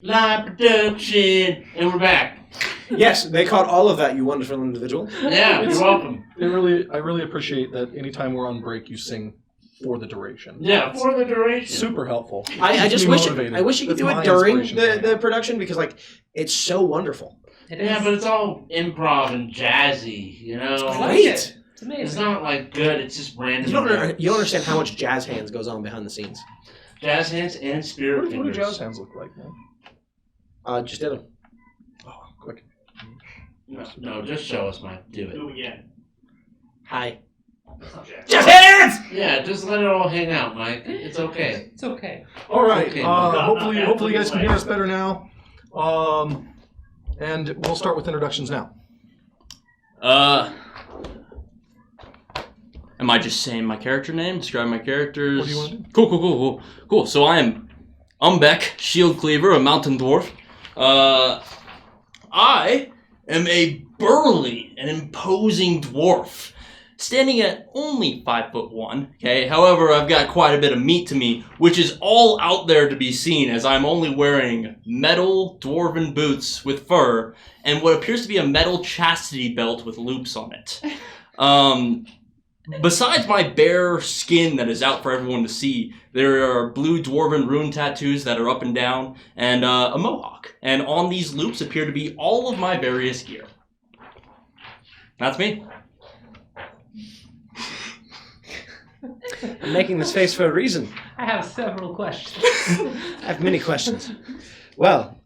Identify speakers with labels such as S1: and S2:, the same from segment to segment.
S1: Live production, and we're back.
S2: Yes, they caught all of that, you wonderful individual.
S1: Yeah, you're welcome.
S3: I really appreciate that anytime we're on break, you sing for the duration.
S1: Yeah, for the duration.
S3: Super helpful.
S2: I just wish you could do it during the production because it's so wonderful.
S1: Yeah, but it's all improv and jazzy, you know.
S2: It's great.
S4: It's amazing.
S1: It's not like good. It's just random.
S2: You don't understand how much jazz hands goes on behind the scenes.
S1: Jazz hands and spirit
S3: What do
S1: fingers.
S3: jazz hands look like, man?
S2: Just did them.
S3: Oh, quick.
S1: No, just show us, Mike. Do it.
S5: Do it again.
S2: Hi.
S5: Jazz
S2: hands!
S1: Yeah, just let it all hang out, Mike. It's okay.
S4: It's okay.
S3: All right.
S1: Okay.
S3: Hopefully you guys can hear us better now. And we'll start with introductions now.
S6: Am I just saying my character name? Describe my characters?
S3: What do you want to do?
S6: Cool. So I'm Beck, Shield Cleaver, a mountain dwarf. I am a burly and imposing dwarf, standing at only 5'1". Okay, however, I've got quite a bit of meat to me, which is all out there to be seen, as I'm only wearing metal dwarven boots with fur and what appears to be a metal chastity belt with loops on it. Besides my bare skin that is out for everyone to see, there are blue dwarven rune tattoos that are up and down, and a mohawk. And on these loops appear to be all of my various gear. That's me.
S2: I'm making this face for a reason.
S4: I have several questions.
S2: I have many questions. Well,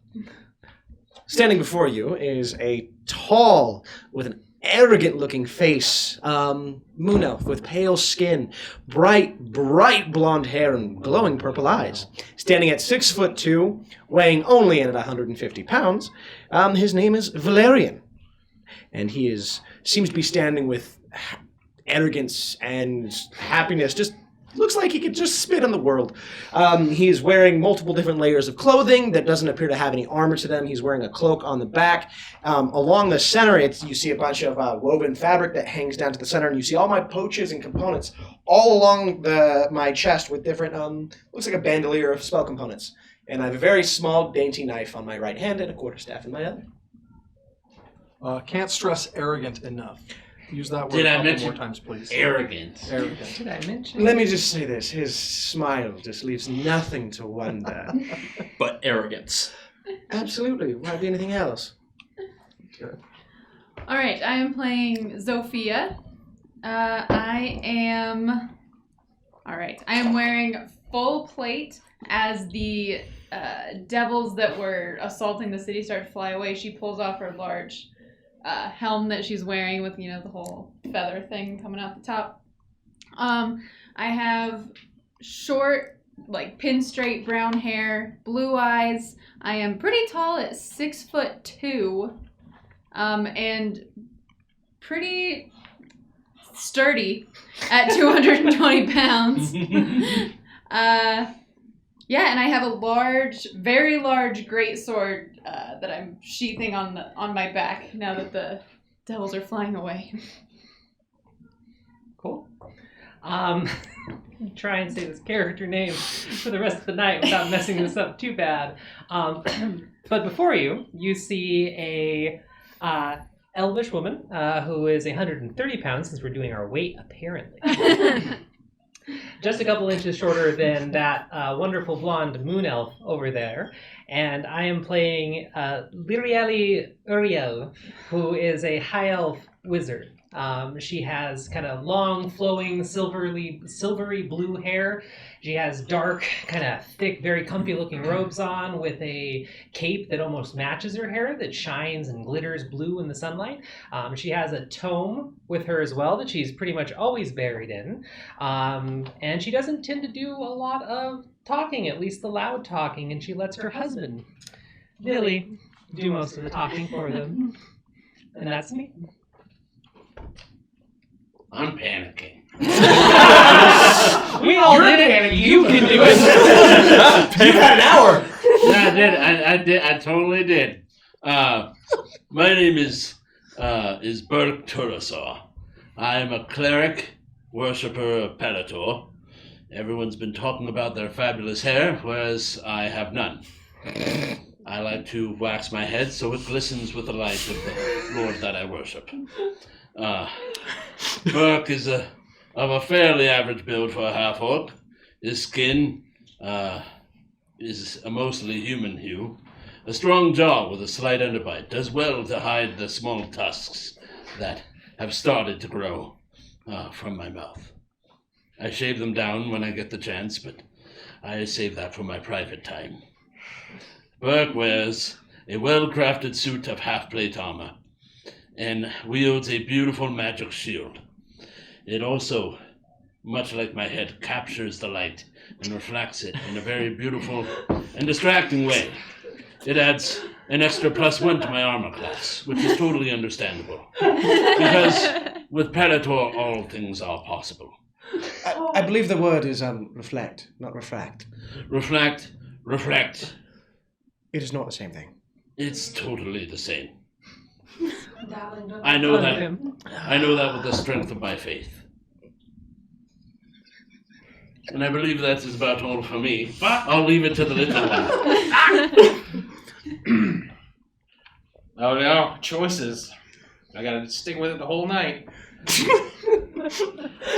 S2: standing before you is a tall, with an arrogant-looking face, moon elf with pale skin, bright blonde hair, and glowing purple eyes. Standing at 6'2", weighing only in at 150 pounds, his name is Valerian, and he seems to be standing with arrogance and happiness. Just looks like he could just spit on the world. He is wearing multiple different layers of clothing that doesn't appear to have any armor to them. He's wearing a cloak on the back. Along the center, you see a bunch of woven fabric that hangs down to the center, and you see all my pouches and components all along my chest with different, looks like a bandolier of spell components. And I have a very small, dainty knife on my right hand and a quarterstaff in my other.
S3: Can't stress arrogant enough. Use that word
S1: Did I
S3: a couple
S1: mention
S3: more times, please.
S1: arrogant?
S3: Arrogant.
S4: Did I mention?
S2: Let me just say this. His smile just leaves nothing to wonder.
S6: But arrogance.
S2: Absolutely. Why be anything else?
S7: All right, I am playing Zofia. I am wearing full plate as the devils that were assaulting the city start to fly away. She pulls off her large helm that she's wearing with, the whole feather thing coming out the top. I have short, pin straight brown hair, blue eyes. I am pretty tall at 6'2", and pretty sturdy at 220 pounds. Yeah, and I have a very large greatsword that I'm sheathing on my back now that the devils are flying away.
S4: Cool. Try and say this character name for the rest of the night without messing this up too bad. But before you see a elvish woman who is 130 pounds, since we're doing our weight apparently. Just a couple inches shorter than that wonderful blonde moon elf over there. And I am playing Lirieli Uriel, who is a high elf wizard. She has kind of long, flowing, silvery blue hair. She has dark, kind of thick, very comfy-looking robes on with a cape that almost matches her hair that shines and glitters blue in the sunlight. She has a tome with her as well that she's pretty much always buried in. And she doesn't tend to do a lot of talking, at least the loud talking, and she lets her husband, Billy, do most of the talking for them. And that's me.
S1: I'm panicking.
S4: We all did it. You can do it.
S2: You've had an hour.
S1: Yeah, I did. I totally did. My name is Burk Turasar. I am a cleric, worshipper of Palator. Everyone's been talking about their fabulous hair, whereas I have none. I like to wax my head so it glistens with the light of the Lord that I worship. Burke is of a fairly average build for a half-orc. His skin is a mostly human hue. A strong jaw with a slight underbite does well to hide the small tusks that have started to grow from my mouth. I shave them down when I get the chance, but I save that for my private time. Burke wears a well-crafted suit of half-plate armor and wields a beautiful magic shield. It also, much like my head, captures the light and reflects it in a very beautiful and distracting way. It adds an extra +1 to my armor class, which is totally understandable. Because with Predator, all things are possible.
S2: I believe the word is reflect, not refract.
S1: Reflect.
S2: It is not the same thing.
S1: It's totally the same. I know that with the strength of my faith. And I believe that is about all for me. I'll leave it to the little one.
S5: Oh no, choices. I gotta stick with it the whole night.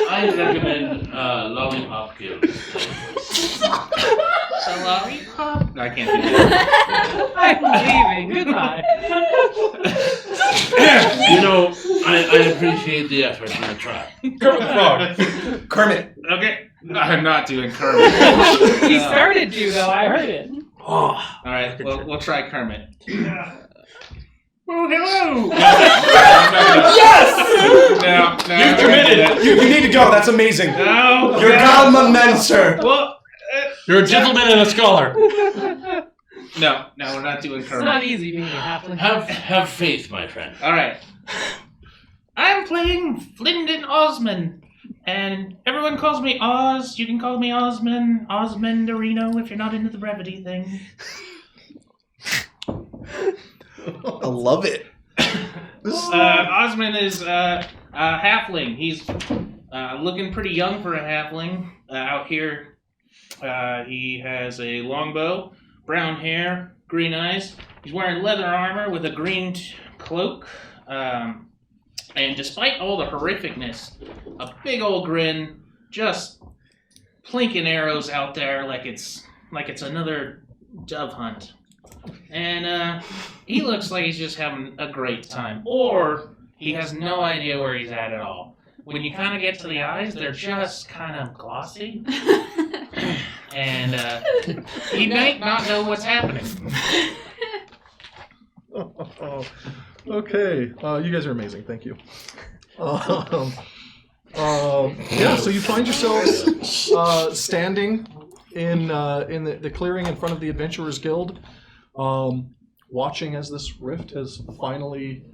S1: I recommend Lollipop Guild.
S5: A lollipop? No, I can't do that.
S4: I'm leaving. Goodbye.
S1: You know, I appreciate the effort and the try.
S5: Kermit the Frog.
S2: Kermit.
S5: Okay. No, I'm not doing Kermit.
S4: He started to, though. I heard it.
S5: Oh. Alright, we'll try Kermit. Well, hello!
S2: Yes!
S5: No,
S2: You've committed. You need to go. That's amazing.
S5: No!
S2: You're Galma Menser.
S5: Well,
S3: You're a gentleman and a scholar.
S5: no, we're not doing
S4: It's
S5: Kermit.
S4: not easy being a halfling.
S1: Have faith, my friend.
S5: Alright. I'm playing Flyndon Osmond. And everyone calls me Oz. You can call me Osmond, Osmondarino if you're not into the brevity thing.
S2: I love it.
S5: Osmond is a halfling. He's looking pretty young for a halfling. Out here, he has a longbow, brown hair, green eyes. He's wearing leather armor with a green cloak. And despite all the horrificness, a big old grin, just plinking arrows out there like it's another dove hunt. And he looks like he's just having a great time. Or he has no idea where he's at all. When you kind of get to the eyes, they're just kind of glossy. And he might not know what's happening.
S3: Okay, you guys are amazing. Thank you. Yeah, so you find yourselves standing in the clearing in front of the Adventurers Guild, watching as this rift has finally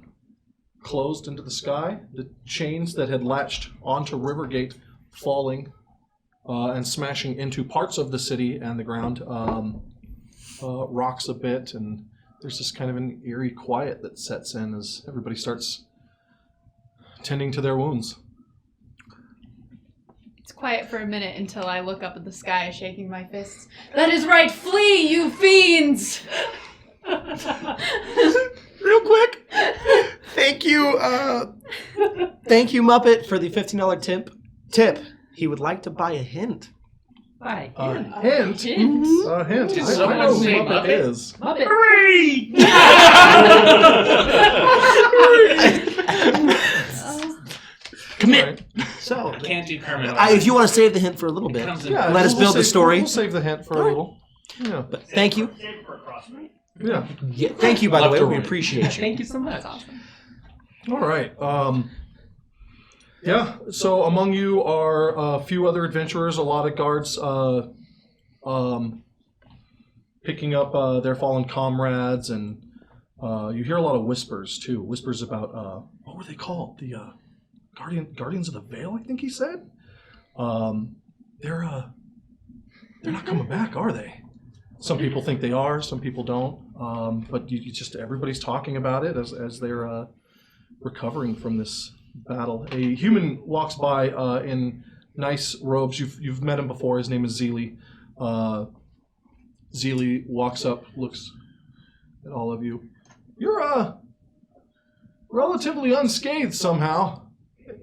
S3: closed into the sky. The chains that had latched onto Rivergate falling and smashing into parts of the city and the ground, rocks a bit, and there's just kind of an eerie quiet that sets in as everybody starts tending to their wounds.
S7: It's quiet for a minute until I look up at the sky, shaking my fists. That is right, flee, you fiends!
S2: Real quick. Thank you, Muppet, for the $15 tip. He would like to buy a hint.
S4: Bye.
S3: Hint? A hint.
S5: Did
S3: I
S5: someone
S3: know who
S5: say
S3: Muppet
S5: Muppet?
S3: is.
S4: Muppet.
S2: Commit.
S3: Right.
S2: So,
S5: Can't do Kermit.
S2: if you want to save the hint for a little bit,
S5: Comes in.
S3: Yeah,
S2: let us build the story.
S3: We'll save the hint for a little. Yeah.
S2: But thank you.
S3: Yeah.
S2: Yeah, thank you, by the
S3: Left
S2: way.
S3: to
S2: We
S3: right.
S2: appreciate you.
S4: Thank you so much.
S7: That's awesome.
S3: All right. Yeah. So among you are a few other adventurers, a lot of guards, picking up their fallen comrades, and you hear a lot of whispers too. Whispers about what were they called? The Guardians of the Veil, I think he said. They're not coming back, are they? Some people think they are, some people don't. But you just everybody's talking about it as they're recovering from this battle. A human walks by in nice robes. You've met him before. His name is Zeely. Zeely walks up, looks at all of you. You're relatively unscathed somehow.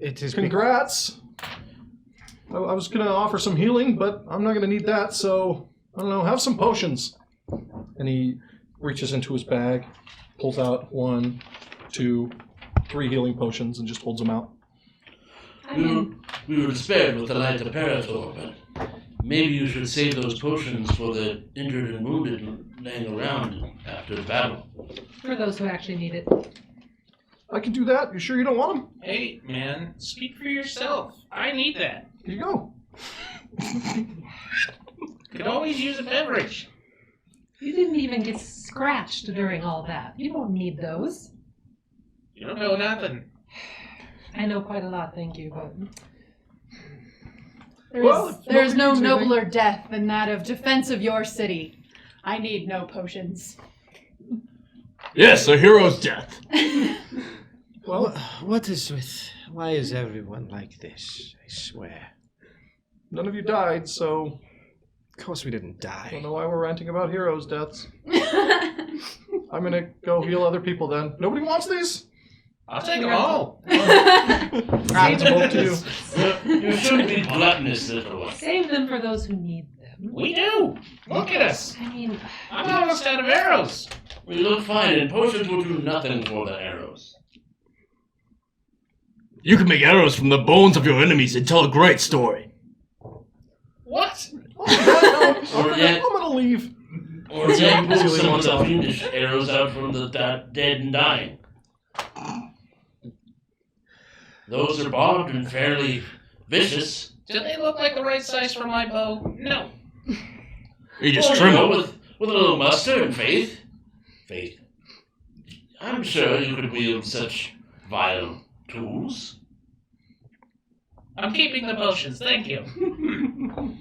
S2: It is.
S3: Congrats. I was going to offer some healing, but I'm not going to need that, so, I don't know, have some potions. And he reaches into his bag, pulls out 1, 2, 3 healing potions, and just holds them out.
S1: We were spared with the light apparator, but maybe you should save those potions for the injured and wounded laying around after the battle.
S4: For those who actually need it.
S3: I can do that. You sure you don't want them?
S5: Hey, man, speak for yourself. I need that.
S3: Here you go.
S5: Could always use a beverage.
S4: You didn't even get scratched during all that. You don't need those.
S5: You don't know nothing.
S4: I know quite a lot, thank you, but...
S7: There's no nobler death than that of defense of your city. I need no potions.
S6: Yes, a hero's death.
S3: Well,
S2: What is with... Why is everyone like this? I swear.
S3: none of you died, so
S2: Of course we didn't
S3: I don't
S2: die.
S3: know why we're ranting about heroes' deaths. I'm going to go heal other people then. Nobody wants these?
S5: I'll take them all.
S3: It's both to you.
S1: You shouldn't be gluttonous, little one.
S4: Save them for those who need them.
S5: We do. Look at us.
S4: I mean,
S5: I'm almost out of arrows.
S1: We look fine, and potions will do nothing for the arrows.
S6: You can make arrows from the bones of your enemies and tell a great story.
S5: What?
S3: I'm
S1: Or yet,
S3: going to leave.
S1: or yet pull some of the fiendish arrows out from the dead and dying. Those are barbed and fairly vicious.
S5: Do they look like the right size for my bow? No.
S6: You just
S1: Well,
S6: trim
S1: you know,
S6: them.
S1: with a little muster and faith. Faith. I'm sure you could wield such vile tools.
S5: I'm keeping the potions, thank you.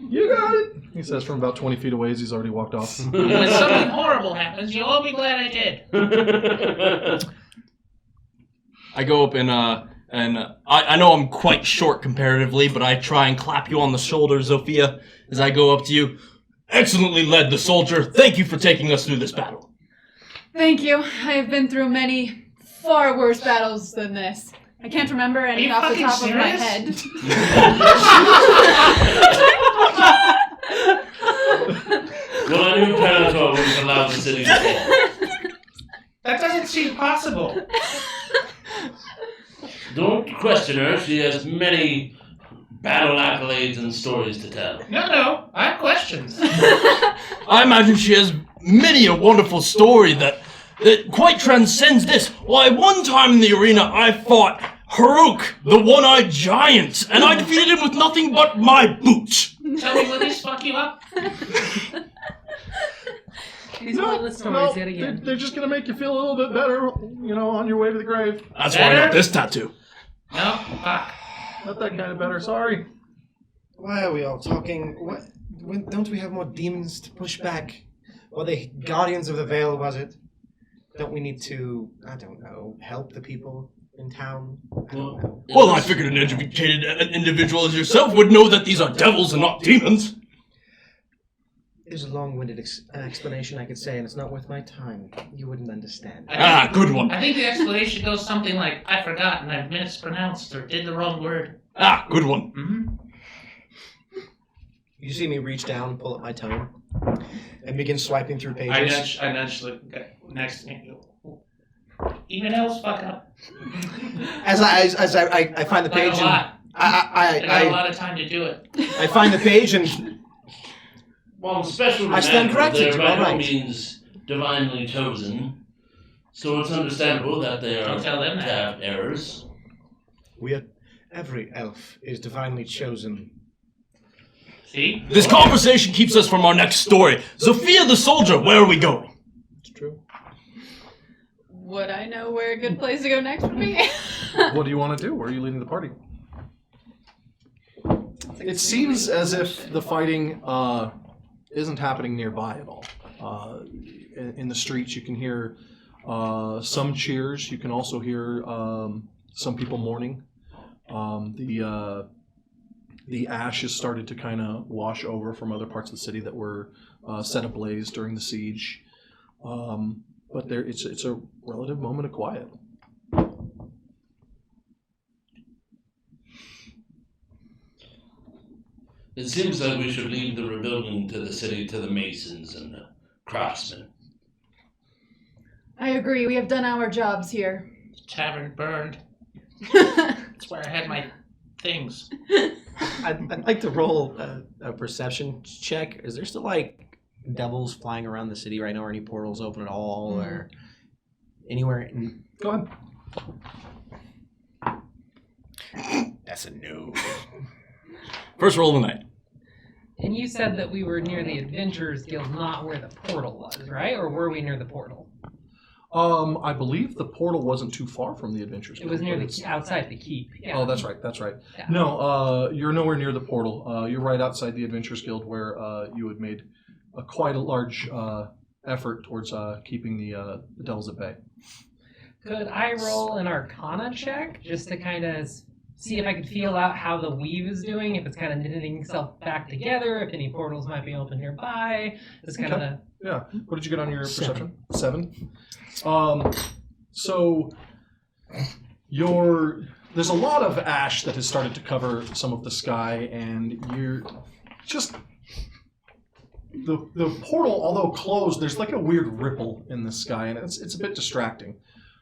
S3: You got it. He says from about 20 feet away as he's already walked off.
S5: When something horrible happens, you'll all be glad I did.
S6: I go up and I know I'm quite short comparatively, but I try and clap you on the shoulder, Zofia, as I go up to you. Excellently led, the soldier. Thank you for taking us through this battle.
S7: Thank you. I have been through many far worse battles than this. I can't remember any
S5: you
S7: off the
S5: fucking
S7: top of my
S5: serious?
S7: head.
S1: Well, I knew Terrowyn would allow the city to fall.
S5: That doesn't seem possible.
S1: Don't question her. She has many battle accolades and stories to tell.
S5: No, I have questions.
S6: I imagine she has many a wonderful story that quite transcends this. Why, one time in the arena I fought Haruk, the one-eyed giant, and I defeated him with nothing but my boot.
S5: Tell me, will these fuck you up?
S4: he's telling the stories yet again.
S3: They're just going to make you feel a little bit better, on your way to the grave.
S6: That's why I got this tattoo.
S5: No? Fuck.
S3: Not that kind of better, sorry.
S2: Why are we all talking? Don't we have more demons to push back? Or the Guardians of the Veil, was it? Don't we need to, I don't know, help the people in town? I don't know.
S6: Well, I figured an educated individual as yourself would know that these are devils and not demons.
S2: There's a long-winded explanation I could say, and it's not worth my time. You wouldn't understand.
S6: Ah, good one.
S5: I think the explanation goes something like, I forgot and I mispronounced or did the wrong word.
S6: Ah, good one.
S5: Mm-hmm.
S2: You see me reach down, pull up my tome, and begin swiping through pages.
S5: I nudge the guy next to me. Even else fuck up.
S2: As I find the
S5: Like
S2: page,
S5: a lot. I got a
S2: I
S5: lot of time to do it.
S2: find the page and
S1: While special
S2: I stand
S1: commander,
S2: corrected,
S1: they're
S2: you're
S1: by
S2: all
S1: no
S2: right.
S1: means divinely chosen, so it's understandable that they are
S5: Don't tell them
S1: to
S5: that.
S1: have errors.
S2: every elf is divinely chosen.
S5: See?
S6: This conversation keeps us from our next story. Zofia the soldier, where are we going?
S2: It's true.
S7: Would I know where a good place to go next would be?
S3: What do you want to do? Where are you leading the party? It seems as if the fighting isn't happening nearby at all. In the streets, you can hear some cheers. You can also hear some people mourning. The ash has started to kind of wash over from other parts of the city that were set ablaze during the siege. but it's a relative moment of quiet.
S1: It seems that we should leave the rebuilding to the city, to the masons and the craftsmen.
S7: I agree. We have done our jobs here.
S5: The tavern burned. That's where I had my things.
S2: I'd like to roll a perception check. Is there still like devils flying around the city right now, or any portals open at all, or anywhere?
S3: Go ahead.
S2: That's a no.
S6: First roll of the night.
S4: And you said that we were near the Adventurers Guild, not where the portal was, right? Or were we near the portal?
S3: I believe the portal wasn't too far from the Adventures
S4: It was
S3: Guild,
S4: near
S3: but
S4: outside the keep. Yeah.
S3: Oh, that's right.
S4: Yeah.
S3: No, you're nowhere near the portal. You're right outside the Adventures Guild, where you had made quite a large effort towards keeping the devils at bay.
S4: Could I roll an Arcana check just to kind of see if I could feel out how the weave is doing, if it's kind of knitting itself back together, if any portals might be open nearby? Just kind of the...
S3: Yeah. What did you get on your perception? 7. So there's a lot of ash that has started to cover some of the sky, and you're just the portal, although closed, there's like a weird ripple in the sky, and it's a bit distracting.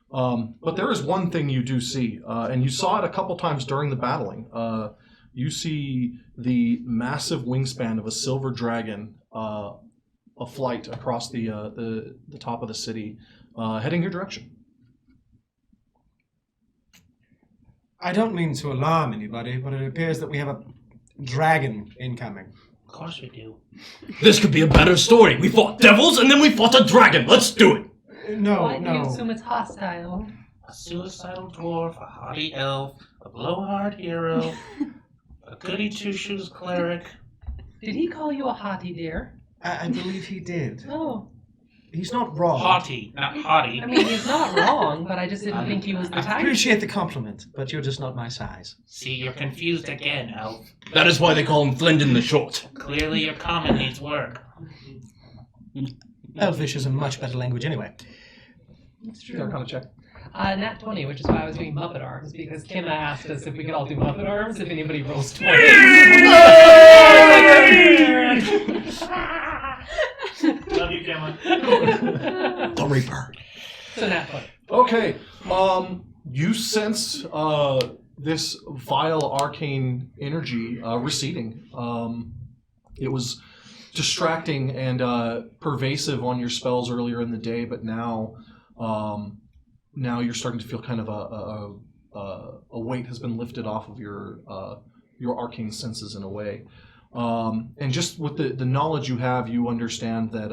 S3: But there is one thing you do see, and you saw it a couple times during the battling. You see the massive wingspan of a silver dragon aflight across the top of the city, heading your direction.
S8: I don't mean to alarm anybody, but it appears that we have a dragon incoming.
S5: Of course we do.
S6: This could be a better story. We fought devils and then we fought a dragon. Let's do it.
S4: Why do you assume it's hostile?
S5: A suicidal dwarf, a haughty elf, a blowhard hero, a goody two-shoes cleric.
S4: Did he call you a haughty dear?
S8: I believe he did.
S4: Oh.
S8: He's not wrong.
S5: Haughty, not haughty.
S4: I mean, he's not wrong, but I just didn't think he was the
S8: I
S4: type.
S8: appreciate the compliment, but you're just not my size.
S5: See, you're confused again, elf.
S6: That is why they call him Flindon the Short.
S5: Clearly your common needs work.
S8: Elvish is a much better language anyway.
S4: It's true.
S3: Arcana check.
S4: Nat 20, which is why I was doing Muppet arms, because Kim asked us if we could all do Muppet arms if anybody rolls 20.
S5: Love you, Gemma.
S2: The Reaper.
S4: So Nat 20.
S3: Okay. You sense this vile arcane energy receding. It was distracting and pervasive on your spells earlier in the day, but now you're starting to feel kind of a weight has been lifted off of your arcane senses in a way. And just with the knowledge you have, you understand that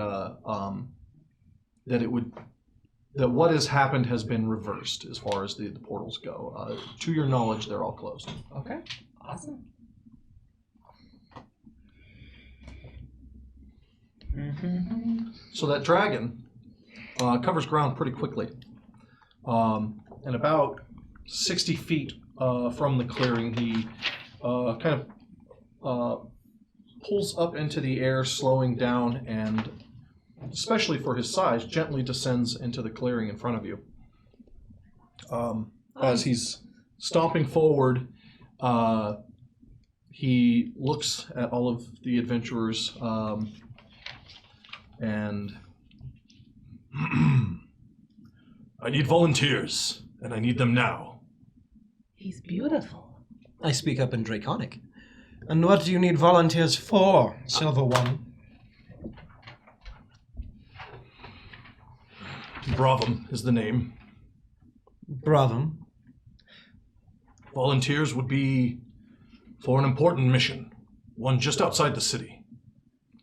S3: that what has happened has been reversed as far as the portals go. To your knowledge, they're all closed.
S4: Okay. Awesome.
S3: So that dragon covers ground pretty quickly. And about 60 feet from the clearing, he kind of pulls up into the air, slowing down, and especially for his size, gently descends into the clearing in front of you. As he's stomping forward, he looks at all of the adventurers and I need volunteers, and I need them now.
S4: He's beautiful.
S2: I speak up in Draconic.
S8: And what do you need volunteers for, Silver One?
S3: Bravum is the name.
S8: Bravum.
S3: Volunteers would be for an important mission, one just outside the city.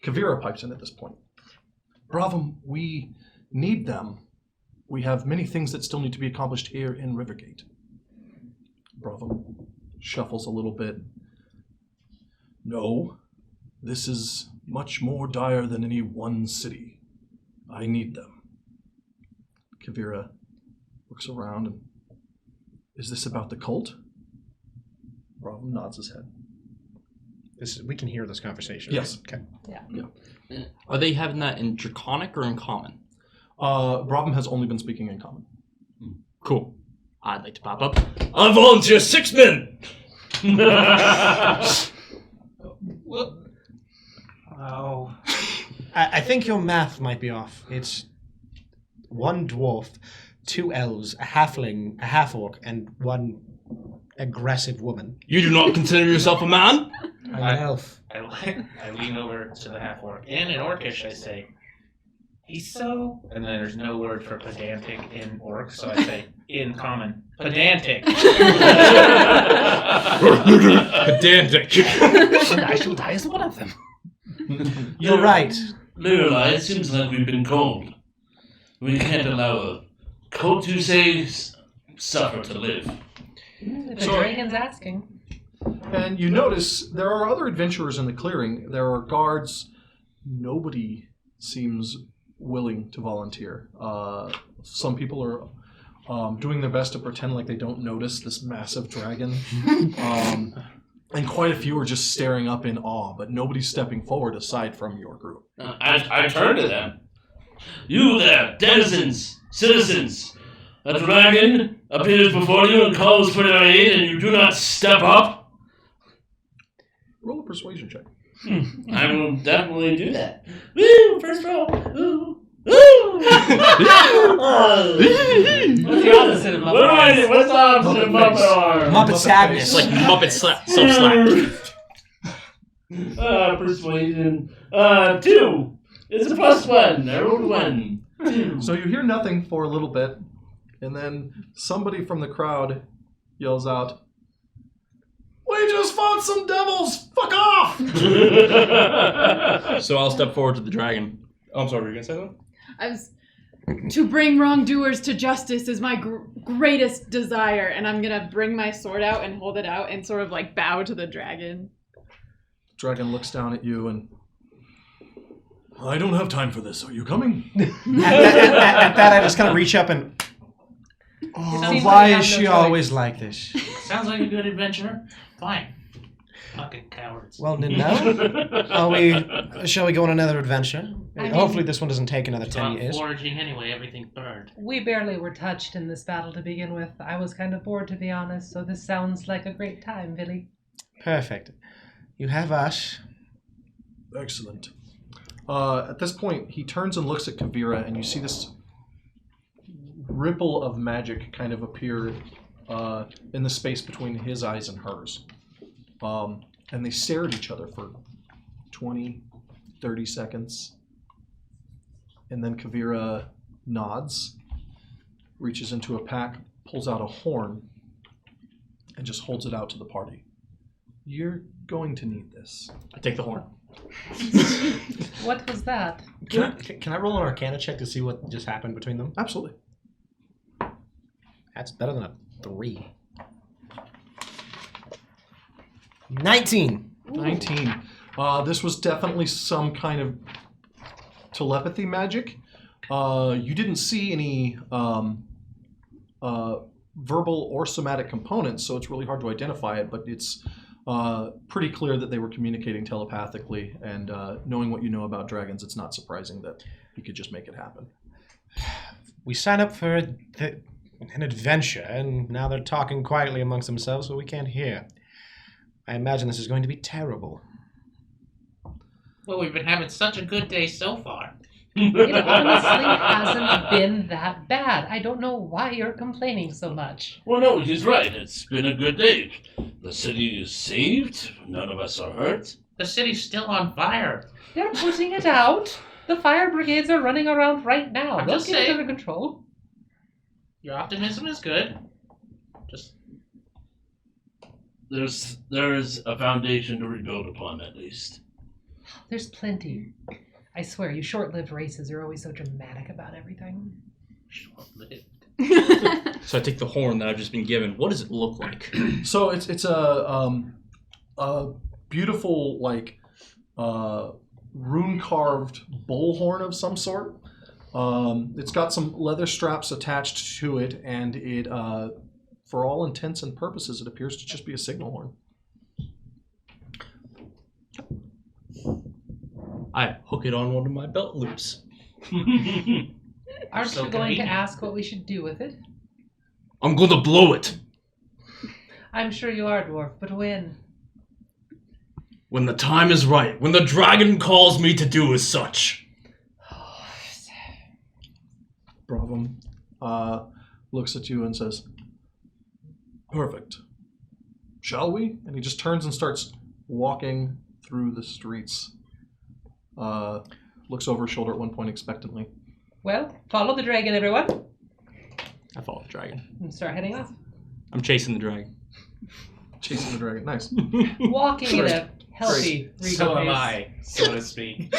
S3: Kavira pipes in at this point. Bravum, we need them. We have many things that still need to be accomplished here in Rivergate. Bravum shuffles a little bit. No, this is much more dire than any one city. I need them. Kavira looks around and, is this about the cult? Bravum nods his head.
S2: We can hear this conversation.
S3: Yes.
S2: Right? Okay.
S6: Are they having that in Draconic or in Common?
S3: Brabham has only been speaking in common.
S6: Cool. I'd like to pop up. I volunteer 6 men!
S5: Oh.
S2: I think your math might be off. It's 1 dwarf, 2 elves, a halfling, a half-orc, and 1 aggressive woman.
S6: You do not consider yourself a man?
S2: I'm an elf.
S5: I lean over to the half orc. In an orcish, I say, he's so. And then there's no word for pedantic in orc, so I say, in common, pedantic.
S6: Pedantic.
S2: And I shall die as one of them. You're right.
S1: Lorelei, it seems like we've been called. We can't allow a cult to say suffer to live.
S4: The dragon's asking.
S3: And you notice there are other adventurers in the clearing. There are guards. Nobody seems willing to volunteer. Some people are doing their best to pretend like they don't notice this massive dragon. And quite a few are just staring up in awe, but nobody's stepping forward aside from your group.
S1: I turn to them. You there, denizens, citizens. A dragon appears before you and calls for your aid, and you do not step up?
S3: Roll a persuasion check.
S1: I will definitely do that. Woo! First roll. Ooh. Woo!
S4: What's the opposite of Muppet?
S1: What's the opposite of Muppet arm?
S2: Muppet sadness.
S6: It's like Muppet self-slap.
S1: Persuasion. 2. It's a +1. I rolled 1. 2.
S3: So you hear nothing for a little bit, and then somebody from the crowd yells out, "We just fought some devils! Fuck off!"
S6: So I'll step forward to the dragon. Oh, I'm sorry, were you going to say that?
S7: To bring wrongdoers to justice is my greatest desire, and I'm gonna bring my sword out and hold it out and sort of like bow to the dragon.
S3: Dragon looks down at you and, "I don't have time for this. Are you coming?"
S2: At that, I just kind of reach up and... Oh,
S4: seems
S2: why
S4: like you
S2: is
S4: have
S2: she
S4: no
S2: always like this?
S5: Sounds like a good adventure. Fine. Fucking cowards.
S2: Well, now, shall we go on another adventure? Hopefully this one doesn't take another 10 years.
S5: Foraging anyway, everything burned.
S4: We barely were touched in this battle to begin with. I was kind of bored, to be honest, so this sounds like a great time, Billy.
S2: Perfect. You have us.
S3: Excellent. At this point, he turns and looks at Kavira, and you see this ripple of magic kind of appear in the space between his eyes and hers. And they stare at each other for 20, 30 seconds. And then Kavira nods, reaches into a pack, pulls out a horn, and just holds it out to the party. You're going to need this.
S6: I take the horn.
S4: What was that?
S2: Can I roll an Arcana check to see what just happened between them?
S3: Absolutely.
S2: That's better than a 3. 19.
S3: 19. This was definitely some kind of telepathy magic. You didn't see any verbal or somatic components, so it's really hard to identify it, but it's pretty clear that they were communicating telepathically, and knowing what you know about dragons, it's not surprising that you could just make it happen.
S2: We signed up for an adventure, and now they're talking quietly amongst themselves so we can't hear. I imagine this is going to be terrible.
S5: Well, we've been having such a good day so far.
S4: It honestly hasn't been that bad. I don't know why you're complaining so much.
S1: Well, no, he's right. It's been a good day. The city is saved. None of us are hurt.
S5: The city's still on fire.
S4: They're putting it out. The fire brigades are running around right now.
S5: I'm
S4: They'll
S5: just
S4: get it
S5: saying.
S4: under control.
S5: Your optimism is good. Just
S1: There is a foundation to rebuild upon, at least.
S4: There's plenty. I swear, you short-lived races are always so dramatic about everything.
S5: short-lived.
S6: So I take the horn that I've just been given. What does it look like?
S3: So it's a beautiful, like, rune-carved bullhorn of some sort. It's got some leather straps attached to it, and it, for all intents and purposes, it appears to just be a signal horn.
S6: I hook it on one of my belt loops.
S4: Aren't
S5: So
S4: you going to
S5: convenient.
S4: ask what we should do with it?
S6: I'm gonna blow it.
S4: I'm sure you are, dwarf, but when?
S6: When the time is right. When the dragon calls me to do as such.
S3: Bravum looks at you and says, "Perfect. Shall we?" And he just turns and starts walking through the streets. Looks over his shoulder at one point expectantly.
S4: Well, follow the dragon, everyone,
S6: I follow the dragon.
S4: and start heading off.
S6: I'm chasing the dragon.
S3: Chasing the dragon. Nice.
S4: Walking at a healthy, regal
S5: So am
S4: pace.
S5: I, so to speak.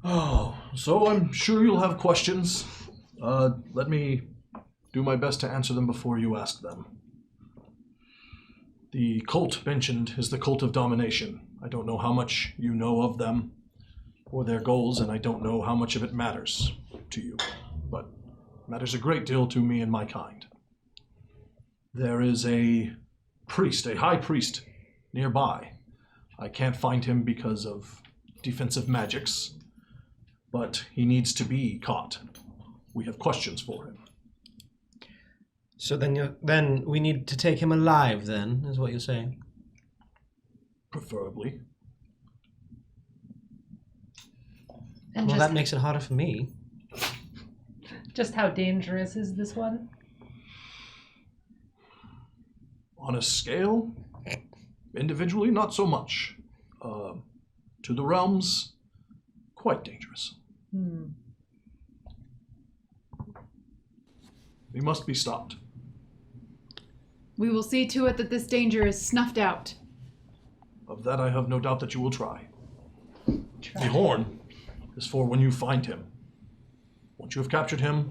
S3: Oh, so I'm sure you'll have questions. Let me do my best to answer them before you ask them. The cult mentioned is the cult of domination. I don't know how much you know of them or their goals, and I don't know how much of it matters to you, but it matters a great deal to me and my kind. There is a priest, a high priest, nearby. I can't find him because of defensive magics, but he needs to be caught. We have questions for him.
S2: So then we need to take him alive, then, is what you're saying?
S3: Preferably.
S7: And
S2: Well,
S7: just
S2: that makes it harder for me.
S4: Just how dangerous is this one?
S3: On a scale, individually, not so much. To the realms, quite dangerous. He must be stopped.
S7: we will see to it that this danger is snuffed out.
S3: Of that I have no doubt that you will try. The horn is for when you find him. Once you have captured him,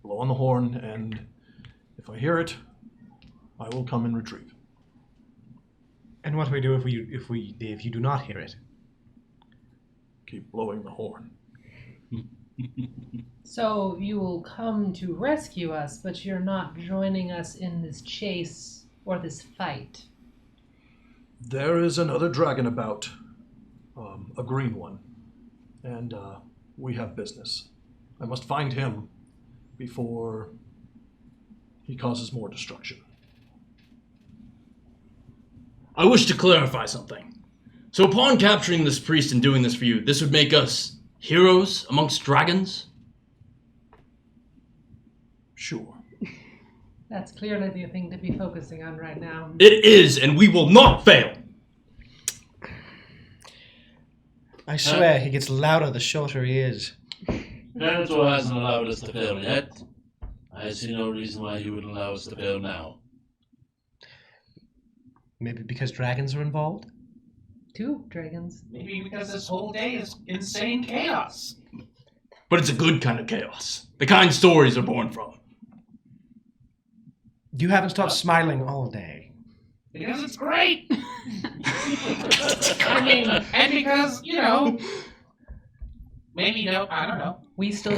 S3: blow on the horn, and if I hear it, I will come and retrieve.
S2: And what do we do if you do not hear it?
S3: Keep blowing the horn.
S4: So you will come to rescue us, but you're not joining us in this chase or this fight.
S3: There is another dragon about, a green one, and we have business. I must find him before he causes more destruction.
S6: I wish to clarify something. So upon capturing this priest and doing this for you, this would make us heroes amongst dragons?
S3: Sure.
S4: That's clearly the thing to be focusing on right now.
S6: It is, and we will not fail.
S2: I swear, he gets louder the shorter he is.
S1: Terrowyn hasn't allowed us to fail yet. I see no reason why he would allow us to fail now.
S2: Maybe because dragons are involved?
S4: 2 dragons.
S5: Maybe because this whole day is insane chaos.
S6: But it's a good kind of chaos. The kind stories are born from.
S2: You haven't stopped smiling all day.
S5: Because it's great. I mean, and because, maybe no, I don't know.
S4: We still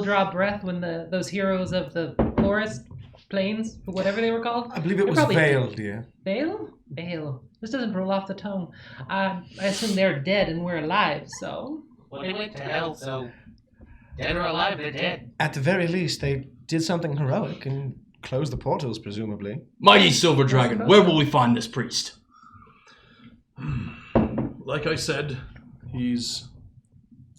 S4: draw breath when those heroes of the forest, plains, whatever they were called.
S8: I believe it
S4: They're
S8: was
S4: probably
S8: veiled, dear.
S4: Veil? Veil. This doesn't roll off the tongue. I assume they're dead and we're alive, so.
S5: Well, they went to hell, so dead or alive, they're dead.
S2: At the very least, they did something heroic and closed the portals, presumably.
S6: Mighty Silver Dragon, where will we find this priest?
S3: Like I said, he's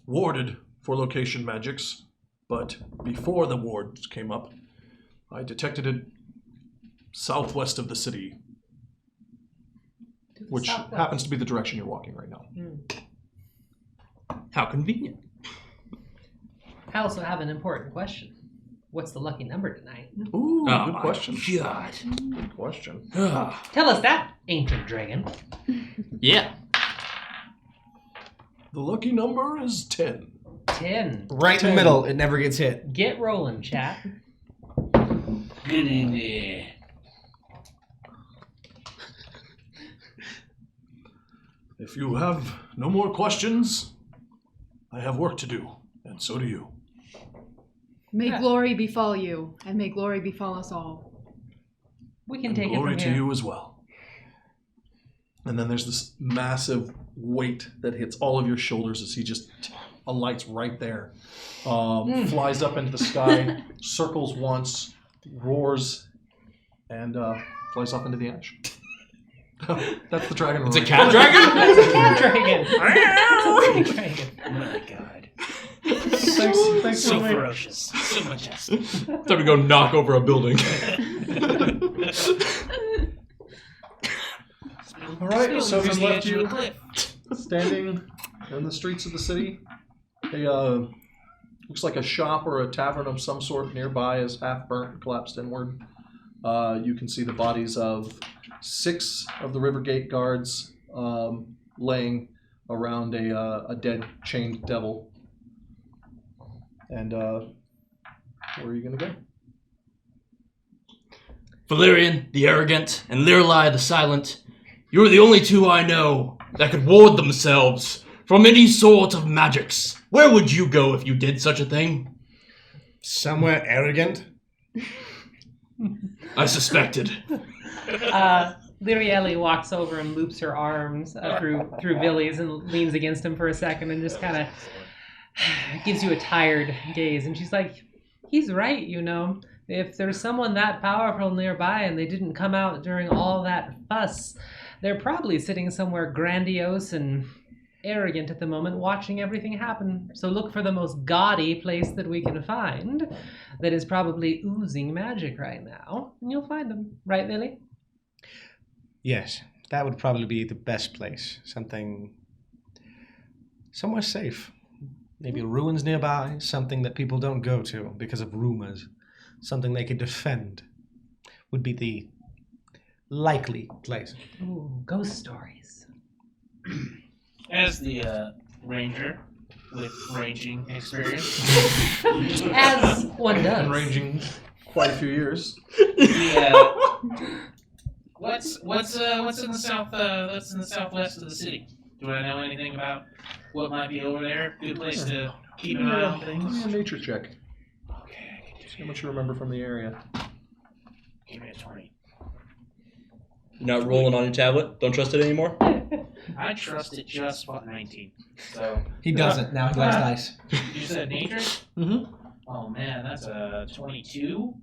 S3: warded for location magics, but before the wards came up, I detected it southwest of the city, which
S4: Southwest.
S3: happens to be the direction you're walking right now.
S6: How convenient.
S4: I also have an important question. What's the lucky number tonight?
S3: Ooh,
S6: Oh
S3: good
S6: my
S3: question.
S6: God.
S3: Good question.
S4: Tell us that, ancient dragon.
S6: Yeah.
S3: The lucky number is 10.
S4: 10.
S2: Right in the middle, it never gets hit.
S4: Get rolling, chat.
S1: Get in there.
S3: If you have no more questions, I have work to do, and so do you.
S7: May glory befall you, and may glory befall us all.
S4: We can
S3: And
S4: take it
S3: glory
S4: from
S3: to
S4: here.
S3: you as well. And then there's this massive weight that hits all of your shoulders as he just alights right there. Flies up into the sky, circles once, roars, and flies off into the ash. That's the dragon.
S6: It's a cat dragon?
S4: It's a cat dragon. It's a dragon.
S9: Oh my god.
S3: Thanks
S9: So
S3: for me.
S9: ferocious. So majestic.
S6: Time to go knock over a building.
S3: All right, so he's left you
S9: cliff.
S3: standing in the streets of the city. Looks like a shop or a tavern of some sort nearby is half burnt and collapsed inward. You can see the bodies of 6 of the Rivergate guards laying around a dead chained devil. And where are you going to go?
S6: Valerian, the arrogant, and Lirlai, the silent. You are the only 2 I know that could ward themselves from any sort of magics. Where would you go if you did such a thing?
S8: Somewhere arrogant?
S6: I suspected.
S4: Lirielli walks over and loops her arms through Billy's and leans against him for a second and just kind of gives you a tired gaze. And she's like, he's right, you know. If there's someone that powerful nearby and they didn't come out during all that fuss, they're probably sitting somewhere grandiose and arrogant at the moment, watching everything happen. So look for the most gaudy place that we can find that is probably oozing magic right now, and you'll find them. Right, Lily?
S8: Yes, that would probably be the best place. Somewhere safe. Maybe ruins nearby, something that people don't go to because of rumors. Something they could defend would be the likely place.
S4: Ooh, ghost stories.
S5: As the ranger with ranging experience,
S4: As one does.
S3: Been ranging quite a few years.
S5: what's in the south? That's in the southwest of the city. Do I know anything about what might be over there? Good place to keep an eye on
S3: Give me
S5: things.
S3: a nature check.
S5: Okay, I can do
S3: See how much you remember from the area.
S5: Give me a 20.
S6: Not rolling on your tablet? Don't trust it anymore?
S5: I trust it just about 19. So
S2: He doesn't. Now he likes dice.
S5: you said nature?
S3: Mm-hmm.
S5: Oh man, that's a 22.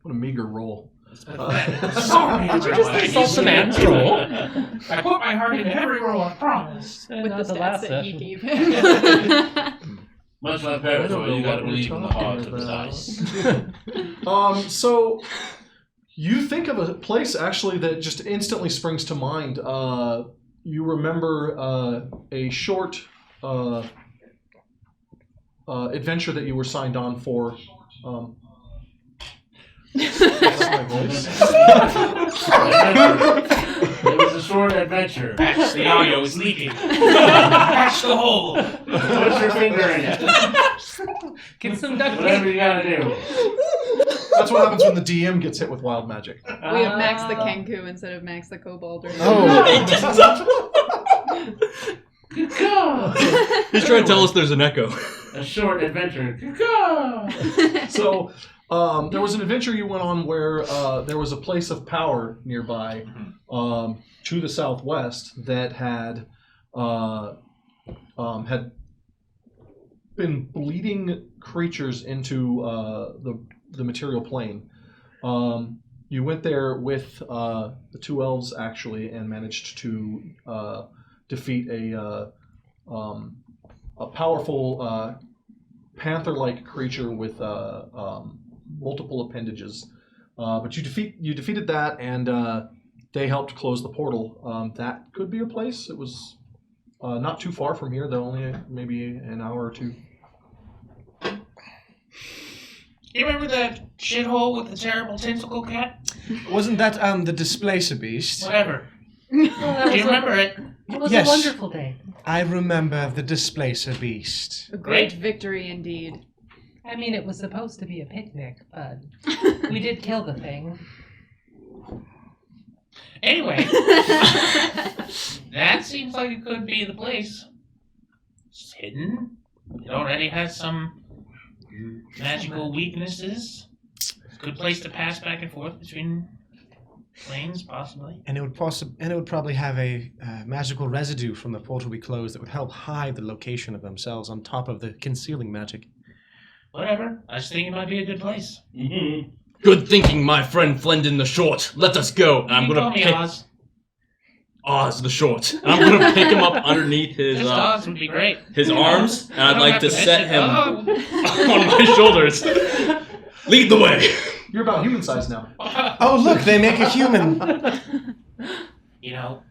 S3: What a meager roll.
S5: Sorry,
S4: Did you just insult the man's roll?
S5: I put my heart into every roll, I promise.
S7: With the
S4: Not
S7: stats
S4: last
S7: that you
S4: session.
S7: gave him.
S1: Much like
S3: I don't
S1: Parator,
S3: know
S1: you gotta
S3: what we're
S1: believe in the
S3: talking
S1: heart of the
S3: about.
S1: dice.
S3: So you think of a place actually that just instantly springs to mind. You remember a short adventure that you were signed on for. That's my voice.
S1: It was a short adventure.
S5: Patch, the audio is leaking. Patch the hole.
S1: Put your finger in it.
S4: Get some duct
S1: Whatever
S4: tape.
S1: you gotta do.
S3: That's what happens when the DM gets hit with wild magic.
S7: We have Max the Kenku instead of Max the Kobold. Or
S1: Good God.
S6: He's trying to tell us there's an echo.
S1: A short adventure. Good God.
S3: So there was an adventure you went on where there was a place of power nearby to the southwest that had been bleeding creatures into the material plane. You went there with the 2 elves actually and managed to defeat a powerful panther-like creature with multiple appendages. But you defeated that, and they helped close the portal. That could be a place. It was not too far from here, though only maybe an hour or 2.
S5: You remember that shithole with the terrible tentacle cat?
S8: Wasn't that the Displacer Beast?
S5: Whatever.
S4: Well,
S5: Do you remember it?
S4: It was
S8: Yes.
S4: a wonderful day.
S8: I remember the Displacer Beast.
S7: A great victory indeed.
S4: I mean, it was supposed to be a picnic, but we did kill the thing.
S5: Anyway, that seems like it could be the place. It's hidden. It already has some magical weaknesses. Good place to pass back and forth between Flames, possibly.
S8: And it would probably have a magical residue from the portal we closed that would help hide the location of themselves on top of the concealing magic.
S5: Whatever. I just think it might be a good place.
S6: Good thinking, my friend Flendon the Short. Let us go. And I'm
S5: You
S6: gonna
S5: call me
S6: pick
S5: Oz.
S6: Oz the Short. And I'm gonna pick him up underneath
S5: Just Oz would be great.
S6: his arms, and I'd
S5: I don't
S6: like
S5: have
S6: to set
S5: mention-
S6: him on my shoulders. Lead the way.
S3: You're about human size now.
S8: Oh, look, they make a human.
S5: You know,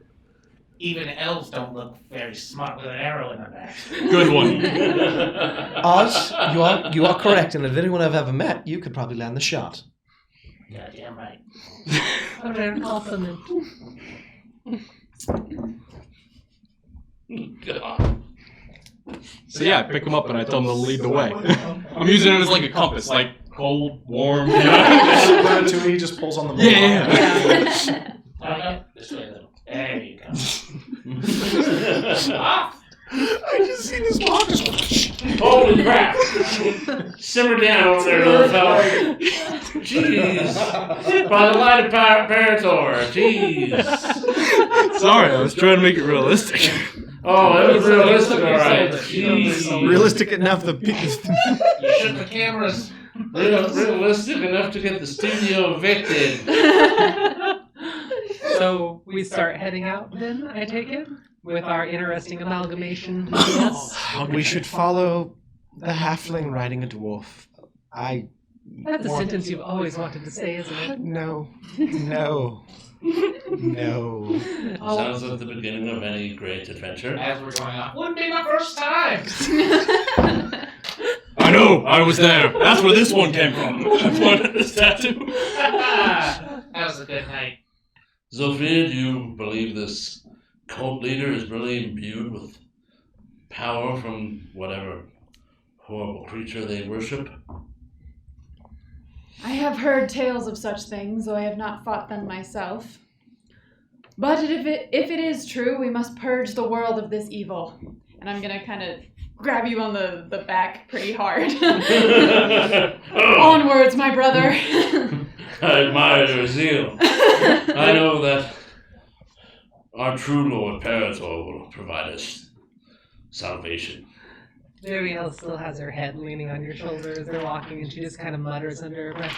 S5: even elves don't look very smart with an arrow in their back.
S6: Good one.
S8: Oz, you are correct, and of anyone I've ever met, you could probably land the shot.
S5: Goddamn right.
S4: A rare compliment.
S1: God.
S6: So yeah, I pick him up and I tell him to lead the way. I'm using it as like a compass, like cold, warm. You know?
S3: Ratatouille just pulls on the moon.
S5: This way, little. There you go.
S3: I just see this block just.
S1: Holy crap! Simmer down over there, little fella. Jeez. By the light of Parator. Jeez.
S6: Sorry, I was trying to make it realistic.
S1: Oh, it was realistic, alright. Jeez.
S8: Realistic enough, the
S5: You shook the cameras.
S1: Realistic enough to get the studio evicted.
S4: So we start heading out then, I take it? With our interesting amalgamation. Yes.
S8: We should follow the halfling riding a dwarf.
S4: That's a sentence you've always wanted to say, isn't it?
S8: No.
S1: Sounds like the beginning of any great adventure.
S5: As we're going off. Wouldn't be my first time.
S6: I know, I was there. That's where this one came from. I wanted this tattoo.
S5: That was a good night.
S1: Zofia, do you believe this cult leader is really imbued with power from whatever horrible creature they worship?
S7: I have heard tales of such things, though I have not fought them myself. But if it is true, we must purge the world of this evil. And I'm gonna kind of grab you on the back pretty hard. Onwards, my brother.
S1: I admire your zeal. I know that our true Lord Parator will provide us salvation.
S4: Ariel still has her head leaning on your shoulder as they're walking, and she just kind of mutters under her breath,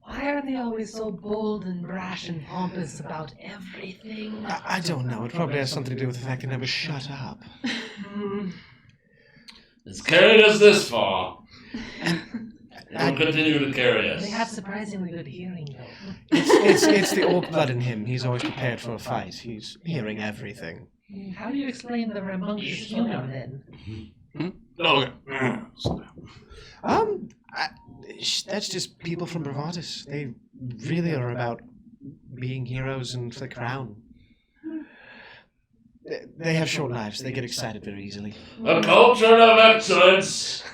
S4: "Why are they always so bold and brash and pompous about everything?"
S8: I don't know. It probably has something to do with the fact they never shut up.
S1: It's carried us this far. It'll continue to carry us.
S4: They have surprisingly good hearing, though.
S8: It's the orc blood in him. He's always prepared for a fight. He's hearing everything.
S4: How do you explain the rambunctious humor, then?
S6: Okay.
S8: That's just people from Bravardis. They really are about being heroes and for the crown. They have short lives. They get excited very easily.
S1: A culture of excellence.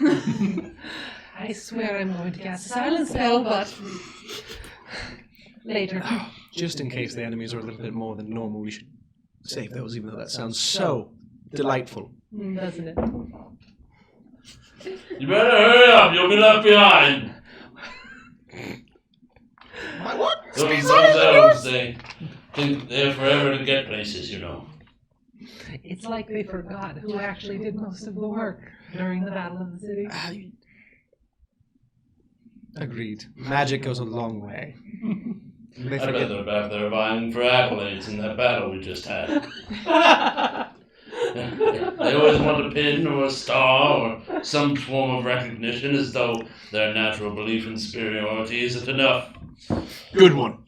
S4: I swear I'm going to cast a silent spell, but later.
S8: Just in case the enemies are a little bit more than normal, we should save those, even though that sounds so delightful.
S4: Doesn't it?
S1: You better hurry up. You'll be left behind.
S3: My what?
S1: Those elves, they think they're forever to get places, you know.
S4: It's like they forgot who actually did most of the work during the Battle of the City.
S8: Agreed. Magic goes a long way. They
S1: I bet
S8: forget.
S1: they're back there vying for accolades in that battle we just had. They always want a pin or a star or some form of recognition, as though their natural belief in superiority isn't enough.
S6: Good one.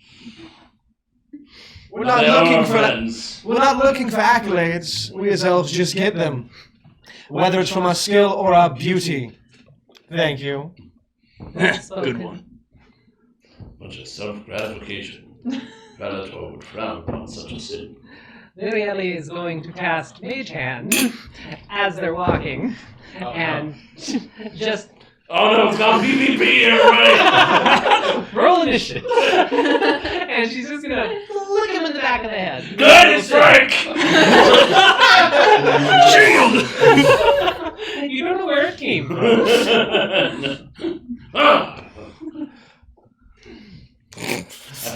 S8: We're
S1: But
S8: not
S1: they are
S8: looking
S1: our
S8: for
S1: friends.
S8: We're not looking for accolades. We as elves just get them, whether it's from our skill or our beauty. Thank you.
S6: Good one.
S1: Much of self-gratification. Parator would frown upon such a sin.
S4: Ariel is going to cast Mage Hand as they're walking, and just
S1: Oh no, it's got PvP, everybody!
S4: roll initiative. And she's just gonna lick him in the back of the head.
S1: Good strike!
S4: Shield! You don't know where it came from.
S1: I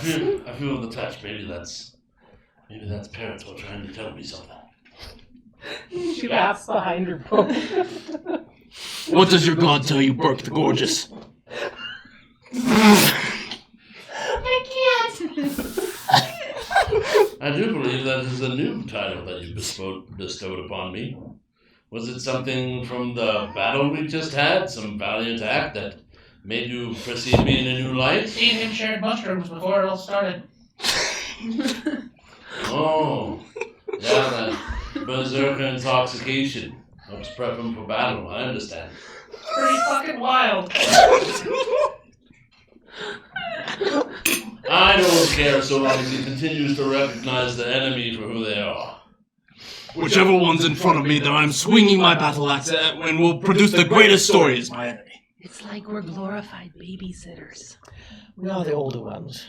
S1: feel the touch. Maybe that's Parator trying to tell me something.
S4: She laughs behind her book.
S6: What does your god tell you, Burke the Gorgeous?
S1: I do believe that is a new title that you bestowed upon me. Was it something from the battle we just had? Some valiant act that made you perceive me in a new light?
S5: He and him shared mushrooms before it all started.
S1: Oh, yeah, that berserker intoxication helps prep him for battle. I understand.
S5: Pretty fucking wild.
S1: I don't care so long as he continues to recognize the enemy for who they are.
S6: Whichever one's in front of me, that I'm swinging my battle axe at and will produce the greatest story is my enemy.
S4: It's like we're glorified babysitters.
S2: We are the older ones.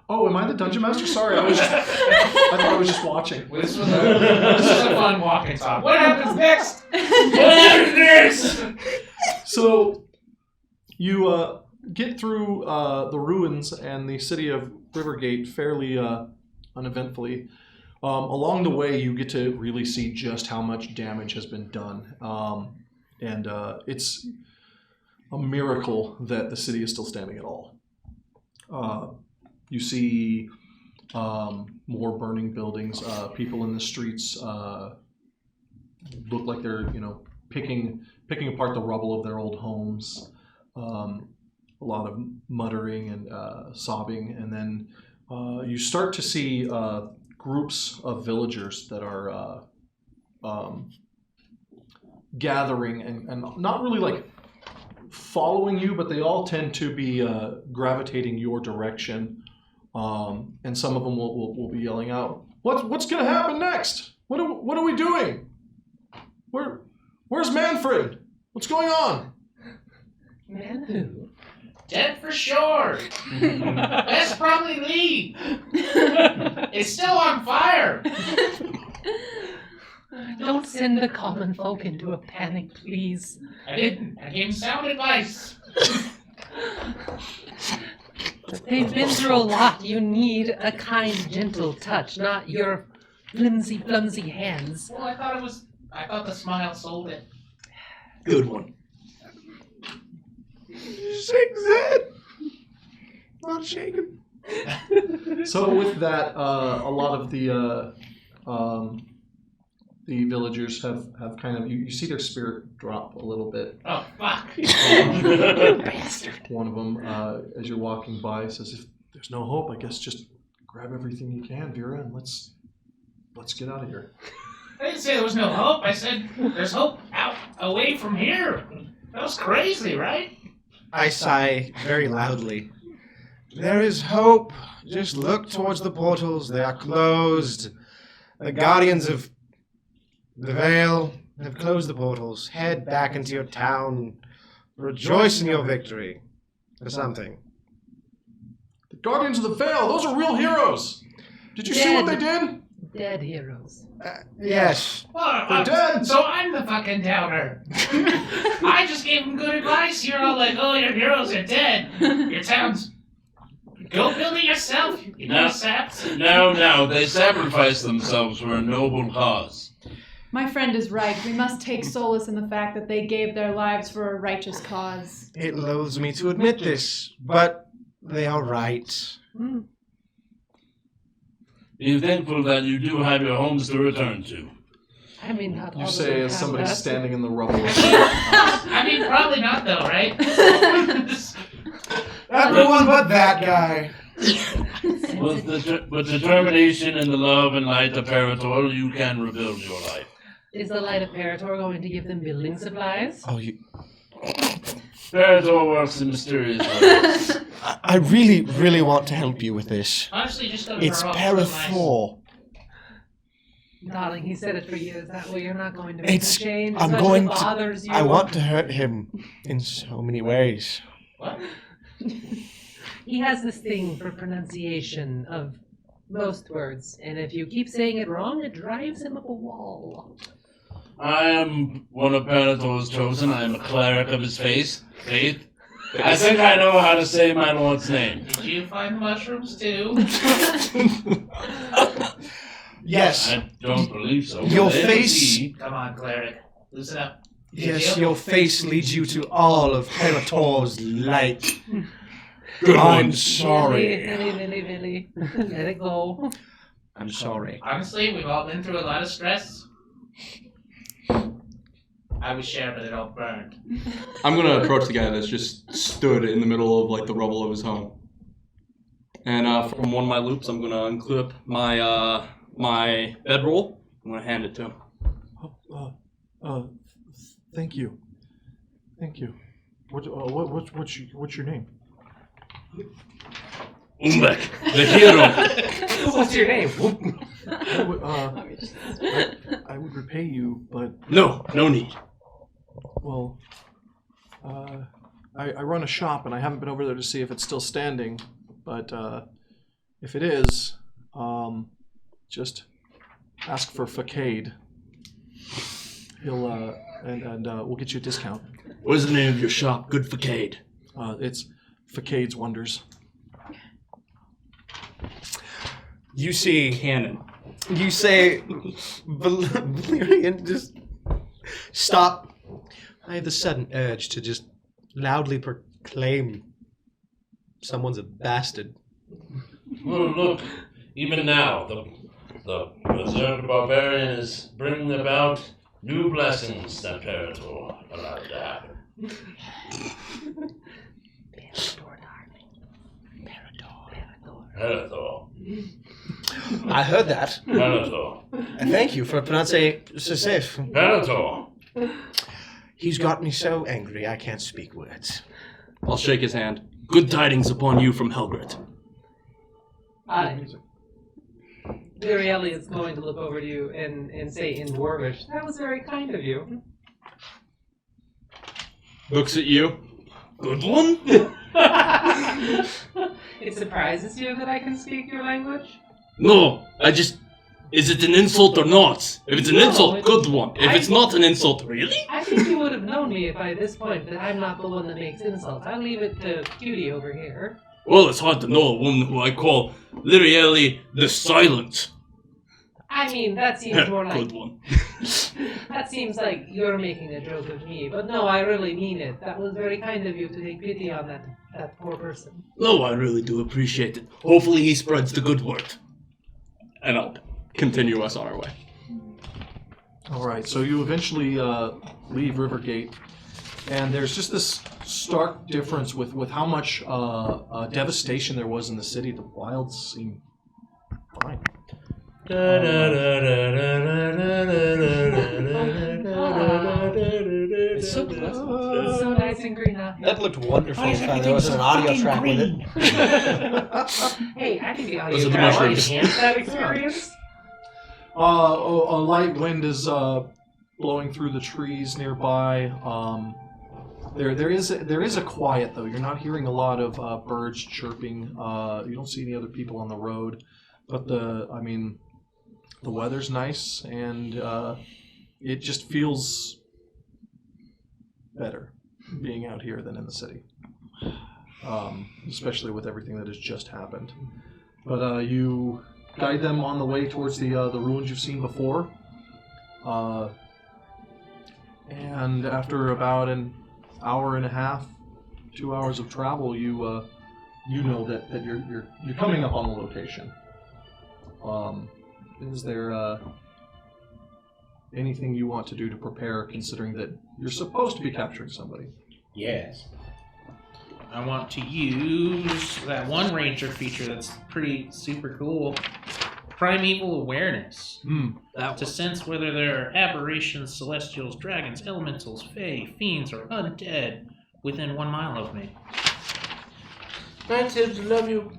S3: Oh, am I the dungeon master? Sorry, I thought I was just watching.
S5: This was a fun walk and talk. What happens next? What happens next?
S3: So, you get through the ruins and the city of Rivergate fairly uneventfully. Along the way, you get to really see just how much damage has been done. And it's a miracle that the city is still standing at all. You see more burning buildings. People in the streets look like they're, picking apart the rubble of their old homes. A lot of muttering and sobbing, and then you start to see groups of villagers that are gathering and not really like following you, but they all tend to be gravitating your direction. And some of them will be yelling out, "What's going to happen next? What are we doing? Where's Manfred? What's going on?"
S4: Man who?
S5: Dead for sure. That's probably Lee. It's still on fire.
S4: Don't send the common folk into a panic, please.
S5: I didn't. I gave him sound advice.
S4: They've been through a lot. You need a kind, gentle touch, not your flimsy, flumsy hands.
S5: Well, I thought the smile sold it.
S6: Good one.
S2: Shake that! Not shaking.
S3: So with that, a lot of the villagers have kind of you see their spirit drop a little bit.
S5: Oh, fuck.
S4: You bastard.
S3: One of them, as you're walking by, says, "If there's no hope, I guess just grab everything you can, Vera, and let's get out of here."
S5: I didn't say there was no hope. I said there's hope out away from here. That was crazy, right?
S2: I sigh very loudly. There is hope. Just look towards the portals. They are closed. The guardians of the Vale have closed the portals. Head back into your town. Rejoice in your victory. Or something.
S3: The Guardians of the Vale, those are real heroes. Did you see what they did?
S4: Dead heroes.
S2: Yes.
S5: Well,
S3: They're dead.
S5: So I'm the fucking doubter. I just gave him good advice. You're all like, "Oh, your heroes are dead. Your town's... Go build it yourself, you know, saps."
S1: No, they sacrificed themselves for a noble cause.
S7: My friend is right. We must take solace in the fact that they gave their lives for a righteous cause.
S2: It loathes me to admit this, but they are right.
S1: Be thankful that you do have your homes to return to.
S4: I mean, not all
S3: You
S4: of
S3: say
S4: them
S3: as
S4: have
S3: somebody
S4: that.
S3: standing in the rubble.
S5: I mean, probably not though, right?
S2: Everyone but that guy.
S1: With determination and the love and light of Parator, you can rebuild your life.
S4: Is the light of Parator going to give them building supplies?
S2: Oh, you...
S1: Parator works in mysterious ways.
S2: I really, really want to help you with this.
S5: Honestly, just go to
S2: It's
S5: her office.
S2: Parafor.
S4: Darling, he said it for years. That way you're not going to make
S2: It's...
S4: a change.
S2: I'm
S4: Much
S2: going
S4: as it
S2: to...
S4: bothers you.
S2: I want to hurt him in so many ways.
S5: What?
S4: He has this thing for pronunciation of most words, and if you keep saying it wrong, it drives him up a wall.
S1: I am one of Parator's chosen. I am a cleric of his faith. I think I know how to say my lord's name.
S5: Did you find mushrooms too?
S8: Yes.
S1: I don't believe so.
S8: Your
S1: Let me
S8: face-
S1: see.
S5: Come on, cleric. Loosen up.
S8: Yes, your face leads you to all of Helator's light.
S1: Good
S8: I'm
S1: one.
S8: sorry.
S4: Really. Let it go.
S8: I'm sorry.
S5: Honestly, we've all been through a lot of stress. I was share, but it all burned.
S6: I'm gonna approach the guy that's just stood in the middle of like the rubble of his home. And from one of my loops, I'm gonna unclip my my bedroll. I'm gonna hand it to him.
S3: Thank you. Thank you. What's your name?
S1: Umbek, the hero.
S4: What's your name?
S3: I would repay you, but
S1: No need.
S3: well, I run a shop and I haven't been over there to see if it's still standing. But if it is, just ask for Facade. He'll and we'll get you a discount.
S6: What is the name of your shop? Good Facade.
S3: It's Facade's Wonders.
S8: You see,
S6: Cannon.
S8: you say, Valerian, just stop. I have the sudden urge to just loudly proclaim someone's a bastard.
S1: Well, look, even now, the preserved barbarian is bringing about new blessings that Parator allowed to happen. Parator.
S8: I heard that.
S1: Parator.
S8: And thank you for pronouncing so safe.
S1: Parator.
S8: He's got me so angry I can't speak words.
S6: I'll shake his hand. Good tidings upon you from Helgrit.
S4: Durielli is going to look over to you and say in Dwarvish, "That was very kind of you."
S6: Looks at you. Good one?
S4: It surprises you that I can speak your language?
S6: No, is it an insult or not? If it's an
S4: No,
S6: insult, good one. If it's not an insult, really?
S4: I think you would have known me by this point that I'm not the one that makes insults. I'll leave it to Cutie over here.
S6: Well, it's hard to know a woman who I call Lirielli the Silent.
S4: I mean, that seems more like
S6: Good one.
S4: that seems like you're making a joke of me. But no, I really mean it. That was very kind of you to take pity on that poor person.
S6: No, I really do appreciate it. Hopefully he spreads the good word. And I'll continue us on our way.
S3: All right, so you eventually leave Rivergate, and there's just this stark difference with how much devastation there was in the city. The wilds seem fine.
S4: It's so pleasant. It's so nice and green out here.
S8: That looked wonderful. There wasn't an audio track with it.
S4: Hey, I think the audio
S6: Those are the
S4: track might
S6: mushrooms.
S4: enhance that experience.
S3: A light wind is blowing through the trees nearby. There is a quiet though. You're not hearing a lot of birds chirping. You don't see any other people on the road, but the weather's nice and it just feels better being out here than in the city, especially with everything that has just happened. But you guide them on the way towards the ruins you've seen before, and after about an hour and a half, 2 hours of travel, you know that you're coming up on the location. Is there anything you want to do to prepare, considering that you're supposed to be capturing somebody?
S9: Yes.
S5: I want to use that one ranger feature that's pretty super cool. Primeval awareness. To sense whether there are aberrations, celestials, dragons, elementals, fae, fiends, or undead within 1 mile of me.
S1: Thanks, Tibbs. Love you.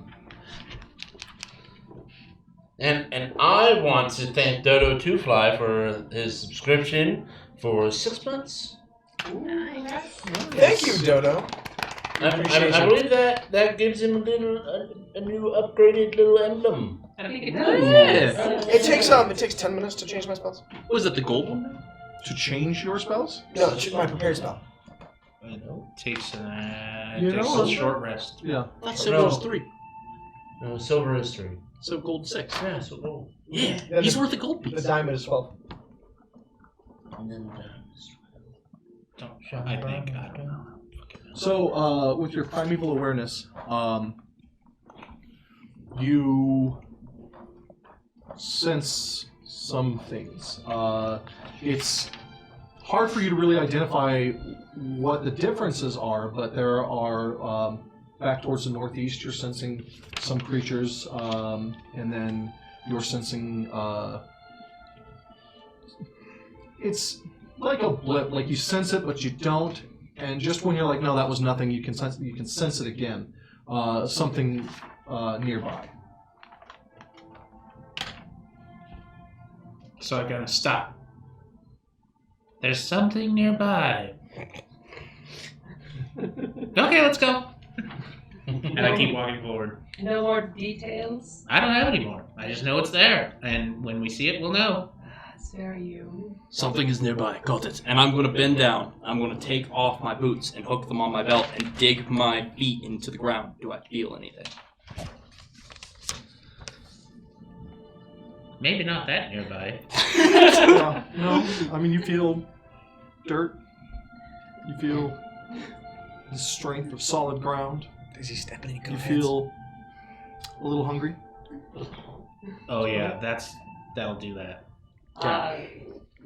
S1: And I want to thank Dodo Two Fly for his subscription for 6 months.
S2: Thank you, Dodo.
S1: I believe that gives him a new upgraded little emblem.
S4: I think it does.
S6: Yeah.
S2: It takes 10 minutes to change my spells.
S6: Was that the gold one?
S3: To change your spells?
S2: No, my prepared spell.
S1: I know.
S5: takes
S3: You know,
S5: a short rest.
S3: Yeah.
S2: That's silver is 3.
S1: No, silver is 3.
S2: So gold 6.
S1: Yeah, so gold.
S6: Yeah,
S2: Then
S6: he's
S2: the-
S6: worth a gold
S2: The
S6: piece.
S2: diamond is 12.
S1: And then
S5: I think. I don't know.
S3: So, with your primeval awareness, you sense some things. It's hard for you to really identify what the differences are, but there are, back towards the northeast, you're sensing some creatures, and then you're sensing, it's like a blip, like you sense it, but you don't. And just when you're like, no, that was nothing, you can sense it again. Something nearby.
S5: So I gotta stop. There's something nearby. Okay, let's go. And I keep walking forward.
S4: No more details?
S5: I don't have any more. I just know it's there. And when we see it, we'll know.
S4: That's very you.
S6: Something is nearby. Got it. And I'm going to bend down. I'm going to take off my boots and hook them on my belt and dig my feet into the ground. Do I feel anything?
S5: Maybe not that nearby.
S3: No, I mean, you feel dirt. You feel the strength of solid ground.
S8: Is he stepping in
S3: You feel a little hungry.
S5: Oh yeah, that'll do that.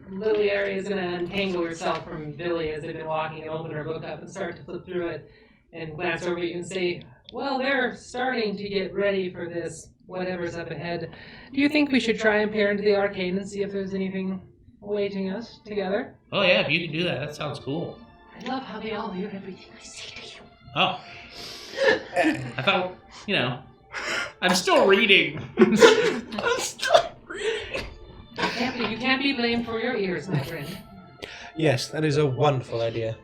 S4: Liliary is going to untangle herself from Billy as they've been walking and open her book up and start to flip through it and glance over at you and say, well, they're starting to get ready for this, whatever's up ahead. Do you think we should try and peer into the arcane and see if there's anything awaiting us together?
S5: Oh yeah, if you can do that, that sounds cool.
S4: I love how they all hear everything I say to you.
S5: Oh. I thought, I'm still reading.
S4: You can't be blamed for your ears, my friend.
S8: Yes, that is a wonderful idea.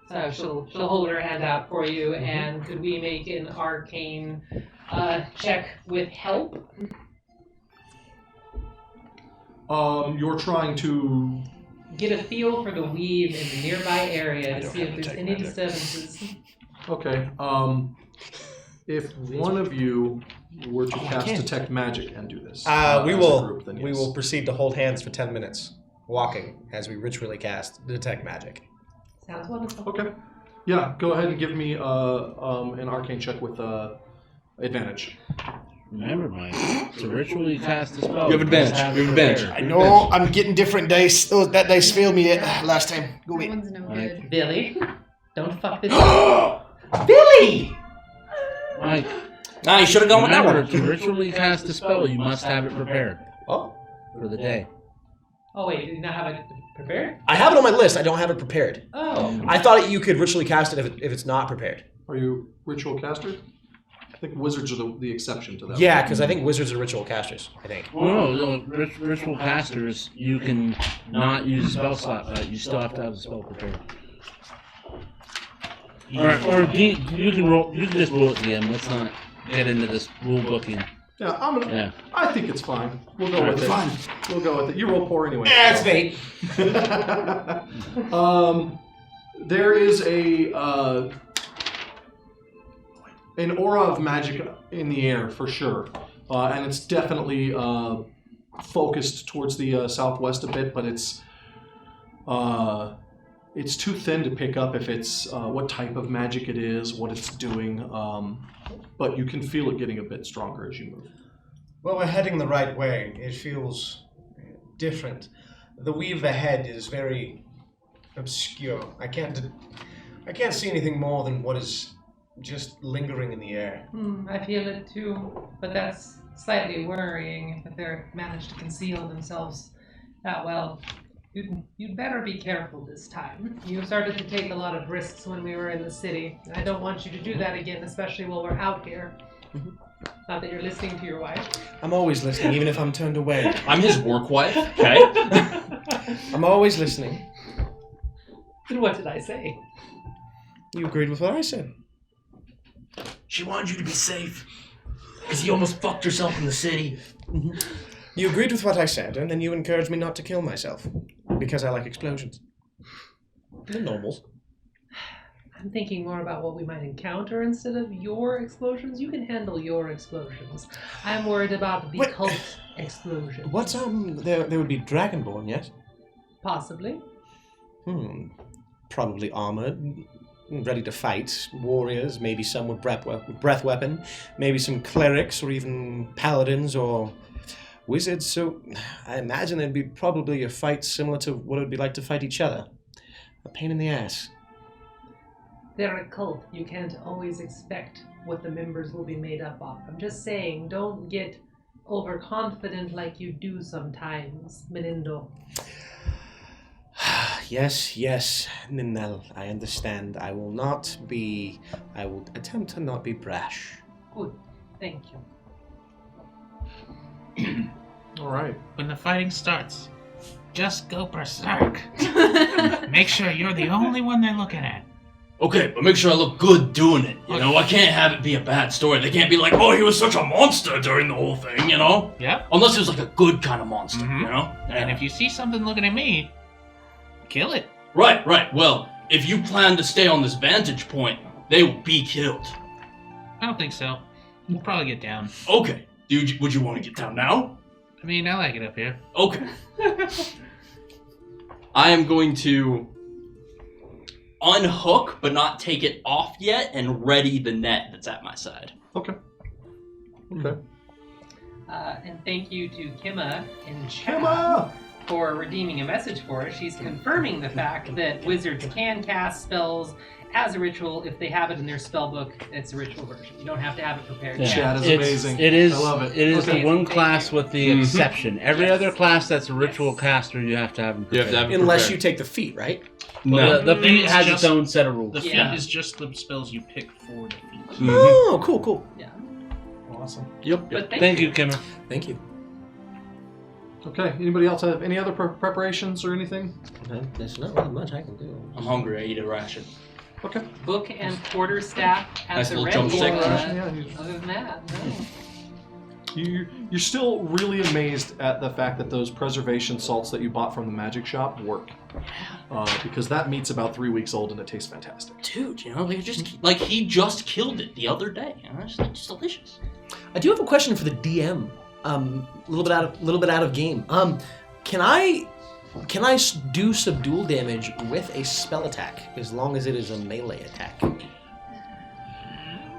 S4: So she'll hold her hand out for you, and could we make an arcane check with help?
S3: You're trying to.
S4: Get a feel for the weave in the nearby area to see if there's any disturbances.
S3: Okay. If one of you were to cast detect magic and do this,
S8: We
S3: as a
S8: will.
S3: group, then
S8: We
S3: yes.
S8: will proceed to hold hands for 10 minutes, walking as we ritually cast detect magic.
S4: Sounds wonderful.
S3: Okay. Yeah. Go ahead and give me an arcane check with advantage.
S1: Remember, Mike, to ritually cast a spell.
S6: You have advantage. You have advantage.
S2: I know, I'm getting different dice. That dice failed me last time. Go
S7: That
S2: away.
S7: one's no good.
S4: Billy, don't fuck this up. Billy!
S1: Mike,
S6: Nah, you should have gone with that
S1: remember,
S6: one.
S1: to ritually cast a spell, you must have it prepared
S8: Oh.
S1: for the day.
S4: Oh wait, did you not have it prepared?
S2: I have it on my list. I don't have it prepared.
S4: Oh.
S2: I thought you could ritually cast it if it's not prepared.
S3: Are you ritual caster? I think wizards are the exception to that.
S2: Yeah, because I think wizards are ritual casters. I think.
S1: Well, no, ritual casters, you can not use a spell slot, but you still have to have the spell prepared. Or you can roll. You can just roll it again. Let's not get into this rule booking.
S3: Yeah, I'm gonna.
S1: Yeah.
S3: I think it's fine. We'll go with it.
S2: Fine.
S3: We'll go with it. You roll poor anyway.
S2: Yeah, it's Nate.
S3: There is an aura of magic in the air for sure, and it's definitely focused towards the southwest a bit, but it's too thin to pick up if it's what type of magic it is, what it's doing. But you can feel it getting a bit stronger as you move.
S8: Well, we're heading the right way. It feels different. The weave ahead is very obscure. I can't see anything more than what is just lingering in the air.
S4: I feel it too, but that's slightly worrying if they're managed to conceal themselves that well. You'd better be careful this time. You started to take a lot of risks when we were in the city. I don't want you to do that again, especially while we're out here. Not that you're listening to your wife.
S2: I'm always listening, even if I'm turned away.
S6: I'm his work wife, okay?
S2: I'm always listening.
S4: Then what did I say?
S2: You agreed with what I said.
S6: She wanted you to be safe. Because you almost fucked yourself in the city.
S2: You agreed with what I said, and then you encouraged me not to kill myself. Because I like explosions. The normals.
S4: I'm thinking more about what we might encounter instead of your explosions. You can handle your explosions. I'm worried about the cult explosion.
S2: What's there would be Dragonborn, yes?
S4: Possibly.
S2: Probably armored, ready to fight. Warriors, maybe some with breath weapon, maybe some clerics or even paladins or wizards. So I imagine it'd be probably a fight similar to what it would be like to fight each other. A pain in the ass.
S4: They're a cult. You can't always expect what the members will be made up of. I'm just saying, don't get overconfident like you do sometimes, Melindo.
S2: Yes, Ninel, I understand. I will attempt to not be brash.
S4: Good. Thank you.
S3: All right.
S5: When the fighting starts, just go berserk. Make sure you're the only one they're looking at.
S6: Okay, but make sure I look good doing it. You know, I can't have it be a bad story. They can't be like, oh, he was such a monster during the whole thing, you know?
S5: Yep.
S6: Unless it was like a good kind of monster, you know?
S5: And if you see something looking at me, kill it.
S6: Right. Well, if you plan to stay on this vantage point, they will be killed.
S5: I don't think so. We'll probably get down.
S6: Okay. Would you want to get down now?
S5: I mean, I like it up here.
S6: Okay. I am going to unhook, but not take it off yet, and ready the net that's at my side.
S3: Okay.
S4: And thank you to Kimma in chat
S3: Kimma!
S4: for redeeming a message for us. She's confirming the fact that wizards can cast spells as a ritual if they have it in their spell book. It's a ritual version. You don't have to have it prepared.
S1: Yeah.
S3: Chat is amazing.
S1: It is.
S3: I love it.
S1: It is
S4: Okay,
S1: the one
S4: thank
S1: class
S4: you.
S1: with the exception. Every other class that's a ritual caster, you have to have them prepared.
S2: Unless you take the feat, right?
S1: No, the feat
S5: It's
S1: has
S5: just-
S1: its own set of rules.
S5: The feat
S4: Yeah.
S5: is just the spells you pick for the feat.
S2: Oh, cool.
S4: Yeah.
S3: Awesome.
S1: Yep.
S4: But
S1: Thank you, Kimmer.
S2: Thank you.
S3: Okay. Anybody else have any other preparations or anything?
S2: There's not really much I can do.
S6: I'm hungry. I eat a ration.
S3: Okay.
S4: Book and quarterstaff at
S6: Nice
S4: the
S6: little
S4: ready.
S6: drumstick.
S4: Other than that, no.
S3: You're still really amazed at the fact that those preservation salts that you bought from the magic shop work. Because that meat's about 3 weeks old and it tastes fantastic.
S6: Dude, you know, he just killed it the other day. You know, it's just delicious.
S2: I do have a question for the DM. A little bit out of game. Can I do subdual damage with a spell attack as long as it is a melee attack?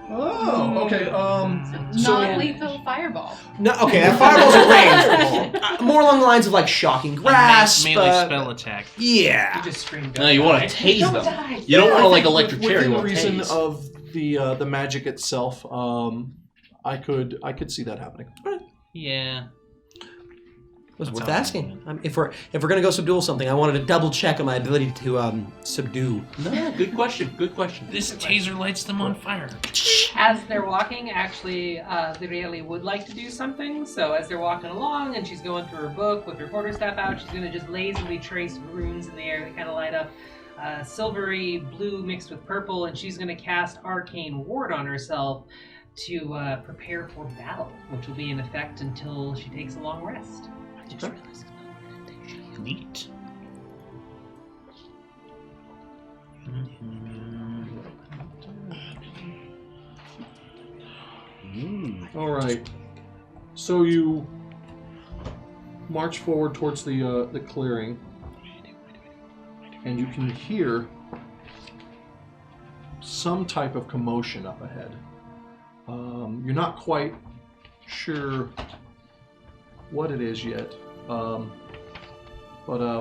S3: Oh, okay.
S7: Non-lethal fireball.
S2: No, okay. Fireball's a range. More along the lines of like shocking grasp.
S5: Melee spell attack.
S2: Yeah.
S4: You just screamed.
S6: No, you want to tase them. You don't want to like electric chair. You
S3: Within
S6: want to
S3: reason
S6: tase.
S3: of the magic itself, I could see that happening.
S5: Yeah.
S2: It was
S5: That's
S2: worth
S5: all right.
S2: asking. If we're gonna go subdual something, I wanted to double check on my ability to subdue.
S6: No, good question. Good question.
S5: This taser lights them on fire.
S4: As they're walking, actually, the really would like to do something. So as they're walking along and she's going through her book with her quarterstaff out, she's going to just lazily trace runes in the air that kind of light up silvery blue mixed with purple, and she's going to cast Arcane Ward on herself to prepare for battle, which will be in effect until she takes a long rest. I just realized
S5: Neat.
S3: All right. So you march forward towards the clearing, and you can hear some type of commotion up ahead. You're not quite sure what it is yet, but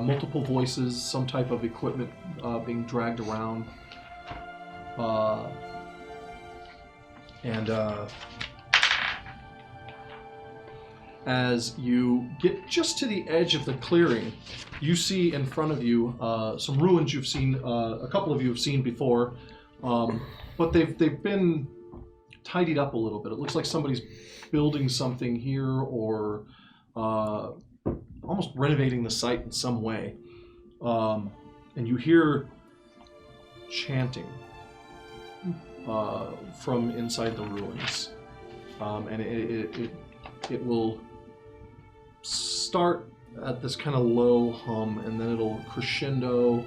S3: multiple voices, some type of equipment being dragged around, and as you get just to the edge of the clearing, you see in front of you some ruins you've seen, a couple of you have seen before, but they've been tidied up a little bit. It looks like somebody's building something here, or almost renovating the site in some way. And you hear chanting from inside the ruins. And it will start at this kind of low hum, and then it'll crescendo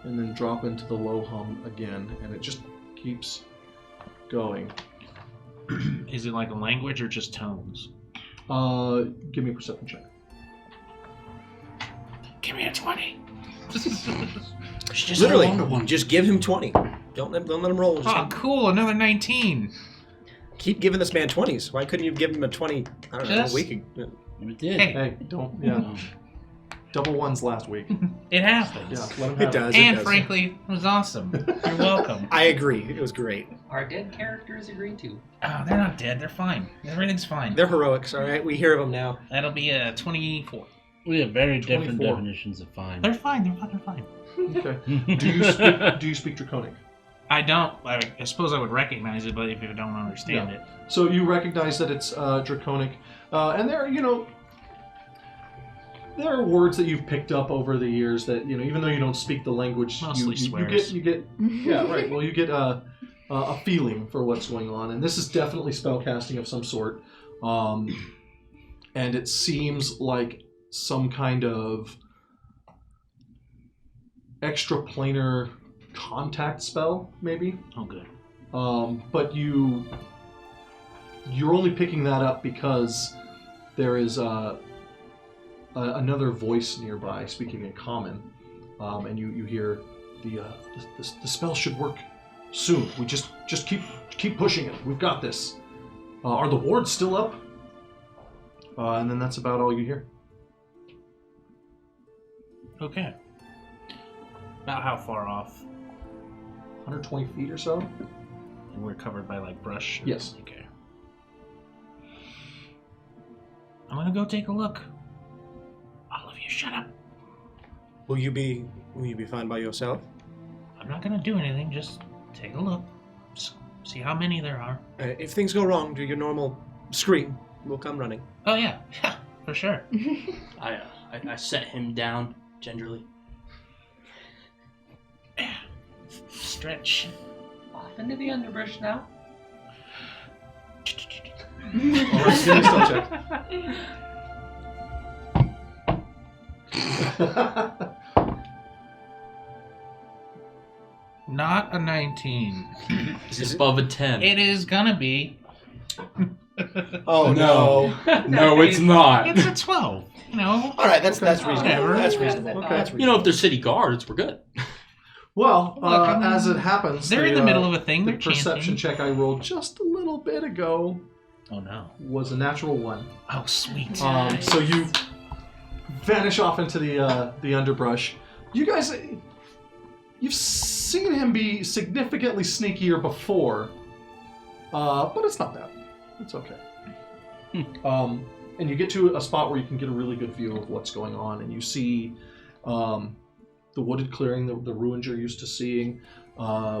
S3: and then drop into the low hum again, and it just keeps going.
S5: Is it like a language or just tones?
S3: Give me a perception check.
S5: Give me a 20.
S9: Just
S2: Literally,
S9: a one.
S2: just give him 20. Don't let him roll. Just
S5: Oh, cool. Another 19.
S2: keep giving this man 20s. Why couldn't you give him a 20? I don't know, a
S5: Just-
S2: week ago?
S1: You did.
S5: Hey,
S3: Hey, don't. Yeah. Double ones last week.
S5: it happens.
S3: Yeah, let him have
S2: It does.
S5: And
S2: it does.
S5: frankly, it was awesome. You're welcome.
S2: I agree. It was great.
S4: Our dead characters agree to.
S5: Oh, they're not dead. They're fine. Everything's fine.
S2: They're heroics, all right? We hear of them now.
S5: That'll be a 24.
S1: We have very different
S3: 24.
S1: definitions of fine.
S5: They're fine. They're fucking fine.
S3: Okay. Do you speak Draconic?
S5: I don't. I suppose I would recognize it, but if you don't understand it.
S3: So you recognize that it's Draconic, and there, there are words that you've picked up over the years that even though you don't speak the language,
S5: Mostly
S3: you
S5: swears.
S3: get yeah, right. Well, you get a feeling for what's going on, and this is definitely spellcasting of some sort, and it seems like some kind of extraplanar contact spell, maybe.
S5: Oh, good.
S3: But you're only picking that up because there is another voice nearby speaking in common, and you hear the spell should work soon. We just keep pushing it. We've got this. Are the wards still up? And then that's about all you hear.
S5: Okay. About how far off?
S3: 120 feet or so.
S5: And we're covered by like brush?
S3: Yes.
S5: Okay. I'm gonna go take a look. All of you, shut up.
S2: Will you be fine by yourself?
S5: I'm not gonna do anything. Just take a look. See how many there are.
S2: If things go wrong, do your normal scream. We'll come running.
S5: Oh yeah, for sure.
S6: I set him down gingerly.
S5: Stretch.
S4: Off into the underbrush now.
S3: All right, give me a stealth check.
S5: Not a 19.
S6: It's above a 10.
S5: It is gonna be.
S2: Oh
S9: no. No, it's not.
S5: It's a 12.
S2: All right, that's reasonable.
S5: Whatever.
S2: That's reasonable.
S3: Okay.
S2: That's reasonable.
S6: If they're city guards, we're good.
S3: Well,
S5: Look, I mean,
S3: as it happens,
S5: they're in the middle of a thing.
S3: The
S5: They're
S3: perception
S5: chanting.
S3: check I rolled just a little bit ago
S5: Oh no.
S3: was a natural 1.
S5: Oh sweet.
S3: So you vanish off into the underbrush. You guys, you've seen him be significantly sneakier before, but it's not bad. It's okay. And you get to a spot where you can get a really good view of what's going on, and you see the wooded clearing, the ruins you're used to seeing,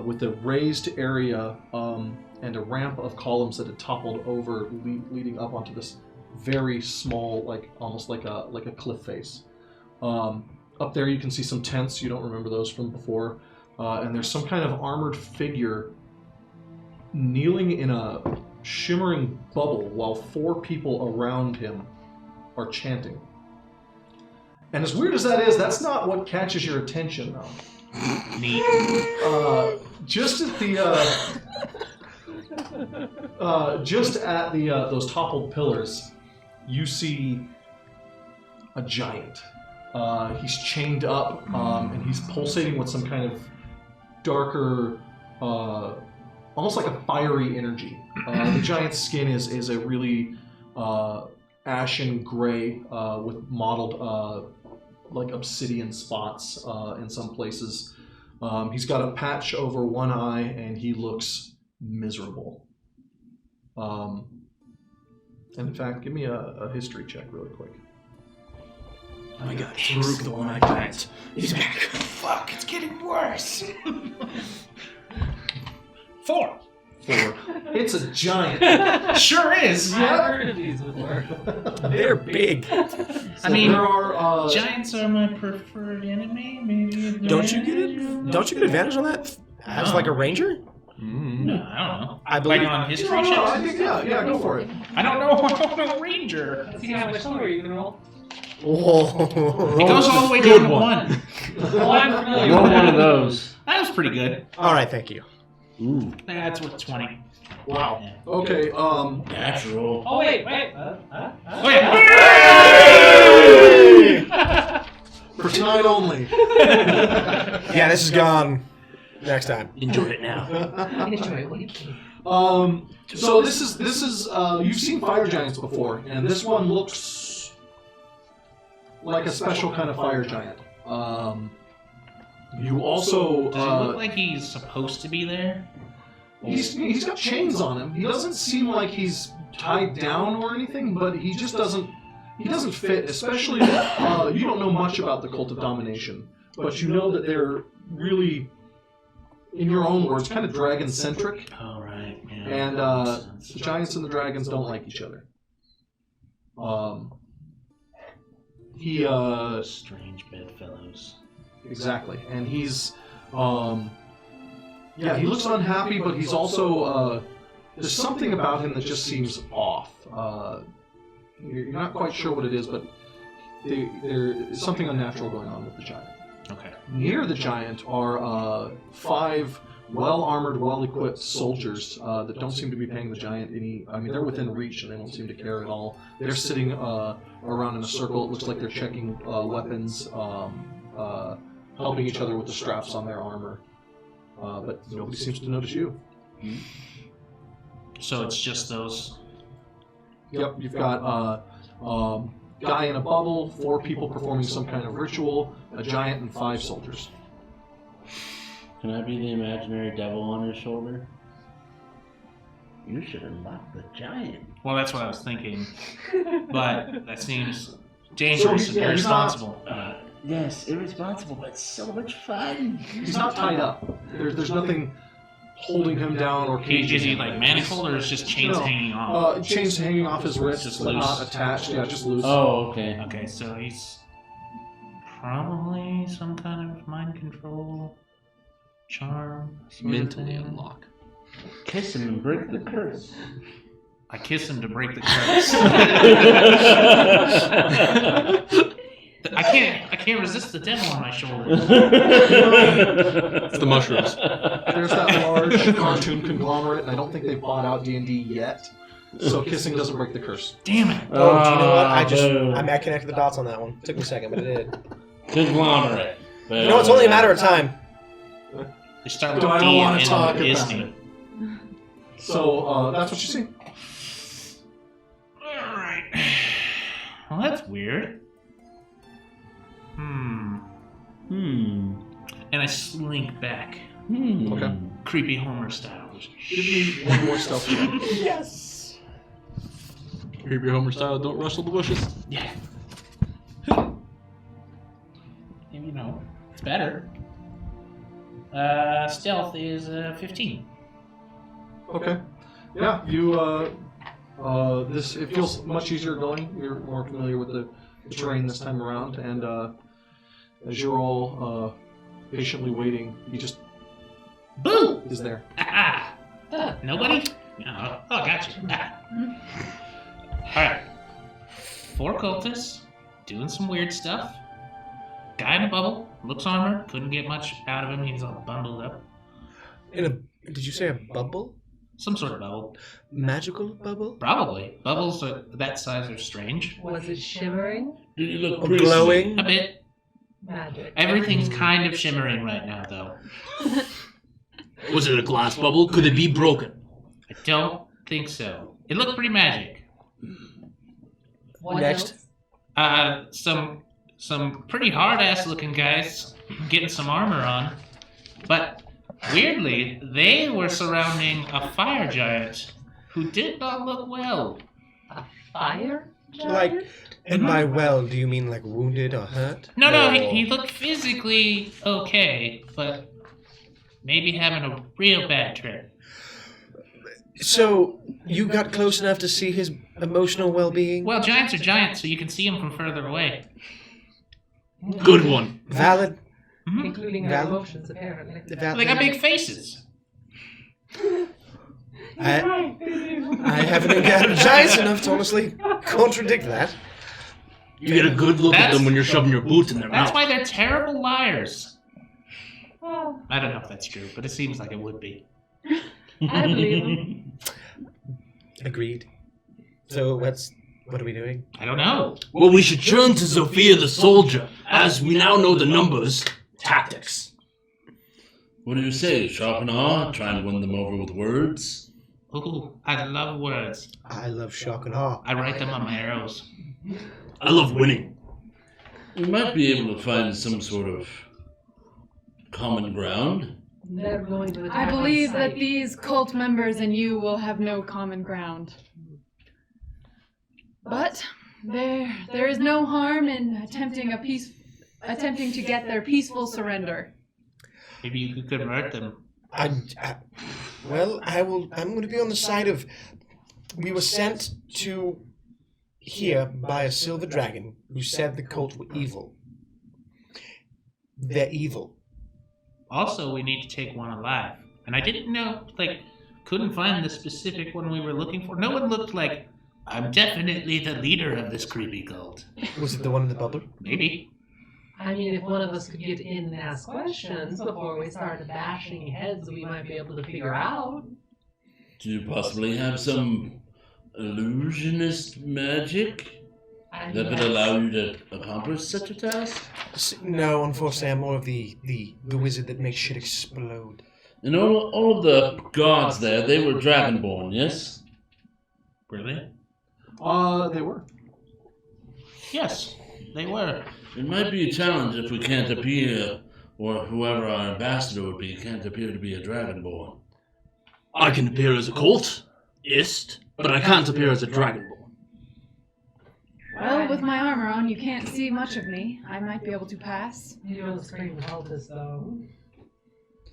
S3: with a raised area and a ramp of columns that had toppled over, leading up onto this very small, almost like a cliff face. Up there you can see some tents. You don't remember those from before, and there's some kind of armored figure kneeling in a shimmering bubble while 4 people around him are chanting. And as weird as that is, that's not what catches your attention, though.
S5: Neat.
S3: Just at those toppled pillars, you see a giant. He's chained up, and he's pulsating with some kind of darker, almost like a fiery energy. The giant's skin is a really ashen gray with mottled like obsidian spots in some places. He's got a patch over one eye, and he looks miserable. And in fact, give me a history check really quick.
S9: Oh my god, it's Farouk, the one-eyed giant. He's back. Fuck, it's getting worse.
S5: 4.
S3: 4. It's a giant.
S5: Sure is.
S4: I've heard of these before.
S2: They're big.
S5: I mean,
S3: there are
S5: giants are my preferred enemy. Maybe.
S2: Don't you get advantage on that as like a ranger?
S5: No, I don't know.
S2: I believe.
S5: Like on history
S3: I
S5: checks.
S3: think, yeah, go for it.
S5: I don't know. I'm a ranger.
S4: Let's see how much lower you can roll.
S2: Whoa.
S5: It goes all the way down to 1.
S4: Oh, I'm familiar
S1: Roll
S4: with
S1: one
S4: that.
S1: of those.
S5: That was pretty good.
S8: All right, thank you.
S1: Ooh,
S5: That's with 20.
S3: Wow. Okay.
S1: natural.
S4: Oh, wait.
S3: For tonight only.
S8: Yeah, this is gone. Next time.
S9: Enjoy it now.
S3: So this is you've seen fire giants before, and this one looks like a special kind of fire giant. You also
S5: Does he look like he's supposed to be there?
S3: he's got chains on him. He doesn't seem like he's tied down or anything, but he just doesn't fit. Especially you don't know much about the cult of domination, but you know that they're really, in your own words, kind of dragon-centric.
S9: All right. Yeah,
S3: And the giants and the dragons don't like each other. He
S9: strange bedfellows.
S3: exactly, and he's he looks unhappy, but he's also there's something about him that just seems off. You're not quite sure what it is, but there's something unnatural going on with the giant.
S5: Okay.
S3: Near the giant are 5 well-armored, well-equipped soldiers that don't seem to be paying the giant any... I mean, they're within reach and they don't seem to care at all. They're sitting around in a circle. It looks like they're checking weapons, helping each other with the straps on their armor. But nobody seems to notice you.
S5: So it's just those.
S3: Yep, you've got guy in a bubble, 4 people performing some kind of ritual, a giant, and 5 soldiers.
S1: Can I be the imaginary devil on his shoulder? You should unlock the giant.
S5: Well, that's what I was thinking. But that seems dangerous and
S3: he's
S5: irresponsible.
S1: Yes, irresponsible, but so much fun.
S3: He's not tied up. There's nothing holding him down or
S5: Is
S3: caging
S5: he
S3: him.
S5: like manacled or is just chains
S3: No.
S5: hanging off?
S3: Chains hanging off his wrists,
S5: Just
S3: but
S5: loose.
S3: not attached. Yeah, just loose.
S1: Oh, okay.
S5: Okay, so he's probably some kind of mind control, charm, sort of
S6: Mentally
S5: thing.
S6: unlock.
S1: Kiss him and break the curse.
S5: I kiss him to break the curse. I can't resist the devil on my shoulder.
S6: It's the mushrooms.
S3: There's that large cartoon conglomerate, and I don't think they've bought out D&D yet. So kissing doesn't break the curse.
S5: Damn it!
S8: Oh, do you know what?
S1: boom.
S8: I connected the dots on that one. Took me a second, but it did.
S1: Conglomerate.
S8: You know, it's only a matter of time.
S5: They start with
S3: I don't
S5: D
S3: wanna
S5: and
S3: talk
S5: end with
S3: about
S5: Isney.
S3: it. So that's what you see.
S5: Alright. Well, that's weird. And I slink back.
S3: Okay.
S5: Creepy Homer style.
S3: Give me one more stealth check.
S8: Yes.
S6: Creepy Homer style, don't rustle the bushes.
S5: Yeah. You know, it's better. Stealth is 15.
S3: Okay. Yeah, you. It feels much easier going. You're more familiar with the terrain this time around, and as you're all patiently waiting, he just
S5: Boo!
S3: is there.
S5: Nobody? No. Oh, gotcha. Alright. 4 cultists doing some weird stuff. Guy in a bubble, looks armored, couldn't get much out of him, he was all bundled up.
S8: Did you say a bubble?
S5: Some sort of bubble.
S8: Magical bubble?
S5: Probably. Bubbles that size are strange.
S10: Was it shimmering?
S1: Did you look
S8: Or
S1: creasy?
S8: glowing?
S5: A bit.
S10: Magic.
S5: Everything's kind of shimmering right now, though.
S9: Was it a glass bubble? Could it be broken?
S5: I don't think so. It looked pretty magic.
S10: What
S8: Next.
S10: else?
S5: Some pretty hard-ass looking guys getting some armor on. But weirdly, they were surrounding a fire giant who did not look well.
S10: Fire?
S8: Like, and by well, do you mean like wounded or hurt?
S5: No, he looked physically okay, but maybe having a real bad trip.
S8: So, you got close enough to see his emotional well-being?
S5: Well, giants are giants, so you can see them from further away.
S9: Good one.
S8: Valid.
S5: Mhm.
S10: Including her
S8: Valid.
S10: emotions, apparently.
S8: Valid.
S5: They got big faces.
S8: I haven't encountered giants enough to honestly contradict that.
S9: You get a good look at them when you're shoving your boots in their
S5: That's
S9: mouth.
S5: why they're terrible liars.
S10: Well,
S5: I don't know if that's true, but it seems like it would be.
S10: I believe them.
S2: Agreed. So what are we doing?
S5: I don't know.
S9: Well, we should turn to Sophia the soldier, as we now know the numbers. Tactics.
S1: What do you say? Sharpen awe? Try and win them over with words?
S5: Ooh, I love words.
S8: I love shock and awe.
S5: I write them on my arrows.
S9: I love winning.
S1: We might be able to find some sort of common ground.
S10: They're going to
S7: I
S10: attack on
S7: believe that
S10: sight.
S7: these cult members and you will have no common ground. But there is no harm in attempting to get their peaceful surrender.
S5: Maybe you could convert them.
S8: I'm going to be on the side of. We were sent to here by a silver dragon who said the cult were evil. They're evil.
S5: Also, we need to take one alive. And I didn't know, couldn't find the specific one we were looking for. No one looked like, I'm definitely the leader of this creepy cult.
S8: Was it the one in the bubble?
S5: Maybe.
S10: I mean, if one of us could get in and ask questions before we started bashing heads, we might be able to figure out.
S1: Do you possibly have some illusionist magic
S10: I
S1: that would
S10: guess.
S1: allow you to accomplish such a task?
S8: No, unfortunately, I'm more of the wizard that makes shit explode.
S1: And all of the guards there, they were dragonborn, yes?
S5: Really?
S3: They were.
S5: Yes, they were.
S1: It might be a challenge if we can't appear, or whoever our ambassador would be, can't appear to be a dragonborn.
S9: I can appear as a cultist, but I can't appear as a dragonborn.
S7: Well, with my armor on, you can't see much of me. I might be able to pass.
S10: You don't scream cultist, though.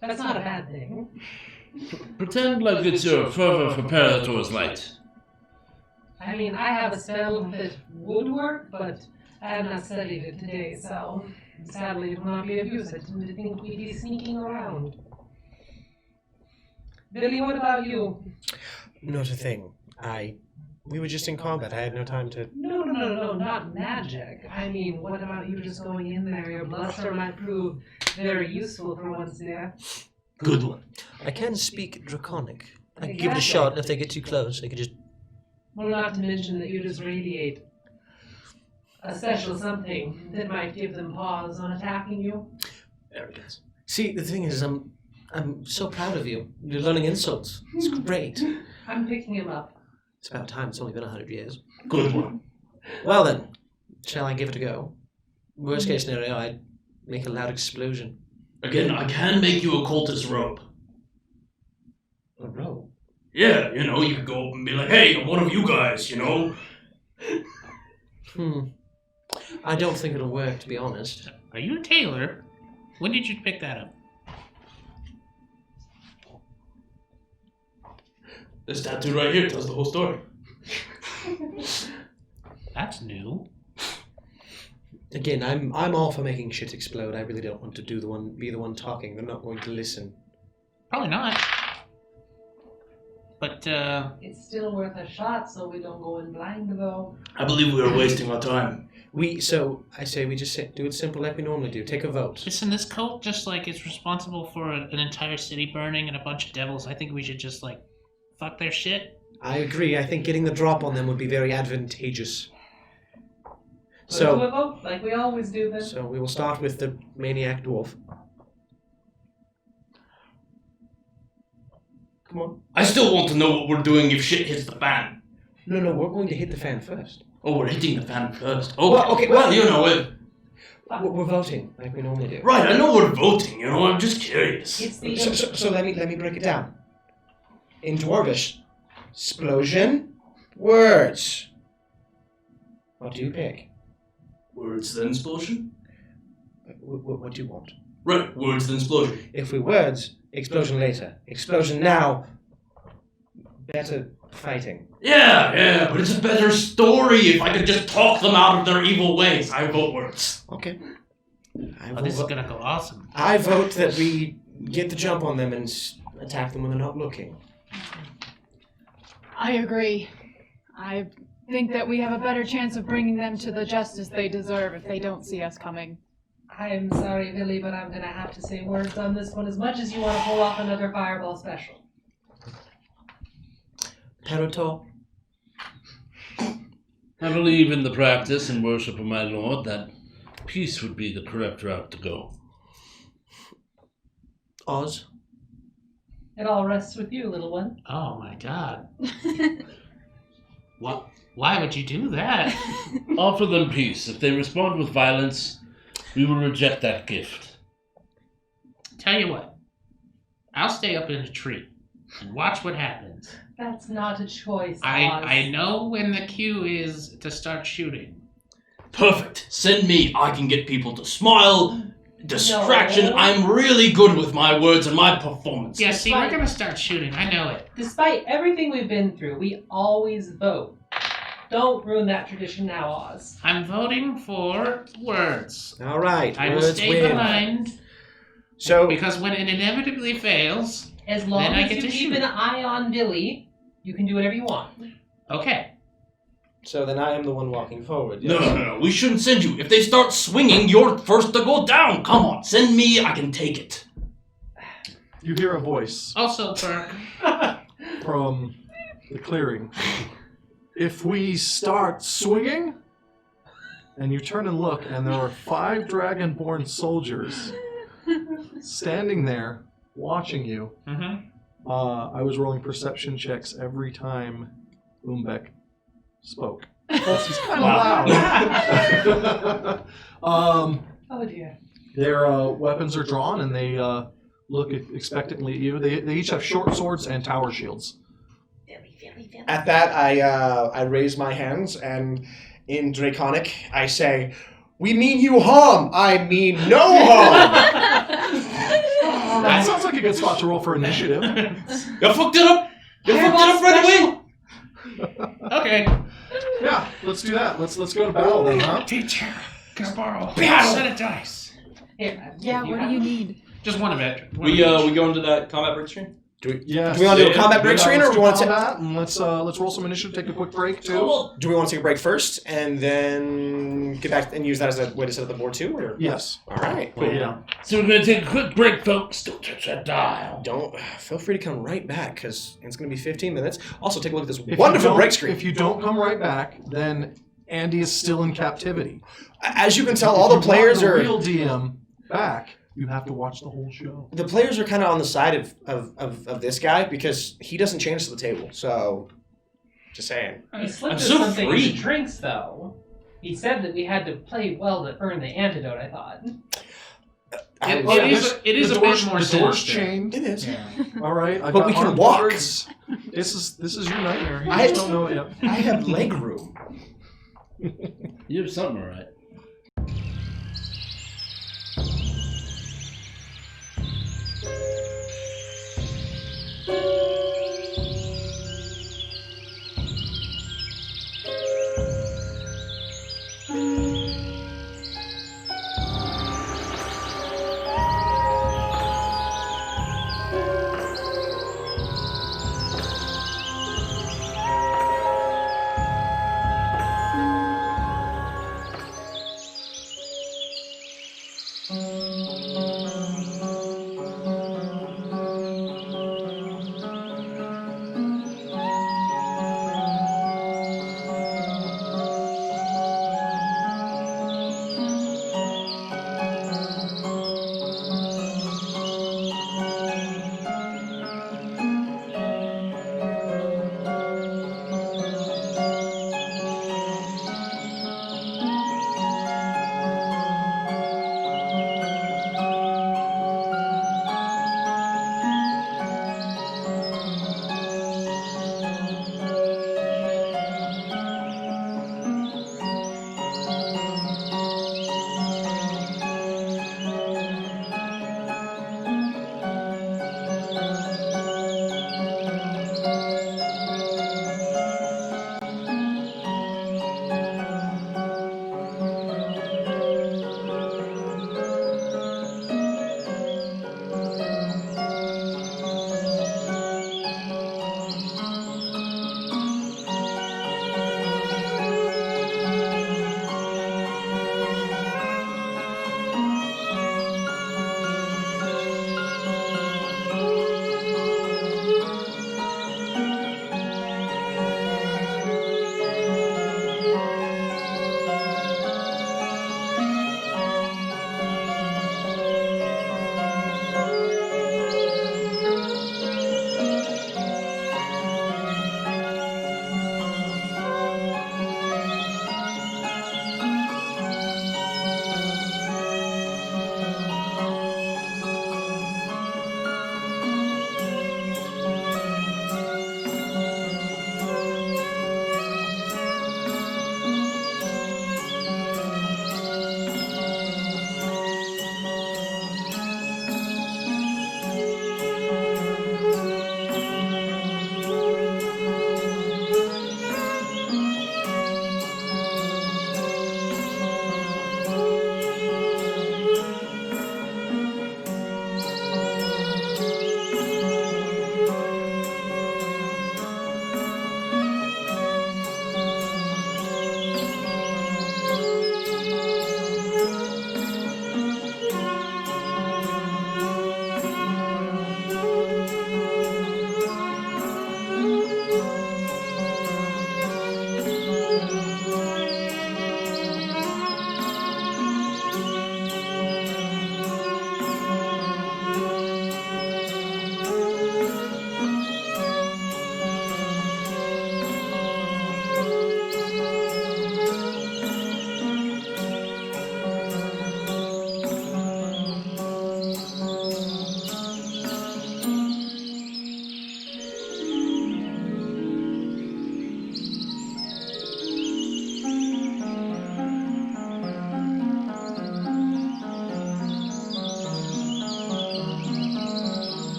S10: That's not a bad thing.
S1: Pretend like it's your fervor for Parator's light.
S10: I mean, I have a spell that would work, but I have not studied it today, so sadly it will not be of use. I tend to think we'd be sneaking around. Billy, what about you?
S8: Not a thing. We were just in combat. I had no time to.
S10: No, not magic. I mean, what about you just going in there? Your bluster might prove very useful for once there.
S9: Good one.
S2: I can speak Draconic. I can give it a shot. If they get too close, I could just.
S10: Well, not to mention that you just radiate a special something that might give them pause on attacking you.
S9: Arrogance.
S2: See, the thing is, I'm so proud of you. You're learning insults. It's great.
S10: I'm picking him up.
S2: It's about time. It's only been 100 years.
S9: Good one.
S2: Well then, shall I give it a go? Worst case scenario, I'd make a loud explosion.
S9: Again, I can make you a cultist robe.
S2: A robe?
S9: Yeah, you could go up and be like, hey, I'm one of you guys,
S2: I don't think it'll work, to be honest.
S5: Are you a tailor? When did you pick that up?
S9: This tattoo right here tells the whole story.
S5: That's new.
S2: Again, I'm all for making shit explode. I really don't want to be the one talking. They're not going to listen.
S5: Probably not. But,
S10: It's still worth a shot, so we don't go in blind, though.
S9: I believe we are wasting our time.
S2: I say we just do it simple like we normally do. Take a vote.
S5: listen, this cult just, is responsible for an entire city burning and a bunch of devils. I think we should just, fuck their shit.
S2: I agree. I think getting the drop on them would be very advantageous.
S10: Do a
S2: So,
S10: vote, like we always do then.
S2: so we will start with the maniac dwarf. Come on.
S9: I still want to know what we're doing if shit hits the fan.
S2: No, we're going to hit the fan first.
S9: Oh, we're hitting the fan first. Okay.
S2: Well, okay, well-
S9: it.
S2: We're voting like we normally do.
S9: Right, I know we're voting, I'm just curious.
S10: It's the
S2: So let me break it down. In Dwarvish, explosion, words. What do you pick?
S9: Words, then explosion?
S2: What do you want?
S9: Right, words, then explosion.
S2: If we words, explosion later. Explosion now. Better fighting.
S9: Yeah, but it's a better story if I could just talk them out of their evil ways. I vote words.
S2: Okay.
S5: Oh, this is gonna go awesome.
S2: I vote that we get the jump on them and attack them when they're not looking.
S7: I agree. I think that we have a better chance of bringing them to the justice they deserve if they don't see us coming.
S10: I'm sorry, Billy, but I'm gonna have to say words on this one as much as you want to pull off another fireball special.
S2: Peroto.
S1: I believe in the practice and worship of my lord that peace would be the correct route to go.
S2: Oz.
S10: It all rests with you, little one.
S5: Oh my god. What? Why would you do that?
S1: Offer them peace. If they respond with violence, we will reject that gift.
S5: Tell you what, I'll stay up in a tree and watch what happens.
S10: That's not a choice, Oz.
S5: I know when the cue is to start shooting.
S6: Perfect. Send me. I can get people to smile. Distraction.
S10: No.
S6: I'm really good with my words and my performance.
S5: Yeah, see, we're gonna start shooting. I know it.
S10: Despite everything we've been through, we always vote. Don't ruin that tradition now, Oz.
S5: I'm voting for words.
S2: All right.
S5: I will
S2: words
S5: stay
S2: win.
S5: behind
S2: So,
S5: because when it inevitably fails,
S10: As long
S5: Then I
S10: as
S5: get
S10: you
S5: to
S10: keep
S5: shoot.
S10: an eye on Billy, you can do whatever you want.
S5: okay.
S2: so then I am the one walking forward.
S6: No,
S2: yes?
S6: no, no, no. We shouldn't send you. If they start swinging, you're first to go down. Come on. Send me. I can take it.
S3: You hear a voice
S5: Also, Burke.
S3: from the clearing. If we start swinging, and you turn and look, and there are 5 dragonborn soldiers standing there watching you.
S5: Mm-hmm.
S3: I was rolling perception checks every time Umbek spoke. Plus, he's kind of loud.
S10: Oh dear.
S3: Their weapons are drawn, and they look expectantly at you. They each have short swords and tower shields.
S2: At that, I raise my hands, and in Draconic, I say, "We mean you harm. I mean no harm."
S3: That sounds like a good spot to roll for initiative.
S6: You fucked it up. You fucked it up right away.
S5: Okay.
S3: Yeah, let's do that. Let's go to battle then, huh?
S5: Teacher, can I borrow
S6: Battle.
S5: a set of dice?
S10: Here,
S7: Yeah, what do you need?
S5: Just one of it.
S6: We go into that combat break stream.
S3: Yes.
S2: Do we want to do a combat break screen, or do we want to?
S3: combat, and let's roll some initiative. Take a quick break too.
S6: Cool.
S2: Do we want to take a break first and then get back and use that as a way to set up the board too? Or?
S3: Yes.
S2: All right. Cool.
S3: Yeah.
S1: So we're going to take a quick break, folks. Don't touch that dial.
S2: Don't feel free to come right back because it's going to be 15 minutes. Also, take a look at this
S3: If you
S2: wonderful
S3: don't-
S2: break screen.
S3: If you don't come right back, then Andy is still in captivity.
S2: As you can tell, all
S3: If
S2: the
S3: you
S2: players
S3: want the
S2: are
S3: real DM back. You have to watch the whole show.
S2: the players are kind of on the side of this guy because he doesn't change to the table. So, just saying.
S10: he slipped
S6: I'm
S10: us
S6: so
S10: something in
S6: free.
S10: the drinks, though. He said that we had to play well to earn the antidote, I thought.
S5: It is a bit more
S3: The door's
S5: sinister.
S3: chained.
S2: It is.
S3: All right, I've
S2: But
S3: got
S2: we can
S3: armed
S2: walk.
S3: guards. This is your nightmare. You
S2: I-
S3: just don't know it yet.
S2: I have leg room.
S1: You have something right.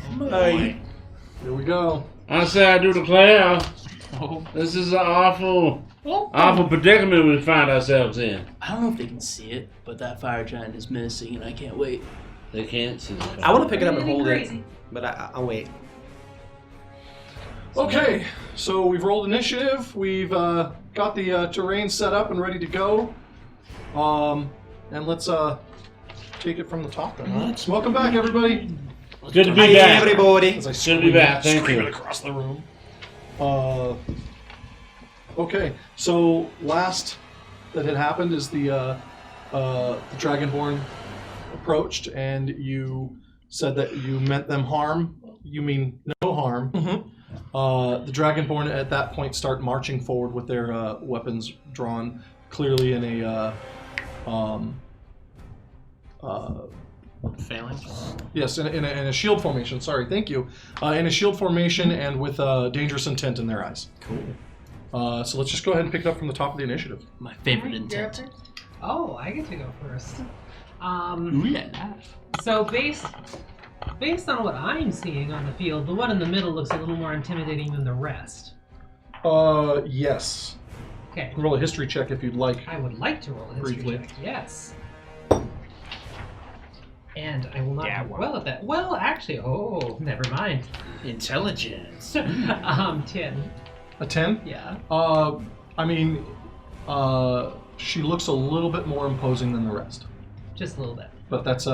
S8: Aye.
S3: Here we go.
S1: I say I do declare, this is an awful predicament we find ourselves in.
S9: I don't know if they can see it, but that fire giant is menacing, and I can't wait.
S1: They can't see the
S2: I want to pick it up and
S10: Anything
S2: hold
S10: crazy.
S2: it, but I'll wait.
S3: Okay, so we've rolled initiative. We've got the terrain set up and ready to go. And let's take it from the top then. All right. Welcome back, everybody.
S1: Good to be
S2: Hi,
S1: back.
S2: everybody.
S3: As I
S1: Good to be back. Thank
S3: scream
S1: you.
S3: it across the room. Okay, so last that had happened is the Dragonborn approached, and you said that you meant them harm. You mean no harm. The Dragonborn at that point start marching forward with their weapons drawn, clearly in a
S5: Phalanx.
S3: yes, in a shield formation. Sorry, thank you. In a shield formation and with dangerous intent in their eyes.
S9: Cool.
S3: So let's just go ahead and pick it up from the top of the initiative.
S9: My favorite
S7: You're up
S9: intent.
S7: first.
S10: Oh, I get to go first.
S9: Ooh la la.
S10: So based on what I'm seeing on the field, the one in the middle looks a little more intimidating than the rest.
S3: Yes.
S10: Okay.
S3: Roll a history check if you'd like.
S10: I would like to roll a history
S3: Briefly.
S10: check. Yes. And I will not
S5: Yeah,
S10: do
S5: well.
S10: well at that. Well, actually, never mind.
S5: Intelligence.
S10: 10.
S3: A 10?
S10: Yeah.
S3: I mean, she looks a little bit more imposing than the rest.
S10: Just a little bit.
S3: But that's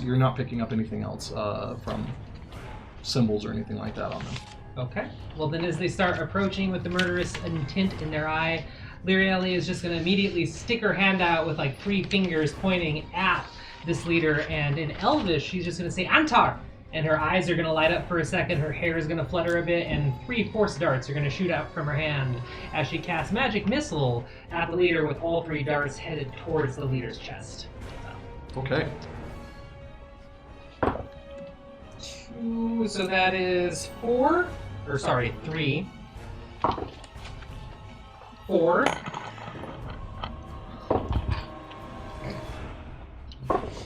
S3: you're not picking up anything else from symbols or anything like that on them.
S10: Okay. Well, then as they start approaching with the murderous intent in their eye, Lyrielli is just going to immediately stick her hand out with like 3 fingers pointing at this leader, and in Elvish, she's just going to say, Antar! And her eyes are going to light up for a second, her hair is going to flutter a bit, and 3 force darts are going to shoot out from her hand as she casts Magic Missile at the leader with all 3 darts headed towards the leader's chest.
S3: Okay.
S10: So that is 4, or sorry, 3, 4,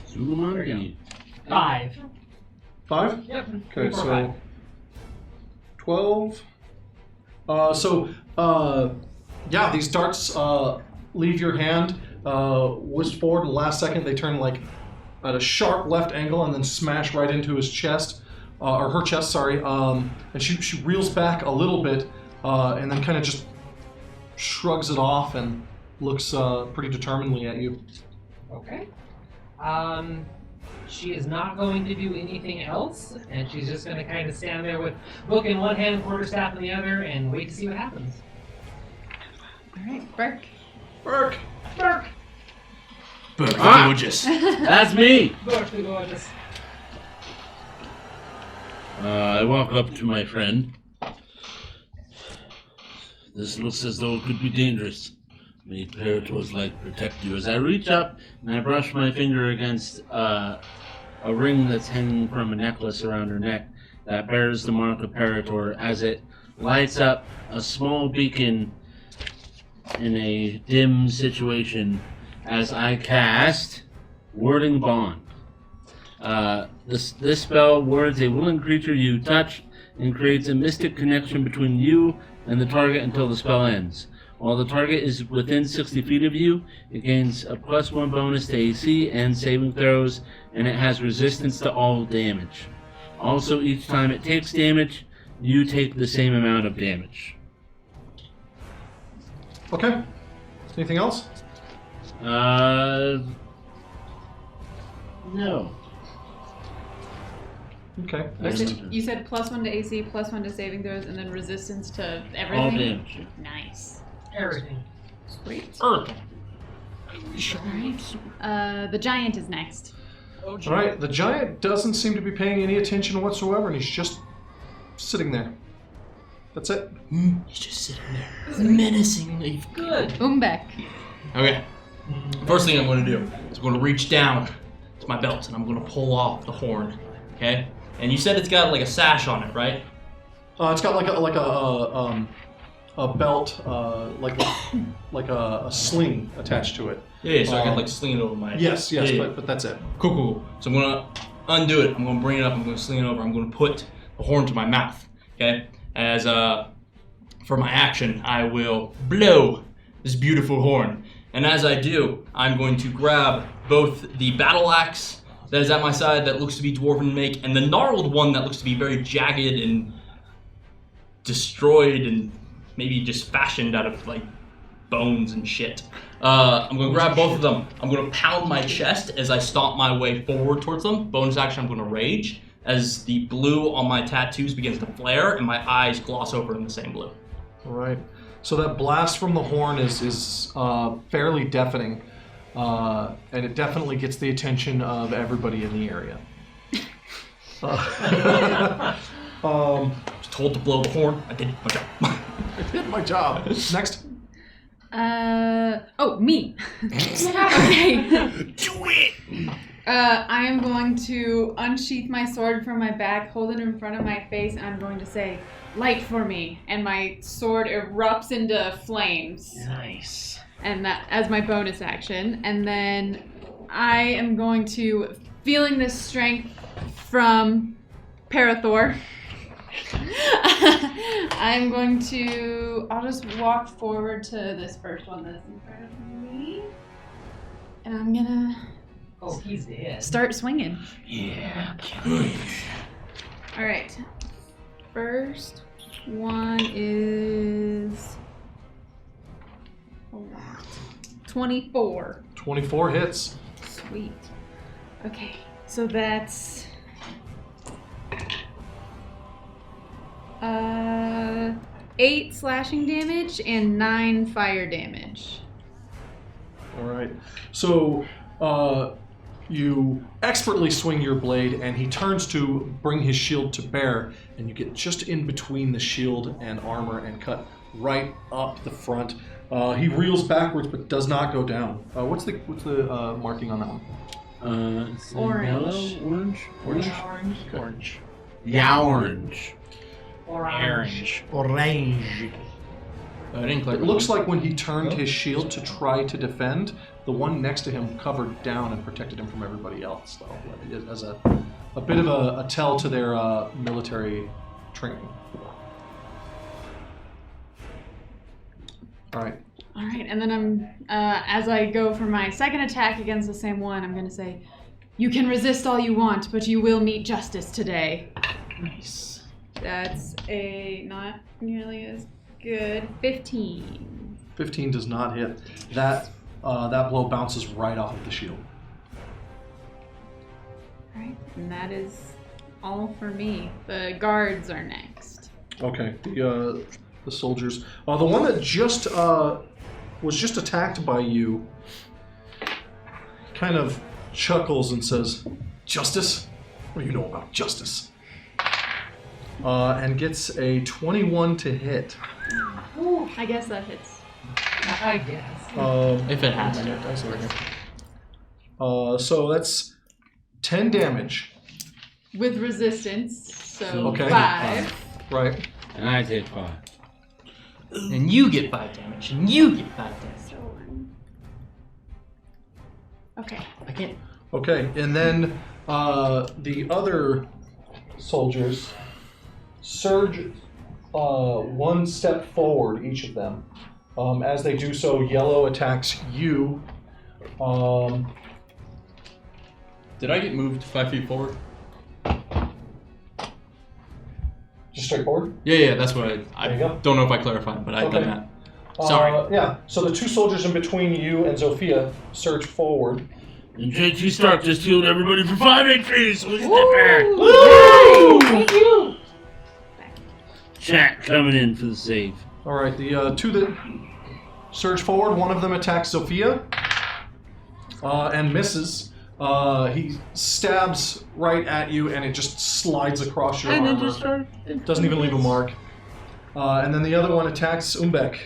S1: Zulumandi.
S10: 5.
S3: 5?
S10: Yep.
S3: Okay,
S10: 4,
S3: so
S10: 5.
S3: 12. Yeah, these darts leave your hand, whisk forward, and the last second they turn like at a sharp left angle and then smash right into his chest, or her chest, sorry. And she reels back a little bit, and then kind of just shrugs it off and looks pretty determinedly at you.
S10: Okay. She is not going to do anything else, and she's just going to kind of stand there with book in one hand, quarterstaff in the other, and wait to see what happens.
S7: All right, Burke.
S3: Burke!
S10: Burke!
S9: Burke,
S1: Ah!
S9: gorgeous.
S1: That's me.
S10: Burke the gorgeous.
S1: I walk up to my friend. This looks as though it could be dangerous. May Parator's light protect you. As I reach up and I brush my finger against a ring that's hanging from a necklace around her neck that bears the mark of Parator as it lights up a small beacon in a dim situation as I cast Warding Bond. This spell wards a willing creature you touch and creates a mystic connection between you and the target until the spell ends. While the target is within 60 feet of you, it gains a +1 bonus to AC and saving throws, and it has resistance to all damage. Also, each time it takes damage, you take the same amount of damage.
S3: Okay. Anything else?
S1: No.
S3: Okay.
S7: You said +1 to AC, +1 to saving throws, and then resistance to
S1: All
S7: everything.
S1: damage.
S7: Nice.
S10: Everything.
S7: Sweet.
S3: Earth.
S7: The giant is next.
S3: All right, the giant doesn't seem to be paying any attention whatsoever, and he's just sitting there. That's it.
S9: He's just sitting there, menacingly.
S10: Good.
S7: Umbek.
S9: Okay. First thing I'm going to do is I'm going to reach down to my belt and I'm going to pull off the horn. Okay. And you said it's got like a sash on it, right?
S3: It's got like a belt, like a sling attached to it.
S9: Yeah. So I can like sling it over my.
S3: Yes,
S9: Yeah.
S3: but that's it.
S9: Cool. So I'm gonna undo it. I'm going to bring it up. I'm going to sling it over. I'm going to put the horn to my mouth. Okay? As for my action, I will blow this beautiful horn. And as I do, I'm going to grab both the battle axe that is at my side that looks to be dwarven in make, and the gnarled one that looks to be very jagged and destroyed and maybe just fashioned out of like bones and shit. I'm going to grab both of them. I'm going to pound my chest as I stomp my way forward towards them. Bonus action, I'm going to rage as the blue on my tattoos begins to flare and my eyes gloss over in the same blue.
S3: All right. So that blast from the horn is fairly deafening, and it definitely gets the attention of everybody in the area.
S9: I was told to blow the horn. I did my job.
S3: I did my job. Next.
S7: Me. Okay.
S1: Do it!
S7: I am going to unsheath my sword from my back, hold it in front of my face, and I'm going to say, "Light for me," and my sword erupts into flames.
S1: Nice.
S7: And that as my bonus action. And then I am going to, feeling this strength from Parathor, I'm going to, I'll just walk forward to this first one that's in front of me. And I'm gonna
S10: he's dead.
S7: start swinging.
S1: Yeah.
S7: All right. First one is 24.
S3: 24 hits.
S7: Sweet. Okay, so that's 8 slashing damage and 9 fire damage.
S3: All right. So you expertly swing your blade, and he turns to bring his shield to bear, and you get just in between the shield and armor and cut right up the front. He reels backwards, but does not go down. What's the marking on that one?
S1: It's
S7: Orange.
S1: Yellow? Orange?
S3: Orange.
S1: Okay. Orange. Yeah, orange.
S10: Orange.
S8: Orange.
S9: I didn't click.
S3: It looks like when he turned his shield to try to defend, the one next to him covered down and protected him from everybody else, though, as a bit of a tell to their military training. All right.
S7: All right, and then I'm, as I go for my second attack against the same one, I'm going to say, "You can resist all you want, but you will meet justice today."
S9: Nice.
S7: That's a not nearly as good 15.
S3: 15 does not hit. That blow bounces right off of the shield.
S7: All right, and that is all for me. The guards are next.
S3: Okay. The soldiers. The one that just was just attacked by you kind of chuckles and says, "Justice? What do you know about justice?" And gets a 21 to hit.
S7: Ooh, I guess that hits.
S10: I guess.
S9: If it has to.
S3: So that's 10 damage.
S7: With resistance, so
S3: Okay.
S7: 5.
S3: Right.
S1: And I take 5.
S9: And you get 5 damage, and you get 5 damage.
S7: Okay.
S9: I can't.
S3: Okay, and then the other soldiers surge one step forward, each of them. As they do so, yellow attacks you.
S9: Did I get moved 5 feet forward?
S3: Just straight forward?
S9: Yeah, that's what I
S3: There you go.
S9: don't know if I clarified, but I've
S3: Okay.
S9: done that. Sorry.
S3: Yeah, so the two soldiers in between you and Zofia surge forward.
S1: And JT Stark just healed everybody for 5 HP, so we can get back.
S7: Woo! Thank you.
S1: Chat coming in for the save.
S3: All right, the two that surge forward, one of them attacks Zofia and misses. He stabs right at you, and it just slides across your armor. Doesn't even leave a mark. And then the other one attacks Umbek.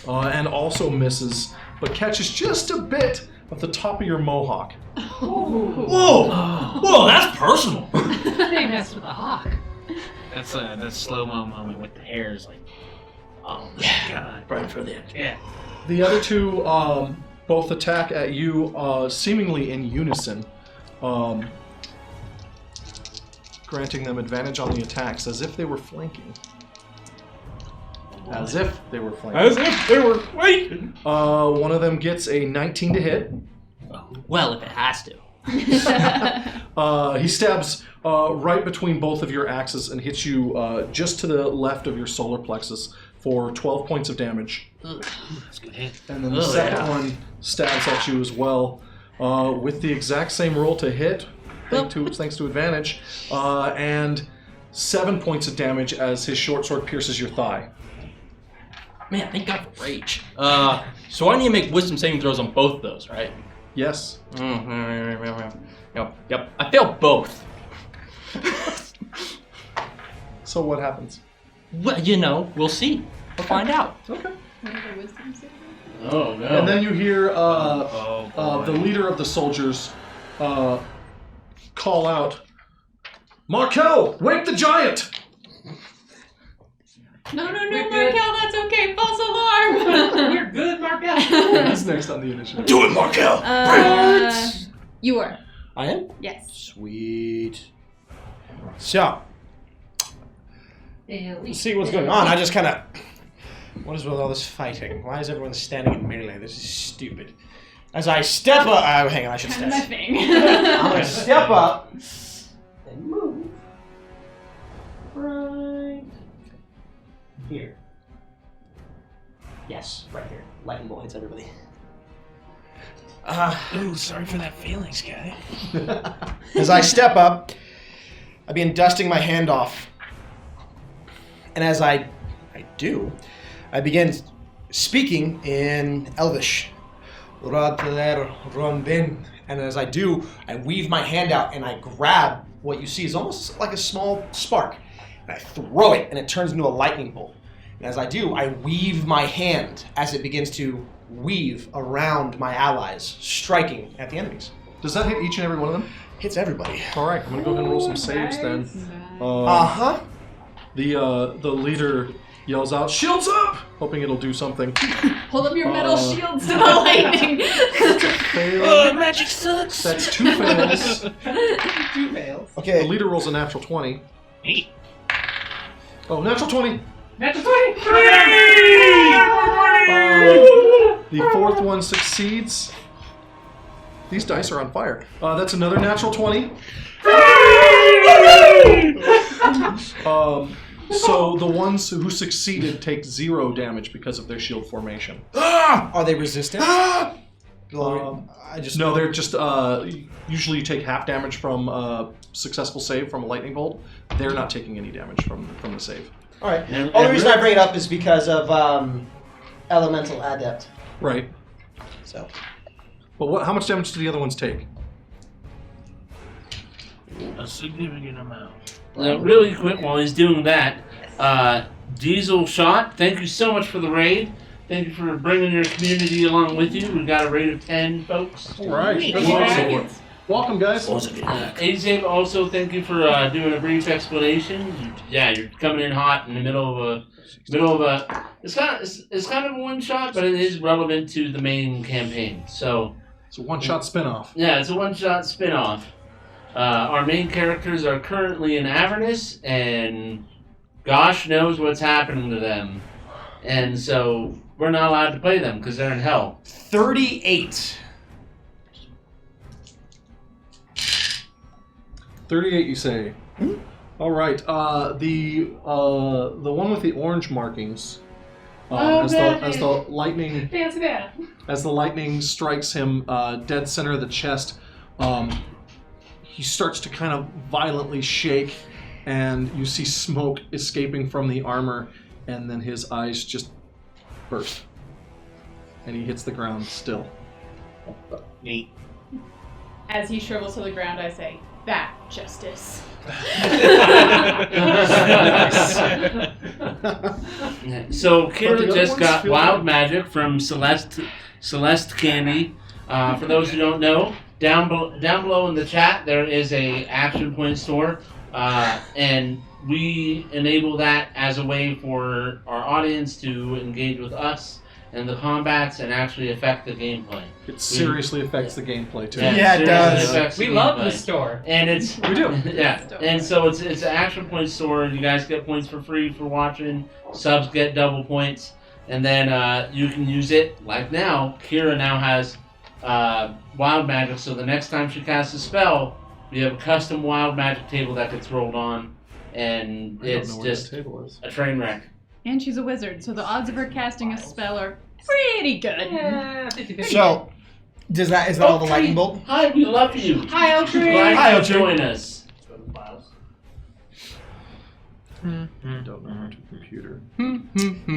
S3: And also misses, but catches just a bit of the top of your mohawk.
S9: Whoa, that's personal.
S10: They messed with a hawk.
S5: That's that slow-mo moment with the hairs, like, oh my god.
S9: Right for the edge.
S5: Yeah.
S3: The other two both attack at you seemingly in unison. granting them advantage on the attacks as if they were flanking. As if they were flanking.
S9: As if they were flanking.
S3: One of them gets a 19 to hit.
S6: Well, if it has to.
S3: He stabs right between both of your axes and hits you just to the left of your solar plexus for 12 points of damage.
S1: That's a good hit.
S3: And then the second one stabs at you as well with the exact same roll to hit, thanks to advantage, and 7 points of damage as his short sword pierces your thigh.
S6: Man, thank God for rage. So I need to make wisdom saving throws on both of those, right?
S3: Yes.
S6: Yep. I failed both.
S3: So what happens?
S6: Well, we'll see. We'll find out.
S3: Okay.
S7: Whatever wisdom saving.
S1: Oh no.
S3: And then you hear the leader of the soldiers call out, "Markel, wake the giant!"
S7: No,
S10: We're
S7: Markel,
S10: good.
S7: that's okay. False alarm.
S10: We're good, Markel.
S3: Who's next on the initiative?
S6: Do it, Markel!
S7: You are.
S2: I am?
S7: Yes.
S2: Sweet. So,
S10: Let's
S2: let's see what's going on. I just kind of... What is with all this fighting? Why is everyone standing in melee? This is stupid. As I step up... Oh, hang on, I should
S7: Kind of my
S2: step.
S7: thing.
S2: I'm going to step up and move right here. Yes, right here. Lightning bolt hits everybody.
S1: Ooh, sorry for that feelings, guy.
S2: As I step up, I begin dusting my hand off. And as I do, I begin speaking in Elvish. And as I do, I weave my hand out and I grab what you see is almost like a small spark. And I throw it and it turns into a lightning bolt. And as I do, I weave my hand as it begins to weave around my allies, striking at the enemies.
S3: Does that hit each and every one of them?
S2: Hits everybody.
S3: All right, I'm going to go ahead and roll some saves then.
S2: Uh-huh.
S3: The leader yells out, "Shields up!" hoping it'll do something.
S7: Hold up your metal shields to the lightning.
S3: Fail.
S1: Magic sucks.
S3: That's 2 fails.
S10: 2 fails.
S3: The
S2: Okay.
S3: leader rolls a natural 20.
S5: Hey.
S3: Oh, natural 20!
S10: Natural 20.
S3: The fourth one succeeds. These dice are on fire. That's another natural 20. So the ones who succeeded take 0 damage because of their shield formation.
S2: Are they resistant? I just
S3: No, they're just usually you take half damage from a successful save from a lightning bolt. They're not taking any damage from the save.
S2: All right. Only reason I bring it up is because of elemental adept.
S3: Right.
S2: So
S3: But how much damage do the other ones take?
S1: A significant amount. Now, really quick, while he's doing that, Diesel Shot, thank you so much for the raid. Thank you for bringing your community along with you. We've got a raid of 10 folks.
S3: All right. Welcome, guys.
S1: Azabe, also thank you for doing a brief explanation. Yeah, you're coming in hot in the middle of a. It's kind of a one shot, but it is relevant to the main campaign. So
S3: It's a one-shot spin-off.
S1: yeah, it's a one shot spin off. Our main characters are currently in Avernus, and gosh knows what's happening to them. And so we're not allowed to play them because they're in hell.
S2: 38.
S3: 38, you say? All right. The one with the orange markings. As the lightning
S10: Fancy that.
S3: as the lightning strikes him dead center of the chest, he starts to kind of violently shake, and you see smoke escaping from the armor, and then his eyes just burst, and he hits the ground still.
S5: Neat.
S7: As he shrivels to the ground, I say, "That justice."
S1: So
S3: But the
S1: Kira
S3: other
S1: just
S3: ones
S1: got
S3: feel
S1: Wild
S3: like-
S1: Magic from Celeste Candy. For those who don't know, down below in the chat there is a action point store, and we enable that as a way for our audience to engage with us and the combats and actually affect the gameplay.
S3: It seriously affects the gameplay too.
S8: Yeah, it
S1: seriously
S8: does.
S1: affects
S10: We
S1: the
S10: love
S1: gameplay.
S10: the store.
S1: And it's
S3: We do.
S1: yeah, and so it's an action point store. You guys get points for free for watching. Subs get double points, and then you can use it like now. Kira now has wild magic, so the next time she casts a spell, we have a custom wild magic table that gets rolled on, and
S3: I don't
S1: it's
S3: know where
S1: just
S3: that table is.
S1: a train wreck.
S7: And she's a wizard, so the odds of her casting a spell are pretty good.
S10: Yeah, 50-50.
S8: So, is that all the lightning bolt?
S1: Hi, we love you.
S10: Hi, Eltree.
S1: Glad
S8: Hi,
S1: you
S8: Eltree.
S1: join us.
S3: Don't know how to computer.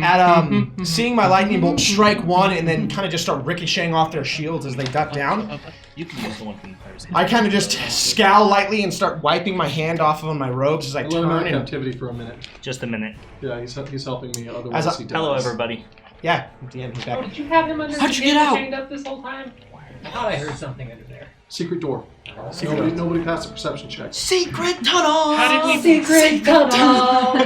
S8: At seeing my lightning bolt strike one and then kind of just start ricocheting off their shields as they duck down,
S6: You can use the one from the pirates.
S8: I kind of just scowl lightly and start wiping my hand off of my robes as I
S3: Let him out
S8: turn
S3: of
S8: and
S3: captivity for a minute.
S6: Just a minute.
S3: Yeah, he's helping me. Otherwise,
S8: As
S3: he dies.
S6: Hello, everybody.
S8: yeah, at the end he's
S10: Oh,
S8: back.
S10: did you have him under
S6: How'd
S10: the
S6: you get
S10: table
S6: out?
S10: chained up this whole time? I thought I heard something under there.
S3: Secret door.
S8: Secret
S3: Nobody passed a perception check.
S6: Secret tunnel.
S5: How did we
S10: Secret tunnel!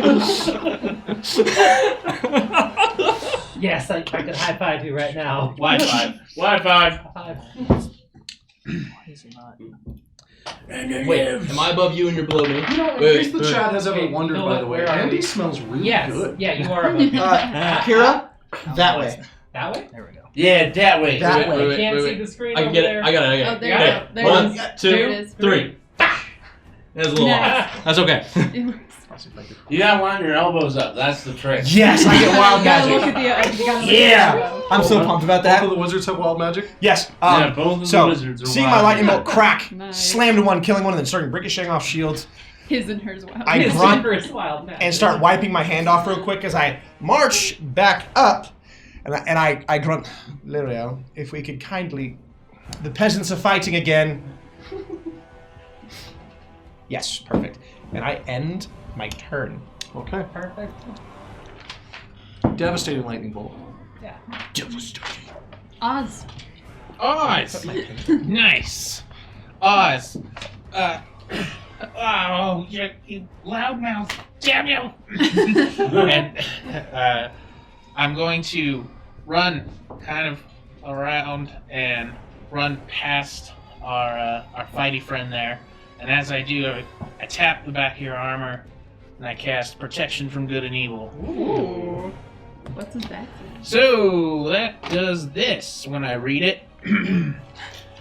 S10: Yes, I could high five you right now.
S5: Wi-Fi?
S1: Wi-Fi.
S10: Five.
S6: Wait, am I above you and you're below me?
S3: You know, in
S6: Wait,
S3: case the
S6: wait.
S3: chat has ever
S10: Hey,
S3: wondered,
S10: no,
S3: by the way,
S10: where are
S3: Andy
S10: we?
S3: smells really
S10: Yes,
S3: good.
S10: yeah, you are above me.
S8: Kira, that way.
S10: That way?
S6: There we go.
S1: Yeah, that way.
S8: That way.
S10: I can't see the screen
S6: I can
S10: over
S6: get
S10: there.
S6: it. I got it.
S7: Oh, there
S10: Yeah.
S7: you go. There
S6: One,
S7: it is.
S6: two,
S7: There it is.
S6: three. That's a little off. That's okay.
S7: It works.
S1: You gotta line your elbows up. That's the trick.
S8: Yes, I get wild
S7: You gotta look
S8: magic.
S7: at the. You gotta look
S8: Yeah.
S7: At the
S8: I'm so pumped about
S3: Both of
S8: that.
S3: the wizards have wild magic.
S8: Yes.
S1: Yeah, both of
S8: so,
S1: the wizards are
S8: seeing my
S1: wild.
S8: lightning bolt crack,
S7: Nice.
S8: slam to one, killing one, and then starting ricocheting off shields,
S7: his and hers. Wow.
S8: I
S10: His
S8: grunt
S10: first wild magic.
S8: and start wiping my hand off real quick as I march back up. And I grunt, Lyrio, if we could kindly... The peasants are fighting again. Yes, perfect. And I end my turn.
S3: Okay.
S10: Perfect.
S3: Devastating lightning bolt.
S7: Oz.
S5: Oz. Nice. Oz. Oh, you loudmouth. Damn you. And I'm going to run kind of around and run past our fighty friend there. And as I do, I tap the back of your armor and I cast Protection from Good and Evil.
S7: Ooh. What's his back?
S5: So that does this when I read it.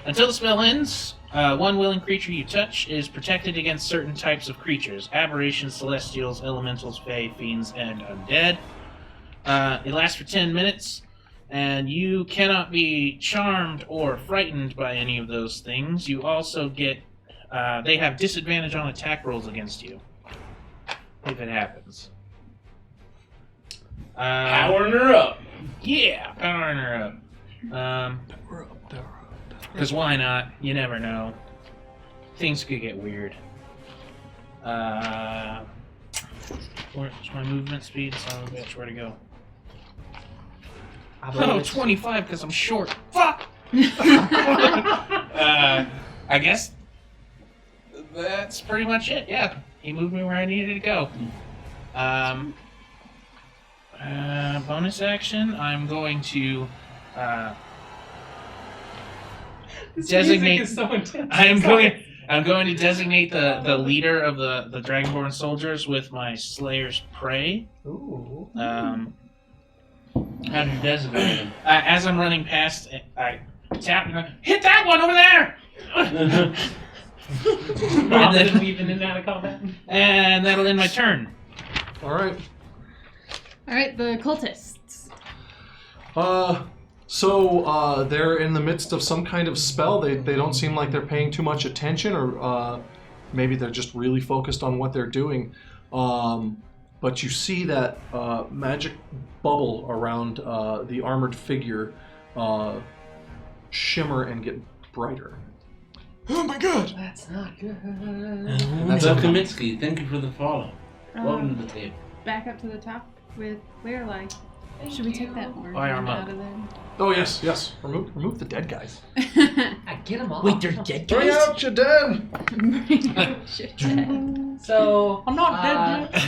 S5: Until the spell ends, one willing creature you touch is protected against certain types of creatures: aberrations, celestials, elementals, fae, fiends, and undead. It lasts for 10 minutes, and you cannot be charmed or frightened by any of those things. You also get, they have disadvantage on attack rolls against you, if it happens.
S1: Powering her up.
S5: Yeah, powering her up. Because why not? You never know. Things could get weird. Where's my movement speed? Son of a bitch, where'd it go? Oh, 25 because I'm short. Fuck! I guess that's pretty much it. Yeah, he moved me where I needed to go. Bonus action, I'm going to
S10: This
S5: designate-
S10: music is so intense.
S5: I'm going to designate the leader of the Dragonborn soldiers with my Slayer's Prey.
S10: Ooh.
S1: How do you designate him?
S5: As I'm running past, I tap and go, hit that one over there!
S10: Robin weaving in and out of combat.
S5: And that'll end my turn.
S3: All right.
S7: All right, the cultists.
S3: So they're in the midst of some kind of spell. They don't seem like they're paying too much attention, or maybe they're just really focused on what they're doing. But you see that magic bubble around the armored figure shimmer and get brighter.
S8: Oh my god!
S10: That's not good.
S1: That's Kaminsky. Thank you for the follow. Welcome to the table.
S7: Back up to the top with Lorelai. Should we take that orange
S5: Why
S7: one
S5: arm up?
S7: out of there?
S3: Oh yes. Remove the dead guys.
S10: I get them all.
S6: Wait, they're dead
S3: Bring
S6: guys?
S3: out your dead.
S10: So
S6: I'm not dead
S10: yet.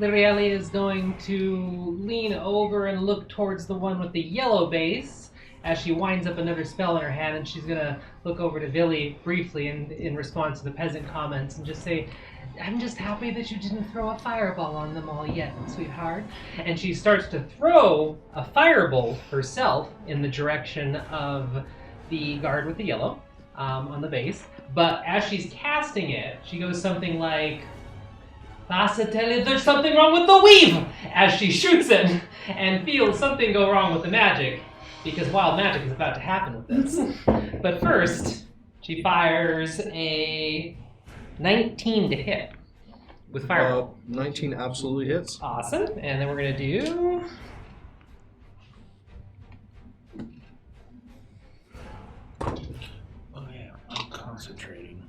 S10: Lirielli is going to lean over and look towards the one with the yellow base as she winds up another spell in her hand, and she's going to look over to Villy briefly in response to the peasant comments and just say, I'm just happy that you didn't throw a fireball on them all yet, sweetheart. And she starts to throw a firebolt herself in the direction of the guard with the yellow on the base. But as she's casting it, she goes something like, Basatelli, there's something wrong with the weave! As she shoots it and feels something go wrong with the magic, because wild magic is about to happen with this. But first, she fires a 19 to hit with fireball.
S3: 19 absolutely hits.
S10: Awesome. And then we're going to do...
S1: Oh yeah, I'm concentrating.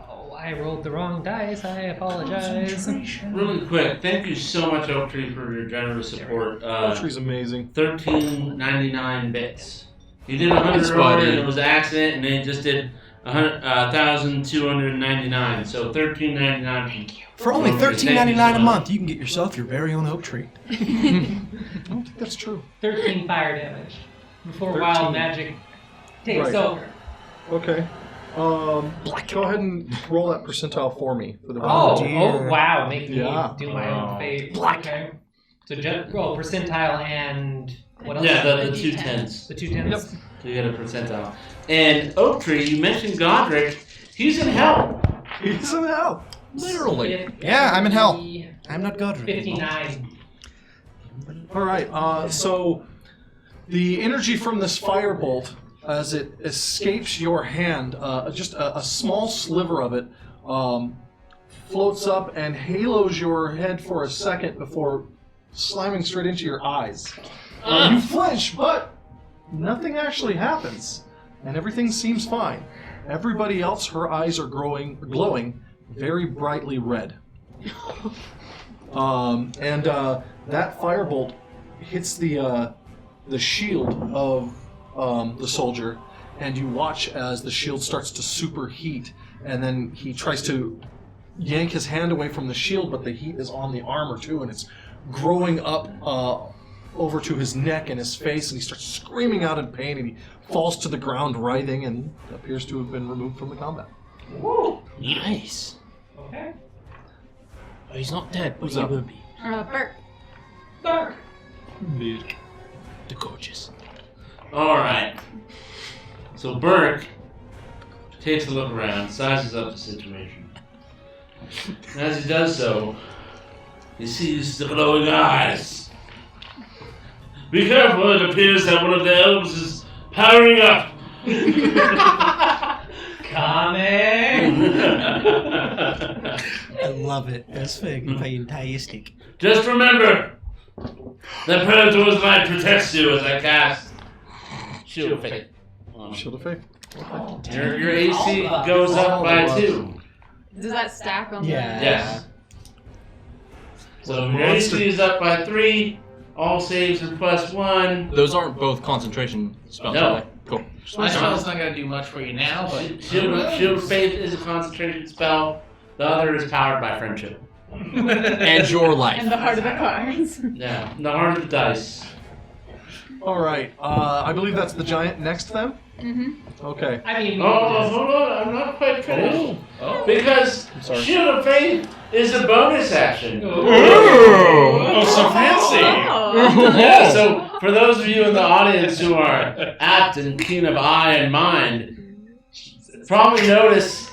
S10: Oh, I rolled the wrong dice. I apologize.
S1: Really quick, thank you so much, Oak Tree, for your generous support.
S3: Poetry's amazing.
S1: 13.99 bits. You did 100
S6: Thanks,
S1: earlier,
S6: buddy.
S1: and it was an accident, and then just did 1,299. So 13.99.
S11: For only
S1: Thank you so
S11: $13.99 a
S1: much.
S11: month, you can get yourself your very own oak tree.
S3: I don't think that's true.
S10: 13 fire damage before
S3: 13.
S10: wild magic takes
S3: Right.
S10: over.
S3: Okay. Go ahead and roll that percentile for me. For the
S10: Oh,
S11: dear.
S10: wow. Making
S3: Yeah.
S10: me do my own fate.
S11: Black.
S10: Okay. So percentile and what else?
S1: Yeah, the 2 tens.
S10: The 2 tens?
S3: Yep.
S1: So you get a percentile. And Oak Tree, you mentioned Godric. He's in hell.
S3: He's in hell.
S6: Literally.
S11: Yeah, I'm in hell. I'm not Godric.
S10: 59.
S3: All right. So the energy from this firebolt, as it escapes your hand, just a small sliver of it floats up and halos your head for a second before slamming straight into your eyes. You flinch, but nothing actually happens, and everything seems fine. Everybody else, her eyes are glowing very brightly red. That firebolt hits the shield of the soldier, and you watch as the shield starts to superheat, and then he tries to yank his hand away from the shield, but the heat is on the armor too, and it's growing up over to his neck and his face, and he starts screaming out in pain, and he falls to the ground writhing and appears to have been removed from the combat.
S6: Nice.
S10: Okay.
S6: Oh, he's not dead, but
S3: Who's
S6: he
S3: up?
S6: will be.
S7: Bert.
S10: Dark.
S6: The gorgeous.
S1: Alright. So Burke takes a look around, sizes up the situation. And as he does so, he sees the glowing eyes. Be careful, it appears that one of the elves is powering up.
S10: Coming.
S11: I love it. That's fucking fantastic.
S1: Just remember, the Predator's light protects you as I cast Shield of Faith.
S3: Shield of Faith.
S1: Your AC goes up by 2.
S7: Does that stack on
S11: Yeah.
S1: Yes. So your AC is up by 3. All saves are +1.
S6: Those aren't both concentration spells,
S1: No.
S6: are they? Cool.
S5: My spell's not gonna do much for you now, but
S1: Shield of Faith is a concentration spell. The other is powered by friendship.
S6: And your life.
S7: And the heart of the cards.
S1: Yeah, the heart of the dice.
S3: All right. I believe that's the giant next then.
S7: Mm-hmm.
S3: Okay.
S10: I mean,
S1: Oh, hold on, I'm not quite finished. Because
S3: sorry.
S1: Shield of Faith is a bonus action.
S5: oh, so fancy.
S1: Yeah, so for those of you in the audience who are apt and keen of eye and mind, probably notice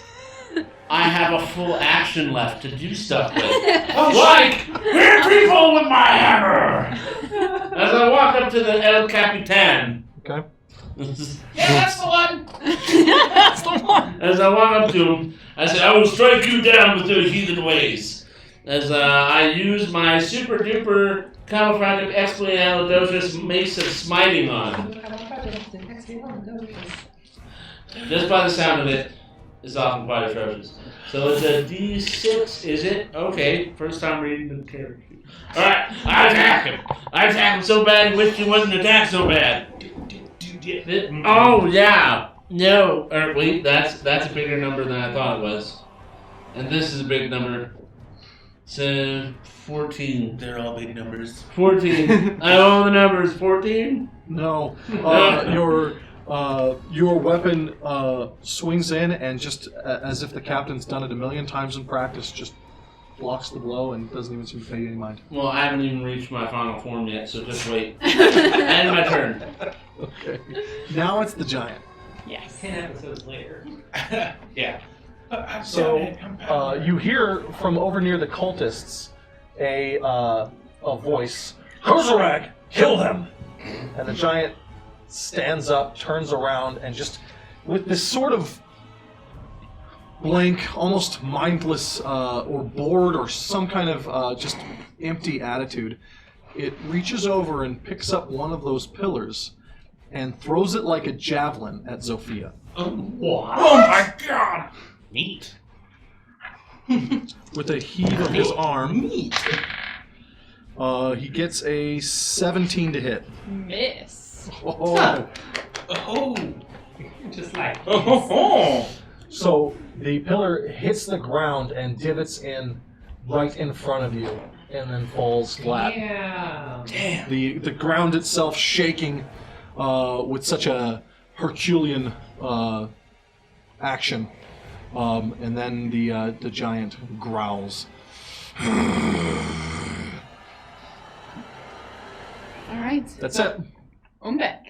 S1: I have a full action left to do stuff with. Like, hit people with my hammer! As I walk up to the El Capitan.
S3: Okay.
S5: Yeah, that's the one.
S6: That's the one.
S1: As I walk up to him, I say, I will strike you down with your heathen ways. As I use my super duper califragilisticexpialidocious mace of smiting on him. Just by the sound of it, it's often quite atrocious. So it's a D6, is it? Okay, first time reading the character sheet. Alright, I attack him. I attack him so bad, he wished he wasn't attacked so bad. Oh, yeah. No, wait, that's a bigger number than I thought it was. And this is a big number. So 14.
S5: They're all big numbers.
S1: 14. I owe the numbers. 14.
S3: No. Your weapon swings in and just as if the captain's done it a million times in practice, just blocks the blow and doesn't even seem to pay any mind.
S1: Well, I haven't even reached my final form yet, so just wait. End my turn.
S3: Okay. Now it's the giant.
S7: Yes.
S10: 10 episodes later.
S5: Yeah.
S3: So you hear from over near the cultists a voice, Kozarag, kill them! And the giant stands up, turns around, and just with this sort of blank, almost mindless or bored or some kind of just empty attitude, it reaches over and picks up one of those pillars and throws it like a javelin at Zofia.
S5: Oh my god! Neat.
S3: With a heave of his arm,
S6: Neat.
S3: he gets a 17 to hit.
S7: Miss.
S3: Oh.
S5: Oh.
S10: Just like.
S5: Oh.
S3: So the pillar hits the ground and divots in right in front of you and then falls flat.
S10: Yeah.
S5: Damn.
S3: The ground itself shaking with such a Herculean action. And then the giant growls.
S7: All right.
S3: That's it.
S7: Umbek.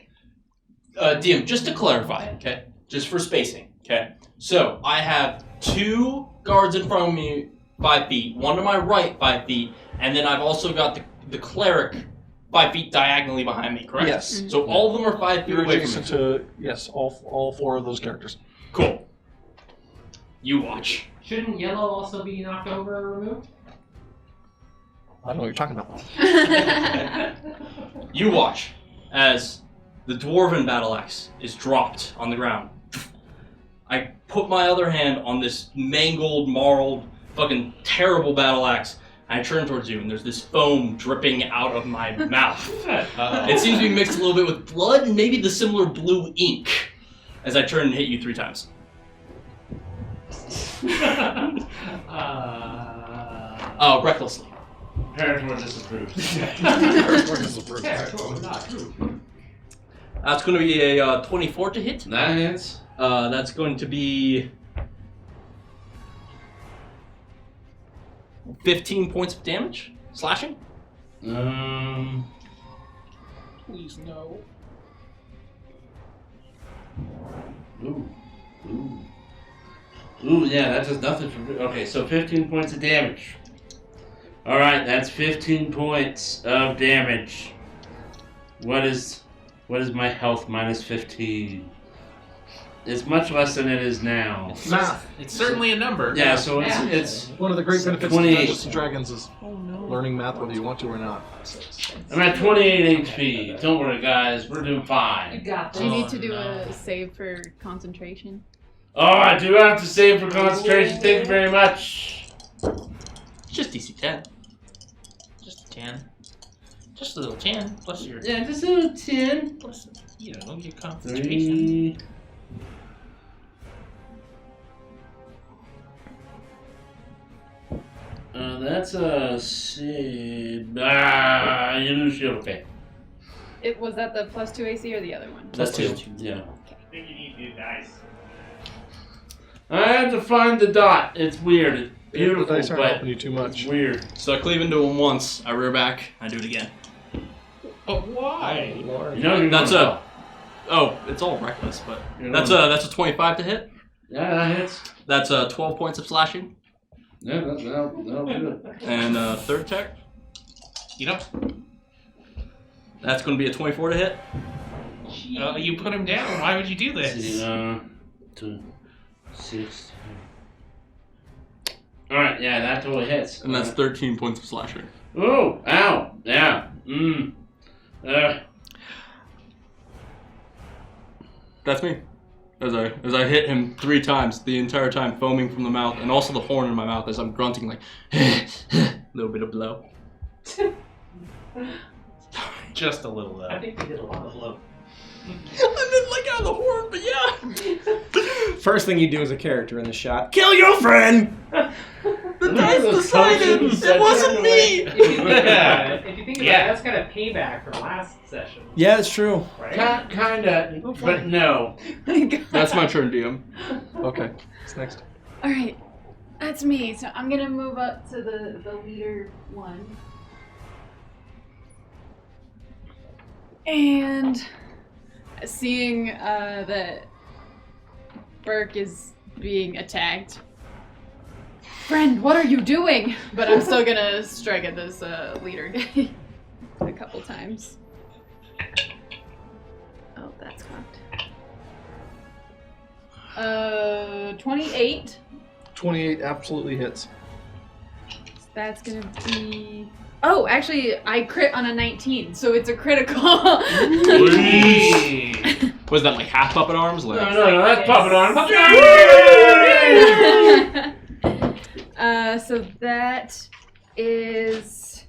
S6: DM, just to clarify, okay? Just for spacing, okay? So, I have 2 guards in front of me, 5 feet, one to my right, 5 feet, and then I've also got the cleric 5 feet diagonally behind me, correct?
S3: Yes.
S6: So all of them are 5 feet
S3: You're
S6: away from
S3: adjacent
S6: me.
S3: to, yes, all 4 of those characters.
S6: Cool. You watch.
S10: Shouldn't yellow also be knocked over or removed?
S3: I don't know what you're talking about.
S6: You watch as the dwarven battle axe is dropped on the ground. I put my other hand on this mangled, marled, fucking terrible battle axe, and I turn towards you, and there's this foam dripping out of my mouth. It seems to be mixed a little bit with blood and maybe the similar blue ink as I turn and hit you 3 times. Recklessly.
S1: Parator disapproved.
S6: That's going to be a 24 to hit.
S1: That hits.
S6: That's going to be 15 points of damage. Slashing.
S5: Please no.
S1: Ooh, yeah, that does nothing for me. Okay, so 15 points of damage. Alright, that's 15 points of damage. What is my health minus 15? It's much less than it is now.
S3: Math.
S5: It's certainly a number.
S1: Yeah, so it's
S3: One of the great benefits of
S1: 28.
S3: Dungeons & Dragons is learning math whether you want to or not.
S1: I'm at 28 HP. Don't worry, guys. We're doing fine.
S10: got
S7: Do you need to do a save for concentration?
S1: Oh, I do have to save for concentration. Thank you very much.
S6: It's just DC 10.
S5: Just a 10. Just a little 10. Plus your.
S1: Yeah, just a little 10.
S5: Plus, you know, your concentration.
S1: 3. That's a you lose shield. Okay.
S7: It was that the plus 2 AC or the other one?
S6: That's 2.
S1: Yeah.
S5: I think you need new dice.
S1: I had to find the dot. It's weird. It's beautiful,
S3: The dice aren't
S1: but
S3: helping you too much.
S1: it's weird.
S6: So I cleave into him once, I rear back, I do it again.
S5: But why?
S1: You know you're
S6: That's
S1: going
S6: a. Oh, it's all reckless, but
S1: You're
S6: that's
S1: going-
S6: a 25 to hit.
S1: Yeah, that hits.
S6: That's 12 points of slashing,
S1: Yeah, that'll do it.
S6: and third attack.
S5: You know,
S6: That's going to be a 24 to hit.
S5: you put him down. Why would you do
S1: Let's
S5: this?
S1: see, 2, 6. All right, yeah, that totally hits.
S6: And that's 13 points of slashing.
S1: Oh, ow, yeah,
S6: That's me. As I hit him 3 times, the entire time foaming from the mouth, and also the horn in my mouth as I'm grunting like, little bit of blow.
S5: Just a little
S10: I
S5: though.
S10: think we did a lot of blow.
S6: I didn't like out of the horn, but yeah.
S2: First thing you do as a character in the shot.
S6: Kill your friend. The dice decided! It wasn't me!
S4: If you think about it, that's kind of payback from last session.
S11: Yeah, it's true.
S4: Right?
S5: Kinda, but no.
S6: That's my turn, DM.
S3: Okay, what's next?
S7: All right, that's me. So I'm gonna move up to the leader one, and seeing that Burke is being attacked. Friend, what are you doing? But I'm still gonna strike at this leader guy a couple times. Oh, that's fucked. 28.
S3: 28 absolutely hits.
S7: That's gonna be. Oh, actually, I crit on a 19, so it's a critical.
S6: Was that like half puppet arms? Like,
S5: No, that's puppet arm.
S7: So that is.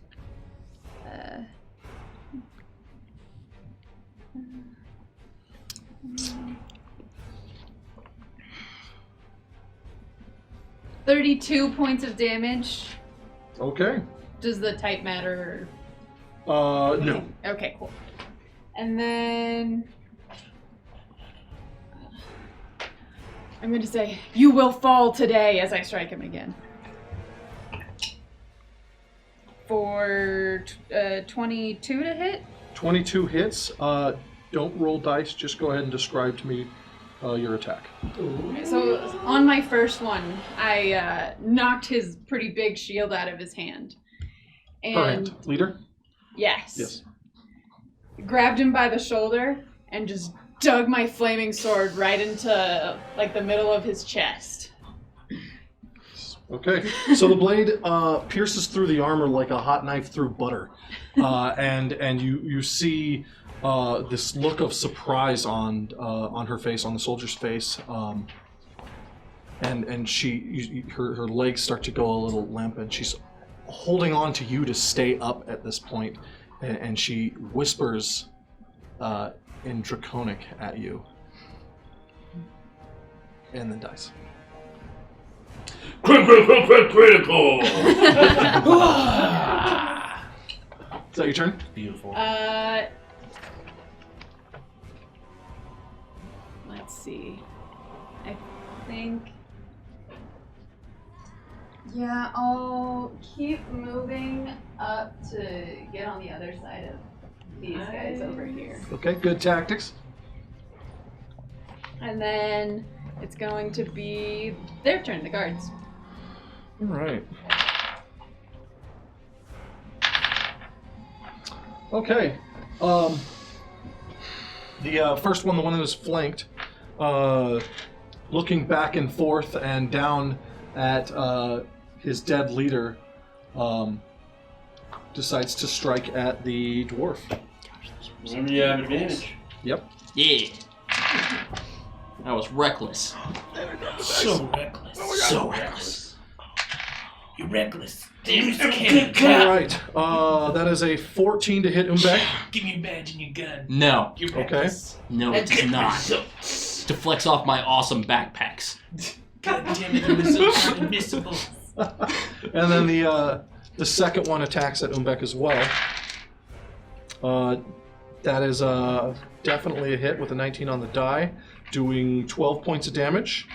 S7: 32 points of damage.
S3: Okay.
S7: Does the type matter?
S3: No.
S7: Okay, cool. And then I'm going to say, "You will fall today," as I strike him again. For 22 to hit.
S3: 22 hits. Don't roll dice. Just go ahead and describe to me your attack.
S7: So on my first one, I knocked his pretty big shield out of his hand. And
S3: Leader?
S7: yes.
S3: Yes.
S7: Grabbed him by the shoulder and just dug my flaming sword right into like the middle of his chest.
S3: Okay. So the blade pierces through the armor like a hot knife through butter. And you see this look of surprise on her face, on the soldier's face, and her legs start to go a little limp, and she's holding on to you to stay up at this point, and she whispers in Draconic at you, and then dies.
S1: Critical!
S3: Is that your turn?
S5: Beautiful.
S7: Let's see. I think. Yeah, I'll keep moving up to get on the other side of these guys over here.
S3: Okay, good tactics.
S7: And then it's going to be their turn, the guards.
S3: All right. Okay. The first one, the one that is flanked, looking back and forth and down at his dead leader, decides to strike at the dwarf.
S1: Remember you have advantage.
S3: Yep.
S6: yeah. That was reckless.
S5: So reckless. So reckless. You're reckless. Damn it,
S3: All right. That is a 14 to hit Umbek.
S5: Give me your badge and your gun.
S6: No.
S5: You're
S3: Okay.
S5: reckless.
S6: No, it does not. To flex off my awesome backpacks.
S5: God damn it, you were so unmissable.
S3: And then the second one attacks at Umbek as well. That is definitely a hit with a 19 on the die, doing 12 points of damage.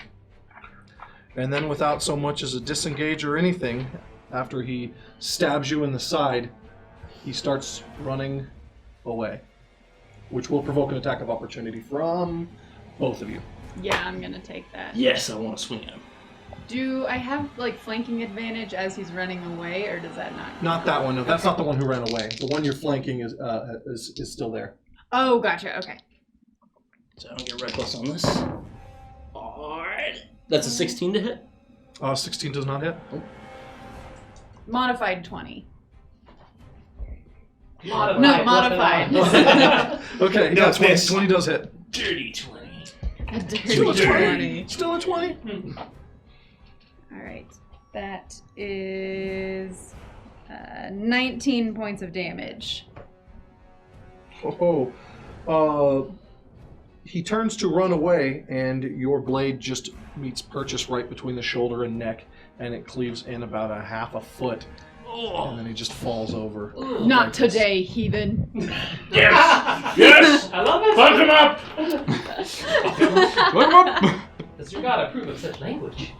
S3: And then without so much as a disengage or anything, after he stabs you in the side, he starts running away, which will provoke an attack of opportunity from both of you.
S7: Yeah, I'm gonna take that.
S6: Yes, I want to swing at him.
S7: Do I have like flanking advantage as he's running away, or does that not?
S3: Not that one. No, that's not the one who ran away. The one you're flanking is still there.
S7: Oh, gotcha. Okay.
S6: So I don't get reckless on this. Alright. That's a 16 to hit?
S3: 16 does not hit.
S7: Modified 20.
S4: Modified.
S7: No, modified.
S3: Okay,
S8: No,
S3: yeah, 20,
S8: miss.
S3: 20 does hit.
S5: Dirty 20.
S7: A dirty
S3: Still a 20.
S7: 20.
S3: Still a 20.
S7: All right. That is 19 points of damage.
S3: Oh, He turns to run away, and your blade just meets Purchase right between the shoulder and neck, and it cleaves in about a half a foot. And then he just falls over.
S7: Not
S3: like this.
S7: today, heathen.
S1: Yes! Yes!
S10: I love it.
S1: Fuck him up!
S6: Look 'em up.
S10: Does your god approve of such language?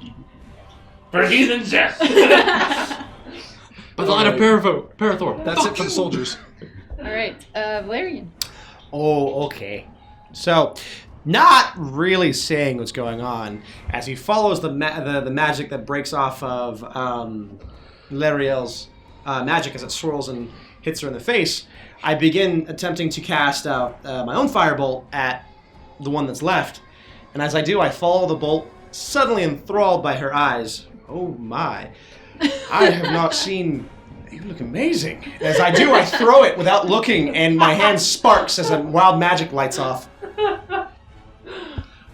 S1: For heathens, yes!
S6: By the line of Parathor.
S3: That's it for the soldiers.
S7: All right, Valerian.
S2: Oh, okay. So, not really saying what's going on, as he follows the magic that breaks off of Lariel's magic as it swirls and hits her in the face, I begin attempting to cast my own firebolt at the one that's left. And as I do, I follow the bolt, suddenly enthralled by her eyes. Oh my. I have not seen... You look amazing. As I do, I throw it without looking, and my hand sparks as a wild magic lights off.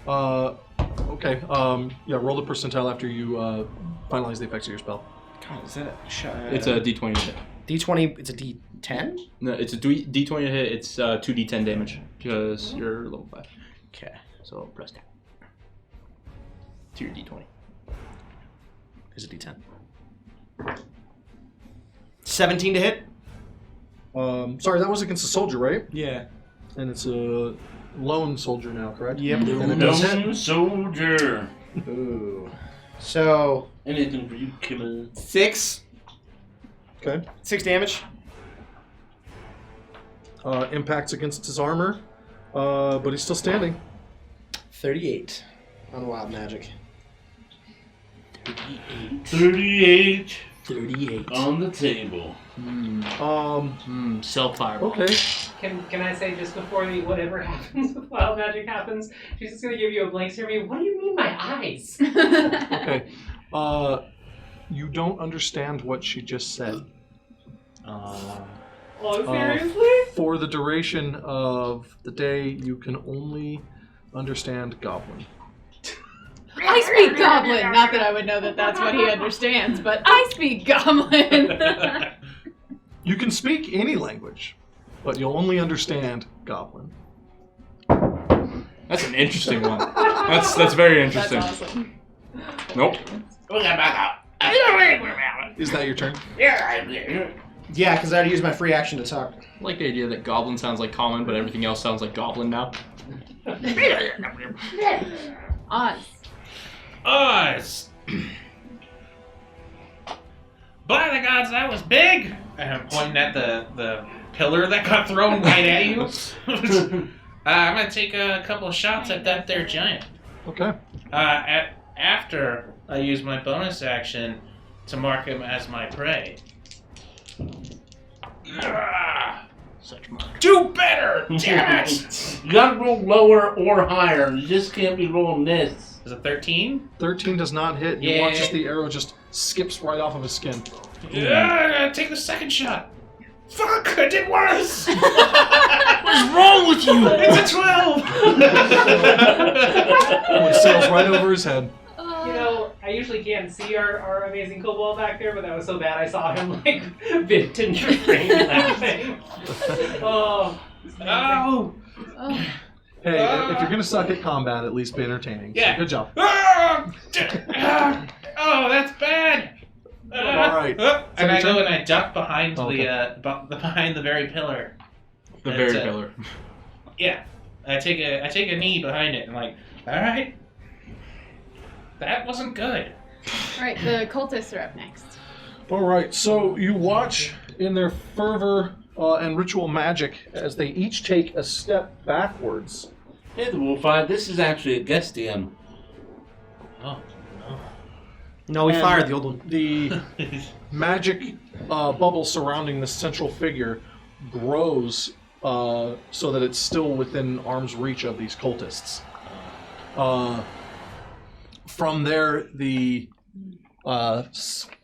S3: Okay. Yeah, roll the percentile after you finalize the effects of your spell.
S2: God, is that a shot?
S6: It's a D20 to hit.
S2: D20, it's a D10?
S6: No, it's a D20 to hit. It's 2d10 damage because you're level 5.
S2: Okay.
S6: So press tab to your D20.
S2: Is it D10? 17 to hit?
S3: Sorry, that was against a soldier, right?
S2: Yeah.
S3: And it's a lone soldier now, correct?
S2: Yep.
S3: And it does hit.
S1: Lone soldier.
S2: Ooh. So,
S1: Anything for you, killer.
S2: 6.
S3: Okay.
S2: 6 damage.
S3: Impacts against his armor, but he's still standing.
S2: 38 on wild magic.
S1: 38
S6: 38.
S1: on the table.
S6: Self fireball.
S3: Okay.
S10: Can I say just before whatever happens with wild magic happens, she's just gonna give you a blank stare at me. What do you mean my eyes?
S3: Okay. You don't understand what she just said.
S10: Oh, seriously?
S3: For the duration of the day, you can only understand Goblin.
S7: I speak Goblin. Not that I would know that that's what he understands, but I speak Goblin.
S3: You can speak any language, but you'll only understand Goblin.
S6: That's an interesting one. That's very interesting.
S7: That's awesome.
S6: Nope.
S3: Is that your turn?
S2: Yeah, because I already used my free action to talk.
S6: I like the idea that goblin sounds like common, but everything else sounds like goblin now.
S7: Oz.
S5: Oz! By the gods, that was big! And I'm pointing at the pillar that got thrown right at you. I'm gonna take a couple of shots at that there giant.
S3: Okay.
S5: After I use my bonus action to mark him as my prey.
S6: Such mark.
S5: Do better! Damn it!
S1: You gotta roll lower or higher. You just can't be rolling this.
S5: Is it 13?
S3: 13 does not hit. You
S5: Yeah.
S3: watch as the arrow just skips right off of his skin.
S5: Yeah, take the second shot. Fuck! I did worse!
S6: What's wrong with you?
S5: It's a 12!
S3: Oh, it sails right over his head.
S10: You know, I usually can't see our amazing kobold back there, but that was so bad I saw him like bent and frame laughing. Oh.
S5: Oh!
S3: Hey, if you're gonna suck at combat, at least be entertaining. So
S5: Yeah.
S3: good job.
S5: Oh, that's bad!
S3: All right.
S5: And I
S3: your
S5: go
S3: turn?
S5: and I duck behind
S3: Okay.
S5: behind the very pillar.
S6: The
S5: That's
S6: very
S5: it.
S6: pillar.
S5: Yeah, I take a knee behind it and like, all right, that wasn't good.
S7: Alright, the cultists are up next.
S3: All right. So you watch in their fervor and ritual magic as they each take a step backwards.
S1: Hey, the Wolf-Eye, this is actually a guest DM.
S5: Oh
S2: No, we
S3: And
S2: fired the old one.
S3: The magic bubble surrounding the central figure grows so that it's still within arm's reach of these cultists. From there, the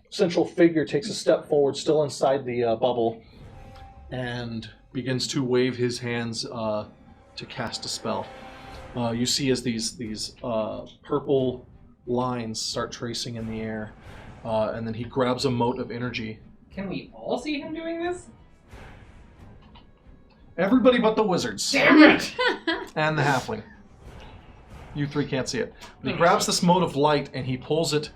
S3: central figure takes a step forward, still inside the bubble, and begins to wave his hands to cast a spell. You see as these purple lines start tracing in the air, and then he grabs a mote of energy.
S10: Can we all see him doing this?
S3: Everybody but the wizards
S5: damn it!
S3: and the halfling. You three can't see it. But he grabs this mote of light and he pulls it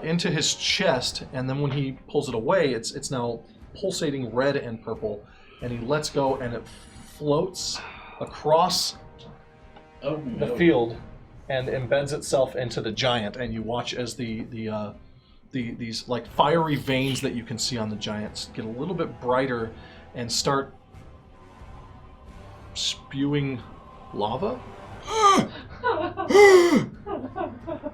S3: into his chest, and then when he pulls it away, it's now pulsating red and purple, and he lets go and it floats across the field and embeds itself into the giant, and you watch as these like fiery veins that you can see on the giants get a little bit brighter and start spewing lava.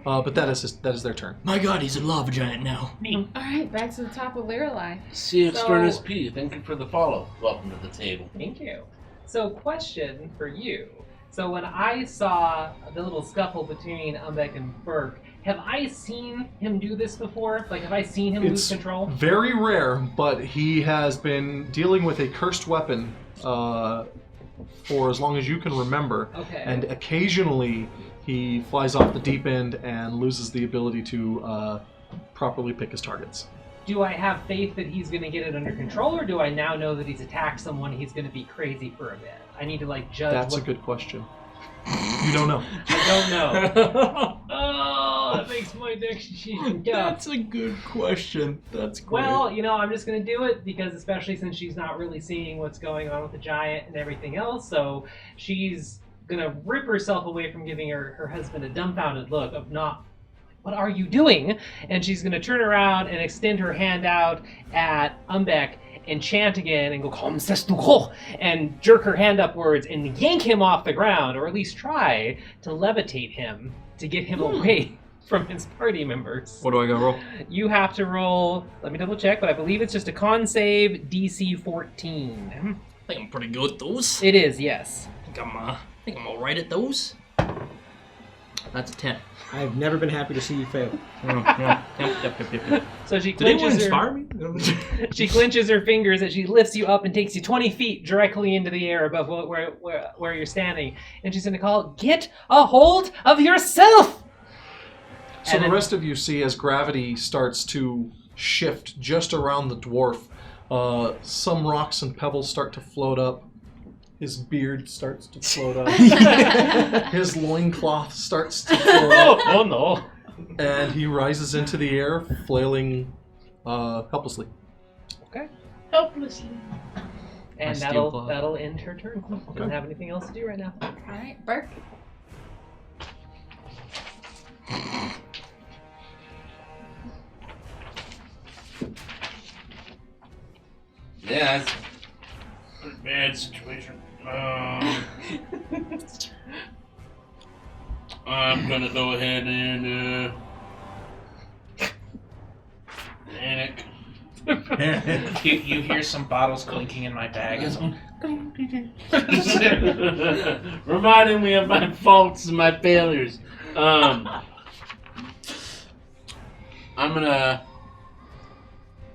S3: But that is their turn.
S6: My god, he's a lava giant now.
S7: Alright, back to the top of Lorelei.
S1: See Externus P. Thank you for the follow. Welcome to the table.
S10: Thank you. So, question for you. So, when I saw the little scuffle between Umbeck and Burke, have I seen him do this before? Like, have I seen him lose control?
S3: Very rare, but he has been dealing with a cursed weapon for as long as you can remember.
S10: Okay.
S3: And occasionally he flies off the deep end and loses the ability to properly pick his targets.
S10: Do I have faith that he's going to get it under control, or do I now know that he's attacked someone, he's going to be crazy for a bit? I need to, like, judge.
S3: That's a good question. You don't know.
S10: I don't know. Oh, that makes my next decision tough.
S6: That's a good question. That's great.
S10: Well, you know, I'm just going to do it because, especially since she's not really seeing what's going on with the giant and everything else, so she's going to rip herself away from giving her husband a dumbfounded look of not, what are you doing? And she's going to turn around and extend her hand out at Umbeck and chant again and go, "Comme c'est tout," and jerk her hand upwards and yank him off the ground, or at least try to levitate him to get him away from his party members.
S6: What do I gotta roll?
S10: You have to roll, let me double check, but I believe it's just a con save, DC 14.
S6: I think I'm pretty good at those.
S10: It is, yes.
S6: I think I'm alright at those. That's a 10.
S2: I've never been happy to see you fail.
S6: Yeah. Yep.
S10: So she
S6: Did anyone
S10: clenches
S6: inspire me?
S10: she clenches her fingers and she lifts you up and takes you 20 feet directly into the air above where you're standing. And she's going to call, "Get a hold of yourself!"
S3: So the rest of you see as gravity starts to shift just around the dwarf, some rocks and pebbles start to float up. His beard starts to float up. His loincloth starts to float up.
S10: Oh no.
S3: And he rises into the air, flailing helplessly.
S10: Okay.
S1: Helplessly.
S10: And
S6: My steel claw.
S10: that'll end her turn. Doesn't have anything else to do right now.
S7: Alright, Burke.
S1: Yeah, it's a bad situation. I'm gonna go ahead and panic.
S5: You hear some bottles clinking in my bag.
S1: Reminding me of my faults and my failures. I'm gonna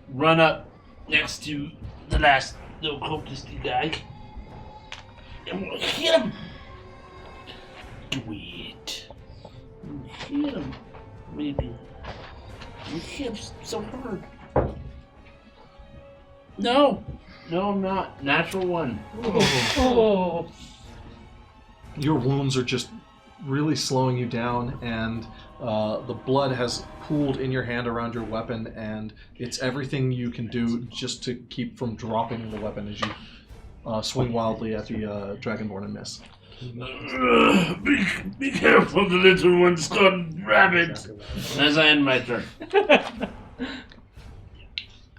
S1: run up next to the last little cultisty guy. And we'll hit him. Wait. Hit him. Maybe. You hit him so hard. No, I'm not. Natural one.
S10: Oh.
S3: Your wounds are just really slowing you down, and the blood has pooled in your hand around your weapon, and it's everything you can do just to keep from dropping the weapon as you swing wildly at the Dragonborn and miss.
S1: Be careful, the little one's got rabbit. As I end my turn.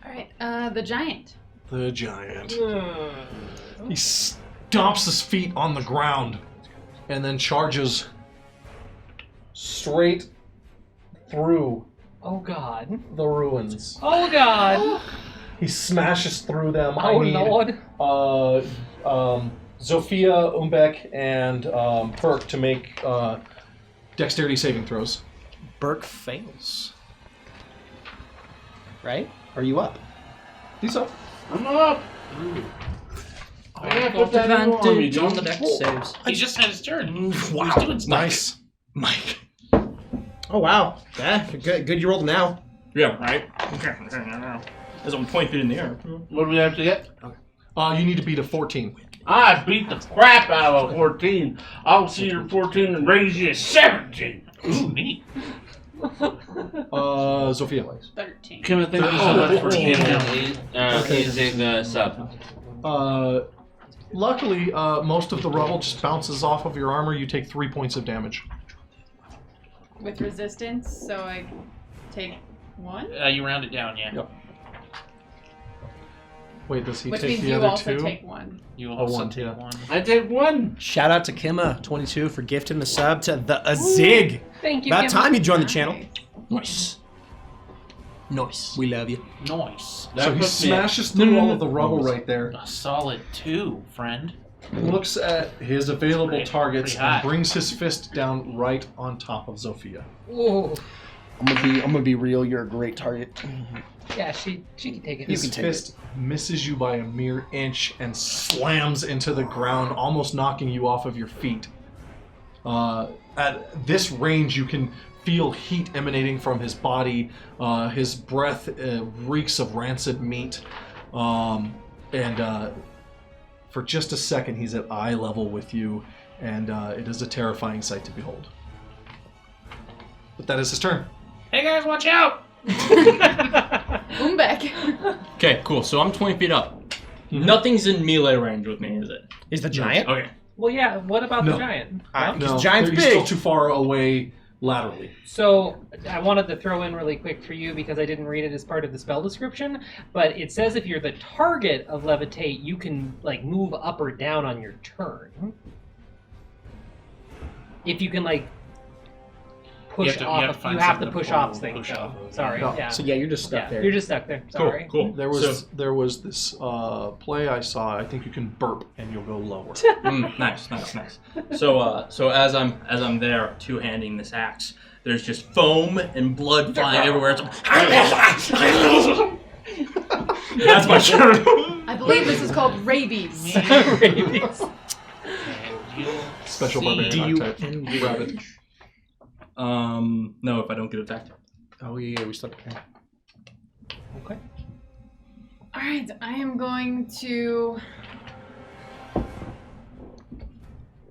S7: Alright, the giant.
S3: The giant. He stomps his feet on the ground and then charges straight through
S10: Oh god.
S3: the ruins.
S10: Oh god.
S3: He smashes through them.
S10: Oh
S3: I need
S10: lord.
S3: Zofia, Umbeck, and Perk to make dexterity saving throws.
S2: Burke fails. Right? Are you up?
S3: He's up.
S1: I'm up. I gotta put that in on me,
S6: on the
S1: don't
S6: deck
S1: you?
S6: saves.
S5: He just had his turn.
S3: Wow.
S5: He's doing stuff.
S3: Nice.
S6: Mike.
S2: Oh wow. Yeah, good you rolled now.
S6: Yeah, right? As I'm 20 feet in the air.
S1: What do we have to get?
S3: You need to beat a 14.
S1: I beat the crap out of a 14. I'll see your 14 and raise you a 17.
S5: Ooh, neat.
S3: Sophia.
S7: 13.
S1: Kim, thank you so much for using the sub.
S3: Luckily, most of the rubble just bounces off of your armor. You take 3 points of damage.
S7: With resistance, so I take 1?
S5: You round it down, yeah.
S3: Yep. Wait, does he
S7: Which
S3: take
S7: means
S3: the
S7: you
S3: other
S7: also
S3: 2?
S7: take 1.
S5: You
S3: Oh,
S5: also
S3: one,
S5: take
S3: yeah.
S5: 1.
S1: I take 1.
S2: Shout out to Kimma22 for gifting the sub to the Azig.
S10: Thank you.
S2: About
S10: Kim.
S2: time you joined the channel.
S9: Nice. Nice.
S2: We love you.
S5: Nice.
S3: So he smashes through all of the rubble right there.
S5: A solid 2, friend.
S3: Looks at his available
S5: Pretty-
S3: targets
S5: pretty
S3: and
S5: hot.
S3: brings his fist down right on top of Zofia.
S10: Whoa.
S2: I'm gonna be real. You're a great target.
S10: Yeah, she can take it.
S3: His fist misses you by a mere inch and slams into the ground, almost knocking you off of your feet. At this range, you can feel heat emanating from his body. His breath reeks of rancid meat. For just a second, he's at eye level with you, and it is a terrifying sight to behold. But that is his turn.
S5: Hey guys, watch out!
S7: Umbek.
S9: Okay, cool. So I'm 20 feet up. Nothing's in melee range with me, is it?
S2: Is the giant?
S9: Okay.
S10: Well, yeah. What about
S3: No.
S10: the giant?
S3: No,
S2: giant's
S3: he's still
S2: big.
S3: too far away laterally.
S10: So I wanted to throw in really quick for you because I didn't read it as part of the spell description, but it says if you're the target of levitate, you can like move up or down on your turn. If you can like push
S5: you
S10: off,
S5: have to find
S10: you have to
S5: something to
S10: push
S5: pull-
S10: off things.
S5: push
S10: though.
S5: off of.
S10: Sorry,
S3: No.
S10: yeah.
S2: So yeah, you're just stuck there.
S10: You're just stuck there. Sorry.
S3: Cool. There was
S9: So-
S3: there was this play I saw. I think you can burp and you'll go lower.
S9: Nice. So as I'm there two-handing this axe, there's just foam and blood flying everywhere. That's my turn.
S7: I believe this is called rabies.
S10: Rabies.
S3: Special
S5: See.
S3: barbarian archetype. Rabbit.
S9: No, if I don't get attacked.
S2: Oh yeah, we still okay.
S10: Okay.
S7: All right, I am going to.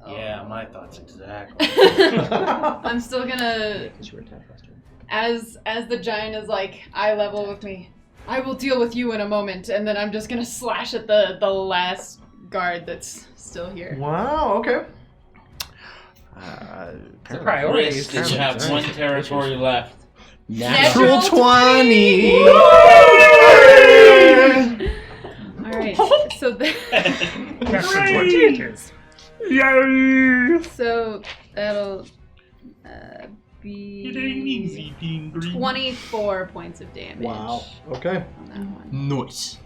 S5: Yeah, my thoughts exactly.
S7: I'm still gonna, as the giant is like eye level with me, I will deal with you in a moment, and then I'm just gonna slash at the last guard that's still here.
S3: Wow. Okay.
S10: It's a priority.
S1: Risk that you have one territory left.
S7: Natural
S2: 20.
S7: All right, so so that'll be 24 points of damage.
S3: Wow. Okay.
S7: On that one.
S9: Nice.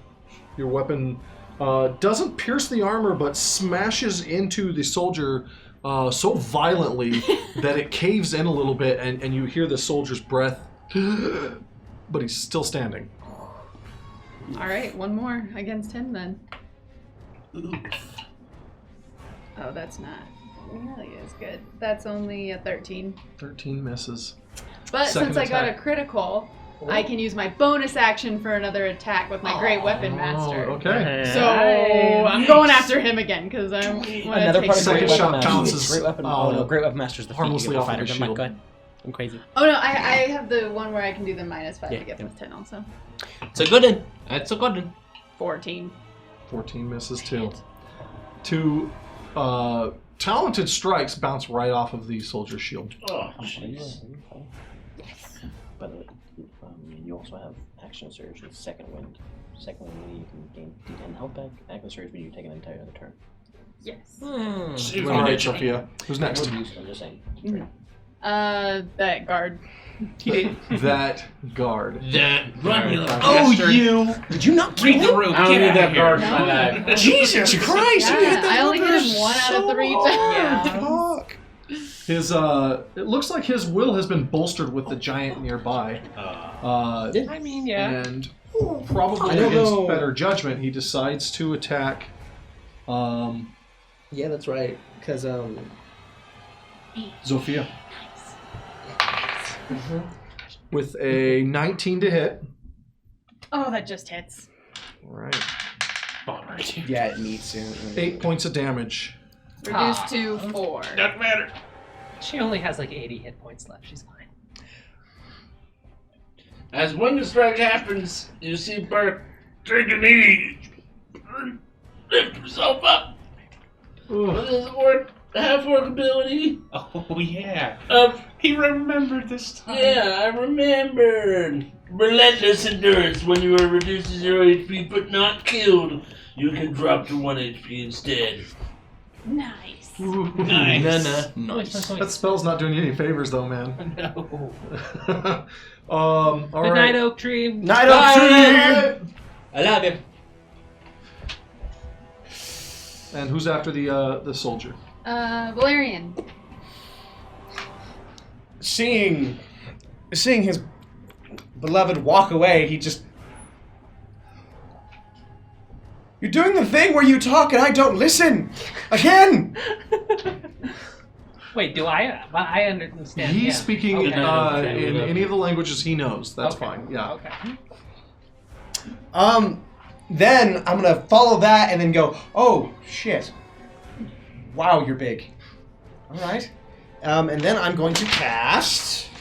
S3: Your weapon doesn't pierce the armor, but smashes into the soldier so violently that it caves in a little bit, and you hear the soldier's breath, but he's still standing.
S7: All right, one more against him then. Oh, that's not really as good. That's only a 13.
S3: 13 misses.
S7: But
S3: Second
S7: since I got a
S3: attack.
S7: critical, I can use my bonus action for another attack with my Great Weapon Master.
S3: Oh, okay.
S7: So I'm going after him again because I want to
S2: Another
S7: take
S2: part of
S3: Second
S2: Great
S3: shot
S2: Weapon Master.
S3: counts as,
S2: Great Weapon. Oh no, Great Weapon Master's the
S3: harmlessly
S2: feat
S3: off of
S2: fighter.
S3: the
S2: Never mind,
S3: shield.
S2: go ahead. I'm crazy.
S7: Oh no, I have the one where I can do the -5
S2: Yeah,
S7: to get
S2: yeah.
S7: plus 10 also.
S9: It's a good one. That's a good one.
S7: 14.
S3: 14 misses too. Two talented strikes bounce right off of the soldier's shield.
S1: Oh, jeez.
S12: By the way, you also have action surge with second wind. Second wind, you can gain D10 health back. Action surge when you take an entire other turn.
S7: Yes.
S3: All right, Sophia. Who's next?
S12: I'm just saying.
S7: That guard.
S3: That guard.
S5: Run, you little
S9: Oh,
S5: bastard.
S9: you!
S2: Did you not
S5: Read the room.
S1: I don't
S5: Get
S1: need
S5: out
S1: that
S5: of
S1: guard
S5: here.
S1: for my life.
S2: Jesus Christ!
S7: Yeah, I only hit him 1 out of 3 times.
S2: Fuck.
S3: His it looks like his will has been bolstered with the giant nearby.
S10: I mean, yeah.
S3: And probably
S2: I don't
S3: against
S2: know.
S3: better judgment, he decides to attack.
S2: Yeah, that's right. Because
S3: Zofia. With a 19 to hit.
S7: Oh, that just hits.
S3: All right.
S5: Bummer, dude.
S2: Yeah, it needs to.
S3: 8 points of damage.
S7: Reduced to 4.
S5: Doesn't matter.
S10: She only has like 80 hit points left. She's fine.
S1: As Wonder Strike happens, you see Burke take a knee, lift himself up with his half-orc ability.
S5: Oh, yeah.
S1: Of
S5: He remembered this time.
S1: Yeah, I remembered. Relentless endurance. When you are reduced to 0 HP but not killed, you can drop to 1 HP instead.
S7: Nice.
S5: Nice.
S9: Nice.
S3: That spell's not doing you any favors, though, man.
S5: No.
S3: All
S10: Good
S3: right.
S10: night, Oak Tree.
S2: Night Oak Tree!
S9: I love you.
S3: And who's after the soldier?
S7: Valerian.
S2: Seeing his beloved walk away, he just... You're doing the thing where you talk and I don't listen! Again!
S10: Wait, do I? Well, I understand.
S3: He's
S10: yeah.
S3: speaking
S10: Okay.
S3: in any of the languages he knows. That's
S10: Okay.
S3: fine. Yeah.
S10: Okay.
S2: Then I'm gonna follow that and then go, oh, shit. Wow, you're big. Alright. And then I'm going to cast...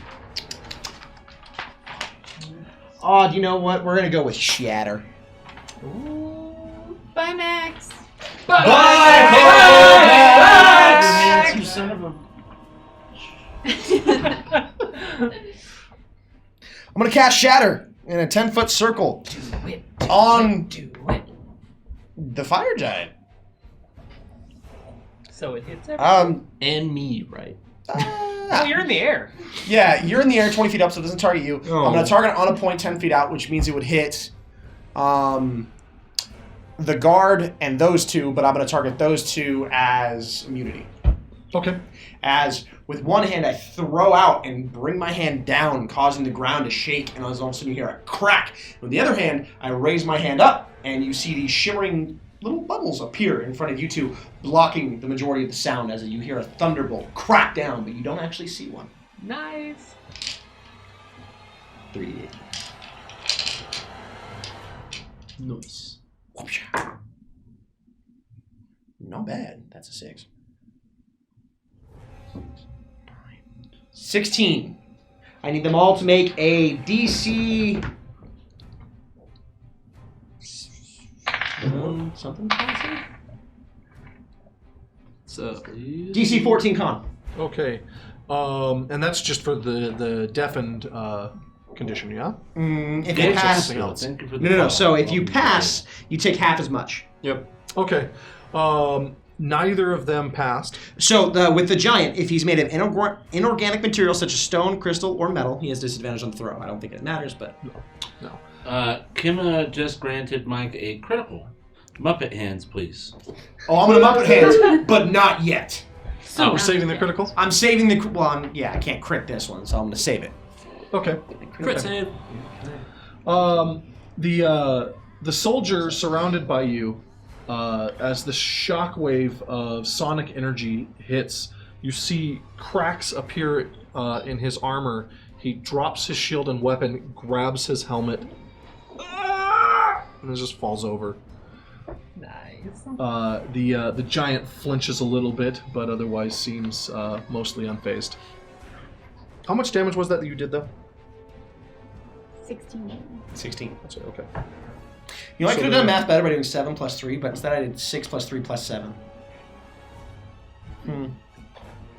S2: Oh, do you know what? We're gonna go with Shatter.
S7: Bye, Max.
S2: Bye,
S1: Max! You son of a...
S2: I'm gonna cast Shatter in a 10-foot circle on the fire giant.
S10: So it hits everyone.
S9: And me, right?
S10: Oh, you're in the air.
S2: Yeah, you're in the air 20 feet up, so it doesn't target you.
S3: Oh.
S2: I'm gonna target it on a point 10 feet out, which means it would hit the guard and those two, but I'm gonna target those two as immunity.
S3: Okay.
S2: As with one hand I throw out and bring my hand down, causing the ground to shake, and all of a sudden you hear a crack. With the other hand, I raise my hand up, and you see these shimmering little bubbles appear in front of you two, blocking the majority of the sound as you hear a thunderbolt crack down, but you don't actually see one.
S10: Nice.
S2: 3d8.
S9: Nice.
S2: Not bad. That's a 6. 16. I need them all to make a DC... something fancy?
S9: So,
S2: DC 14 con.
S3: Okay. And that's just for the deafened condition, yeah?
S2: If you pass...
S3: Something else.
S2: No. So if you pass, you take half as much.
S3: Yep. Okay. Neither of them passed.
S2: So with the giant, if he's made of inorganic material such as stone, crystal, or metal, he has disadvantage on the throw. I don't think it matters, but...
S3: No.
S1: Kimma just granted Mike a critical. Muppet hands, please.
S2: Oh, I'm going to Muppet hands, but not yet.
S3: So we're saving the critical?
S2: I'm saving the... Well, I can't crit this one, so I'm going to save it.
S3: Okay.
S9: crit save.
S3: The soldier surrounded by you, as the shockwave of sonic energy hits, you see cracks appear in his armor. He drops his shield and weapon, grabs his helmet, and it just falls over.
S10: Nice.
S3: The giant flinches a little bit, but otherwise seems mostly unfazed. How much damage was that you did, though?
S7: 16.
S2: 16.
S3: That's it, okay.
S2: You know, I
S3: So
S2: could have
S3: the-
S2: done math better by doing 7 plus 3, but instead I did 6 plus 3 plus 7.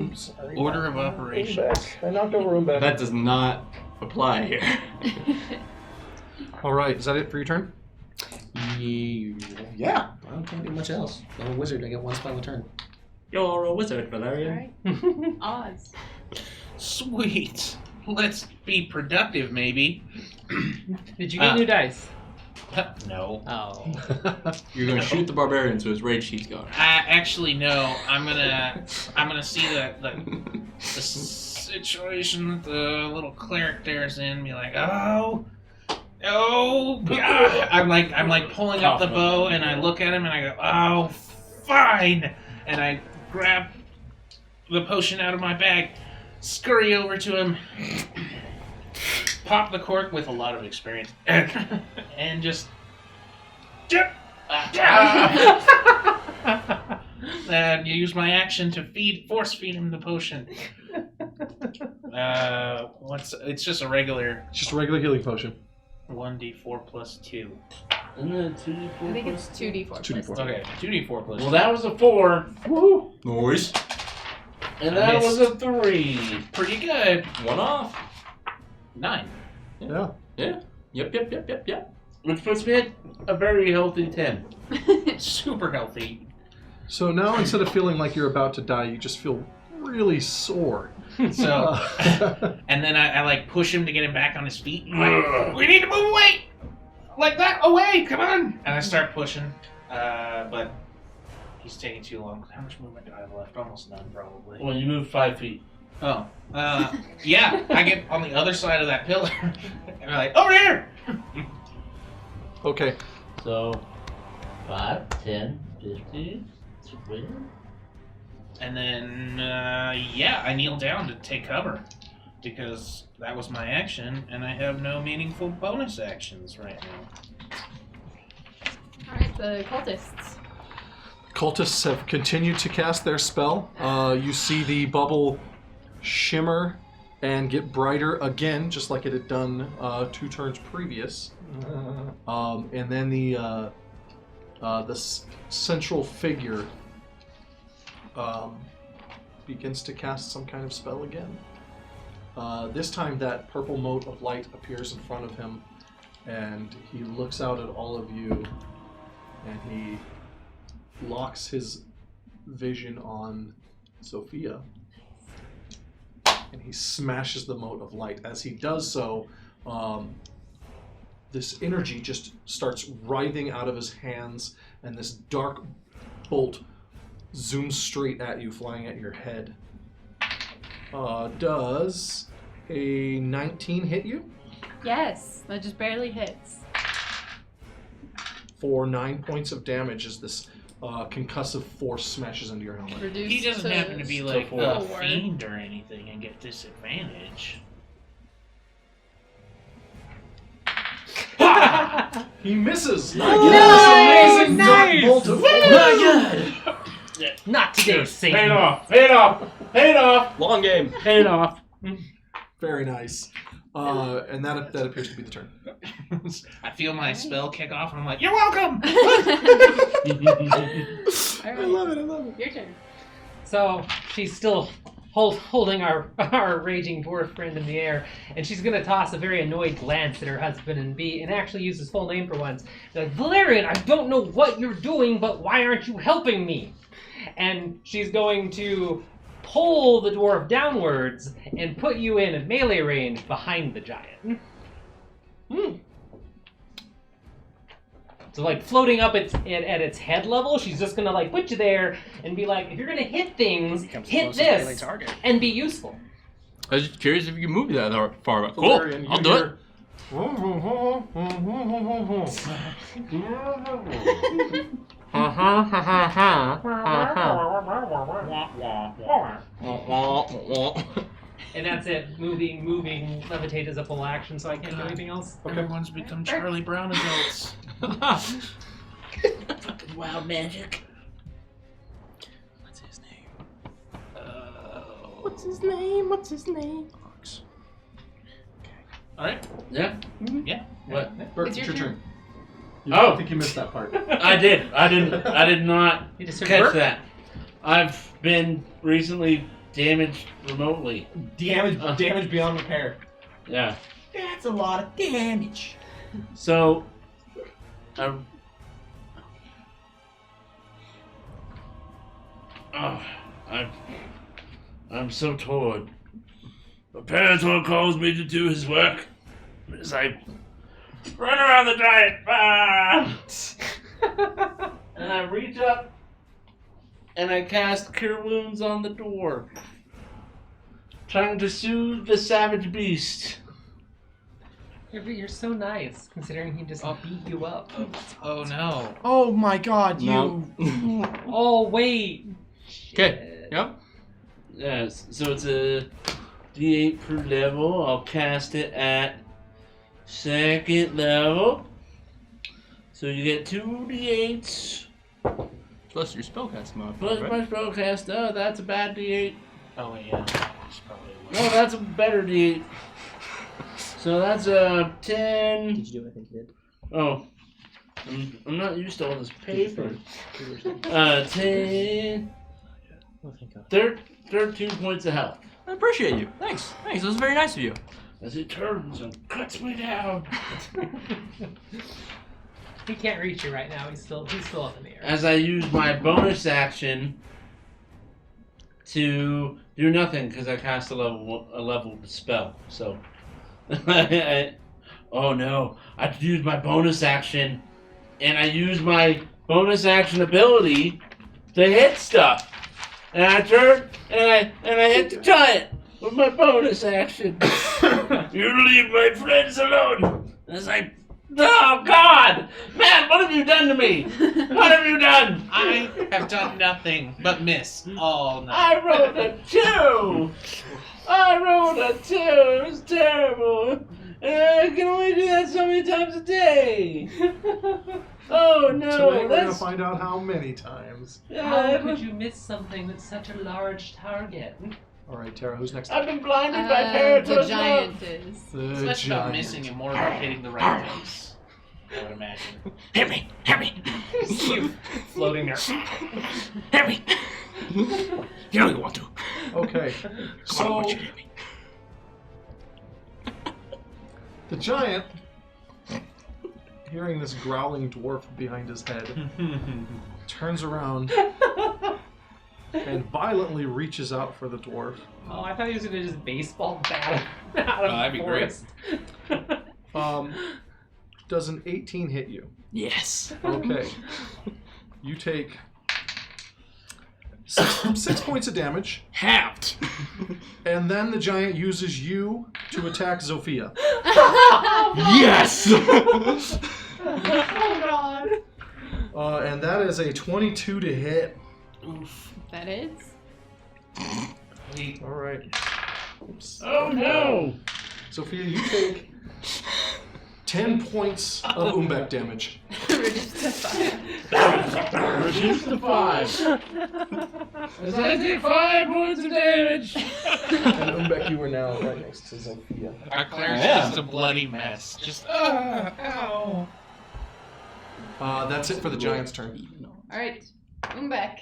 S5: Oops. Order of operations.
S3: I knocked over Roomback.
S9: That does not apply here.
S3: All right, is that it for your turn?
S2: Yeah. I can't do much else. I'm a wizard. I get one spell a turn.
S9: You're a wizard, Valerian.
S7: Alright. Odds.
S5: Sweet. Let's be productive, maybe.
S10: Did you get new dice?
S5: No.
S10: Oh.
S9: You're gonna shoot the barbarian so his rage sheet's gone.
S5: Actually, no. I'm gonna see the situation that the little cleric there's in. Be like, oh, God. I'm like pulling up the bow, and I look at him, and I go, oh, fine. And I grab the potion out of my bag, scurry over to him, pop the cork with a lot of experience, and just And you use my action to force feed him the potion. It's just a regular
S3: It's just a regular healing potion.
S5: 1d4 plus 2.
S1: Isn't it 2d4?
S7: I think it's 2d4.
S3: 2d4.
S5: Okay, 2d4 plus
S1: Well, that was a 4. Woo!
S6: Noise.
S1: And that was a 3.
S5: pretty good.
S6: One off.
S5: 9.
S3: Yeah.
S6: Yep.
S1: Which puts me at a very healthy 10.
S5: Super healthy.
S3: So now instead of feeling like you're about to die, you just feel really sore.
S5: So, and then I like push him to get him back on his feet. Like, we need to move away! Like that, away! Come on! And I start pushing, but he's taking too long. How much movement do I have left? Almost none, probably.
S1: Well, you moved 5 feet.
S5: Oh, yeah, I get on the other side of that pillar, and I'm like, over here!
S3: Okay.
S1: So, 5, 10, 15, 20.
S5: And then, I kneel down to take cover, because that was my action, and I have no meaningful bonus actions right now.
S7: Alright, the cultists.
S3: Cultists have continued to cast their spell. You see the bubble shimmer and get brighter again, just like it had done 2 turns previous. And then the central figure begins to cast some kind of spell again. This time that purple mote of light appears in front of him, and he looks out at all of you, and he locks his vision on Sophia, and he smashes the mote of light. As he does so, this energy just starts writhing out of his hands, and this dark bolt zooms straight at you, flying at your head. Does a 19 hit you?
S7: Yes, that just barely hits.
S3: For 9 points of damage as this concussive force smashes into your helmet.
S7: Reduced
S5: He doesn't happen to be like
S7: four.
S5: a fiend or anything and get disadvantage.
S3: He misses!
S10: Nice!
S3: Amazing
S10: Nice!
S3: dark bolt of
S10: Not today, Satan.
S1: Paid off! Paid off! Paid off!
S6: Long game.
S1: Paid off!
S3: Very nice. And that appears to be the turn.
S5: I feel my spell kick off and I'm like, you're welcome!
S7: I
S3: love it.
S7: Your turn.
S10: So she's still holding our raging dwarf friend in the air, and she's gonna toss a very annoyed glance at her husband and actually use his full name for once. Like, Valerian, I don't know what you're doing, but why aren't you helping me? And she's going to pull the dwarf downwards and put you in a melee range behind the giant. So like floating up at its head level, she's just gonna like put you there and be like, if you're gonna hit things, hit this and be useful.
S6: I was just curious if you can move that far. But cool,
S3: Valerian,
S6: I'll
S3: you
S6: do it.
S10: And that's it. Moving, levitate is a full action, so I can't do anything else.
S5: Everyone's become Charlie Brown adults.
S12: Fucking wild magic. What's his name? What's his name? Ox.
S5: Alright.
S1: Yeah?
S5: Yeah.
S1: What?
S3: Bert,
S7: It's
S3: it's
S7: your
S3: your
S7: turn.
S3: turn.
S1: Oh.
S3: I think you missed that part.
S1: I did not
S10: You just heard
S1: catch
S10: Bert?
S1: that. I've been recently damaged remotely.
S2: Damage beyond repair.
S1: Yeah.
S12: That's a lot of damage.
S1: So, I'm so torn. My Parator calls me to do his work as I run around the giant. And I reach up and I cast Cure Wounds on the door, trying to soothe the savage beast.
S10: You're so nice, considering he just beat you up.
S5: Oh no.
S2: Oh my god, you.
S6: No.
S10: Oh wait.
S6: Okay. Yep.
S1: Yes, so it's a D8 per level. I'll cast it at 2nd level. So you get 2d8s
S6: Plus your spellcast mod.
S1: plus
S6: right?
S1: my spellcast. Oh, that's a bad d8.
S12: Oh yeah. It's probably
S1: No, that's a better d8. So that's a 10.
S12: Did you do what I think you did?
S1: Oh. I'm not used to all this paper. 10.
S12: Oh, thank God.
S1: 13 points of health.
S6: I appreciate you. Thanks. That was very nice of you.
S1: As he turns and cuts me down.
S10: He can't reach you right now. He's still up in the air.
S1: As I use my bonus action to do nothing because I cast a level spell. So, oh no! I use my bonus action, and I use my bonus action ability to hit stuff. And I turn and I hit the giant with my bonus action. You leave my friends alone. And it's like, oh God, man, what have you done to me? What have you done?
S5: I have done nothing but miss all night.
S1: I rolled a 2. I rolled a 2. It was terrible. And I can only do that so many times a day. Oh no,
S3: Tonight we're gonna
S1: that's
S3: find out how many times.
S10: How could you miss something that's such a large target?
S3: All right, Tara, who's next?
S1: I've been blinded by parents.
S7: The giant is.
S5: It's less about missing and more about hitting the right place. I would imagine.
S6: Hit me! Hit me!
S10: You floating there.
S6: Hit me! You know you want to.
S3: Okay,
S6: Come on, I
S3: so
S6: want you to hit me.
S3: the giant, hearing this growling dwarf behind his head, turns around and violently reaches out for the dwarf.
S10: Oh, I thought he was gonna just baseball bat him out of
S5: that'd
S10: the
S5: be great.
S10: forest.
S3: Does an 18 hit you?
S6: Yes.
S3: Okay. You take 6 points of damage,
S6: Halved.
S3: and then the giant uses you to attack Zofia.
S6: Yes!
S7: Oh God.
S3: And that is a 22 to hit.
S7: That is.
S3: All right. Oops.
S1: Oh no!
S3: Sophia, you take 10 points of Umbek damage.
S7: Reduced to 5.
S1: Reduce to 5. As I take 5 points of damage.
S3: And Umbek, you are now right next to Zofia.
S5: Our cleric's just a bloody mess. Just, ow.
S3: That's it for the giant's turn.
S7: All right. Umbek.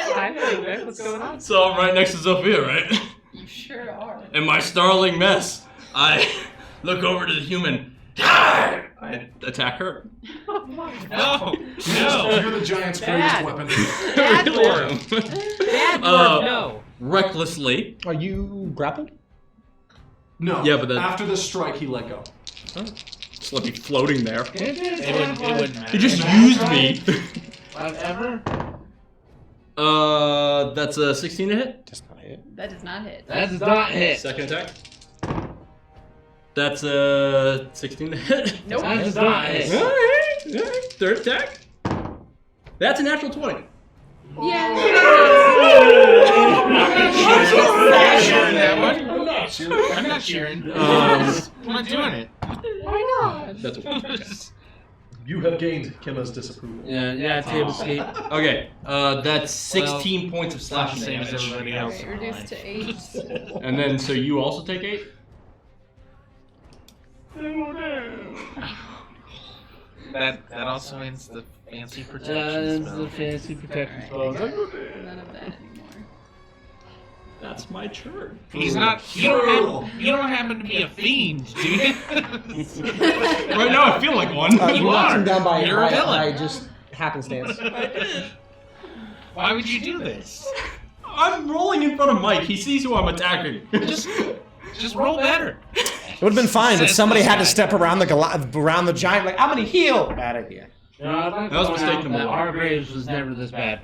S10: Hi, David. What's going on?
S6: So I'm right next to Sophia, right?
S7: You sure are.
S6: In my starling mess, I look over to the human. I attack her.
S5: No!
S3: You're the giant's greatest weapon.
S7: Bad
S6: Really?
S10: Bad word, no.
S6: Recklessly.
S11: Are you grappled?
S3: No.
S6: Yeah, but then-
S3: after the strike, he let go.
S6: Just let me floating there.
S5: It wouldn't matter.
S6: He just used me.
S1: Whatever.
S6: That's a 16 to hit.
S11: Does not hit.
S7: That does not hit.
S1: That does not hit.
S6: Second attack. That's a 16 to hit.
S7: Nope.
S1: That does not hit.
S6: Alright. Third attack. That's a natural 20.
S7: Yeah.
S5: I'm not cheering that one. I'm not cheering. I'm not doing it.
S7: Why not?
S6: That's a
S3: You have gained Kimma's disapproval.
S1: Yeah, table escape.
S6: Okay, that's 16 points of slashing
S5: Same as
S6: damage.
S5: everybody else.
S7: Okay, reduced to 8.
S6: And then, so you also take 8?
S5: That also ends the fancy
S1: That's
S5: protection
S1: the
S5: spell.
S1: fancy protection spell.
S7: None of that anymore.
S6: That's my turn.
S5: He's not. You don't happen to be a fiend, do you?
S6: Right now, I feel like one.
S11: You knocked him down by,
S5: You're a villain.
S11: by just happenstance.
S5: Why would you do this?
S6: I'm rolling in front of Mike. He sees who I'm attacking.
S5: Just roll better.
S11: It would have been fine, but somebody had to step around the giant. Like, I'm gonna heal. Bad idea.
S1: No,
S6: That was a mistake number one.
S1: Hargraves was never this bad.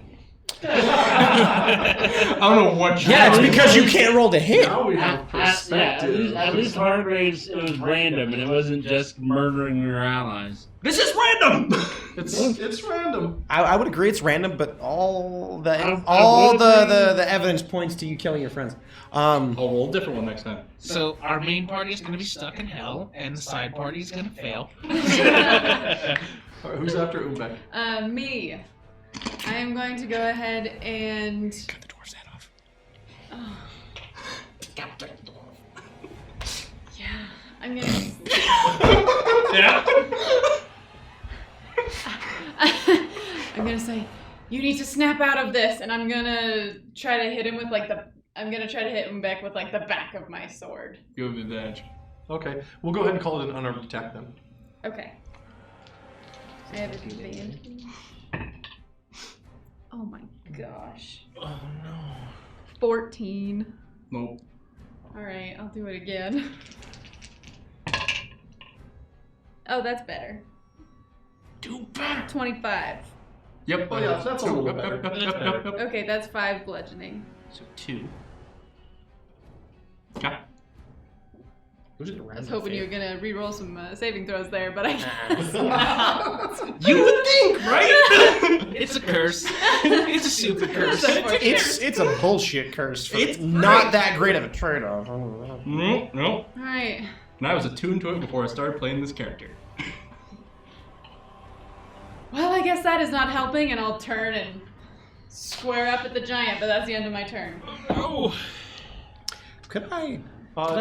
S9: I don't know what.
S11: Yeah, it's because you can't roll to hit.
S3: Now we have perspective.
S1: At least Hargraves, it was random, and it wasn't just murdering your allies.
S9: This is random.
S3: It's random.
S11: I would agree it's random, but all the evidence points to you killing your friends.
S9: I'll roll a different one next time.
S5: So our main party is going to be stuck in hell, and the side party is going to fail.
S3: All right, who's after Umbek?
S7: Me. I am going to go ahead and
S11: Cut the dwarf's head off.
S7: yeah, I'm gonna.
S5: Yeah.
S7: I'm gonna say, you need to snap out of this, and I'm gonna try to hit him with like the. I'm gonna try to hit him back with like the back of my sword.
S9: You have advantage.
S3: Okay, we'll go ahead and call it an unarmed attack then.
S7: Okay. I have advantage. Oh my gosh.
S5: Oh no.
S7: 14.
S9: Nope.
S7: Alright, I'll do it again. Oh, that's better.
S5: Do better.
S7: 25.
S9: Yep.
S3: Oh yeah, that's a little bit better.
S9: Yep.
S7: Okay, that's 5 bludgeoning.
S9: So 2. Okay.
S7: I was hoping you were gonna re-roll some saving throws there, but I
S5: You would think, right? It's a curse. It's a super curse.
S11: It's a bullshit curse. It's not that great of a trade-off.
S9: Nope.
S7: Alright.
S9: And I was attuned to it before I started playing this character.
S7: Well, I guess that is not helping, and I'll turn and square up at the giant, but that's the end of my turn.
S5: Oh.
S11: Could I?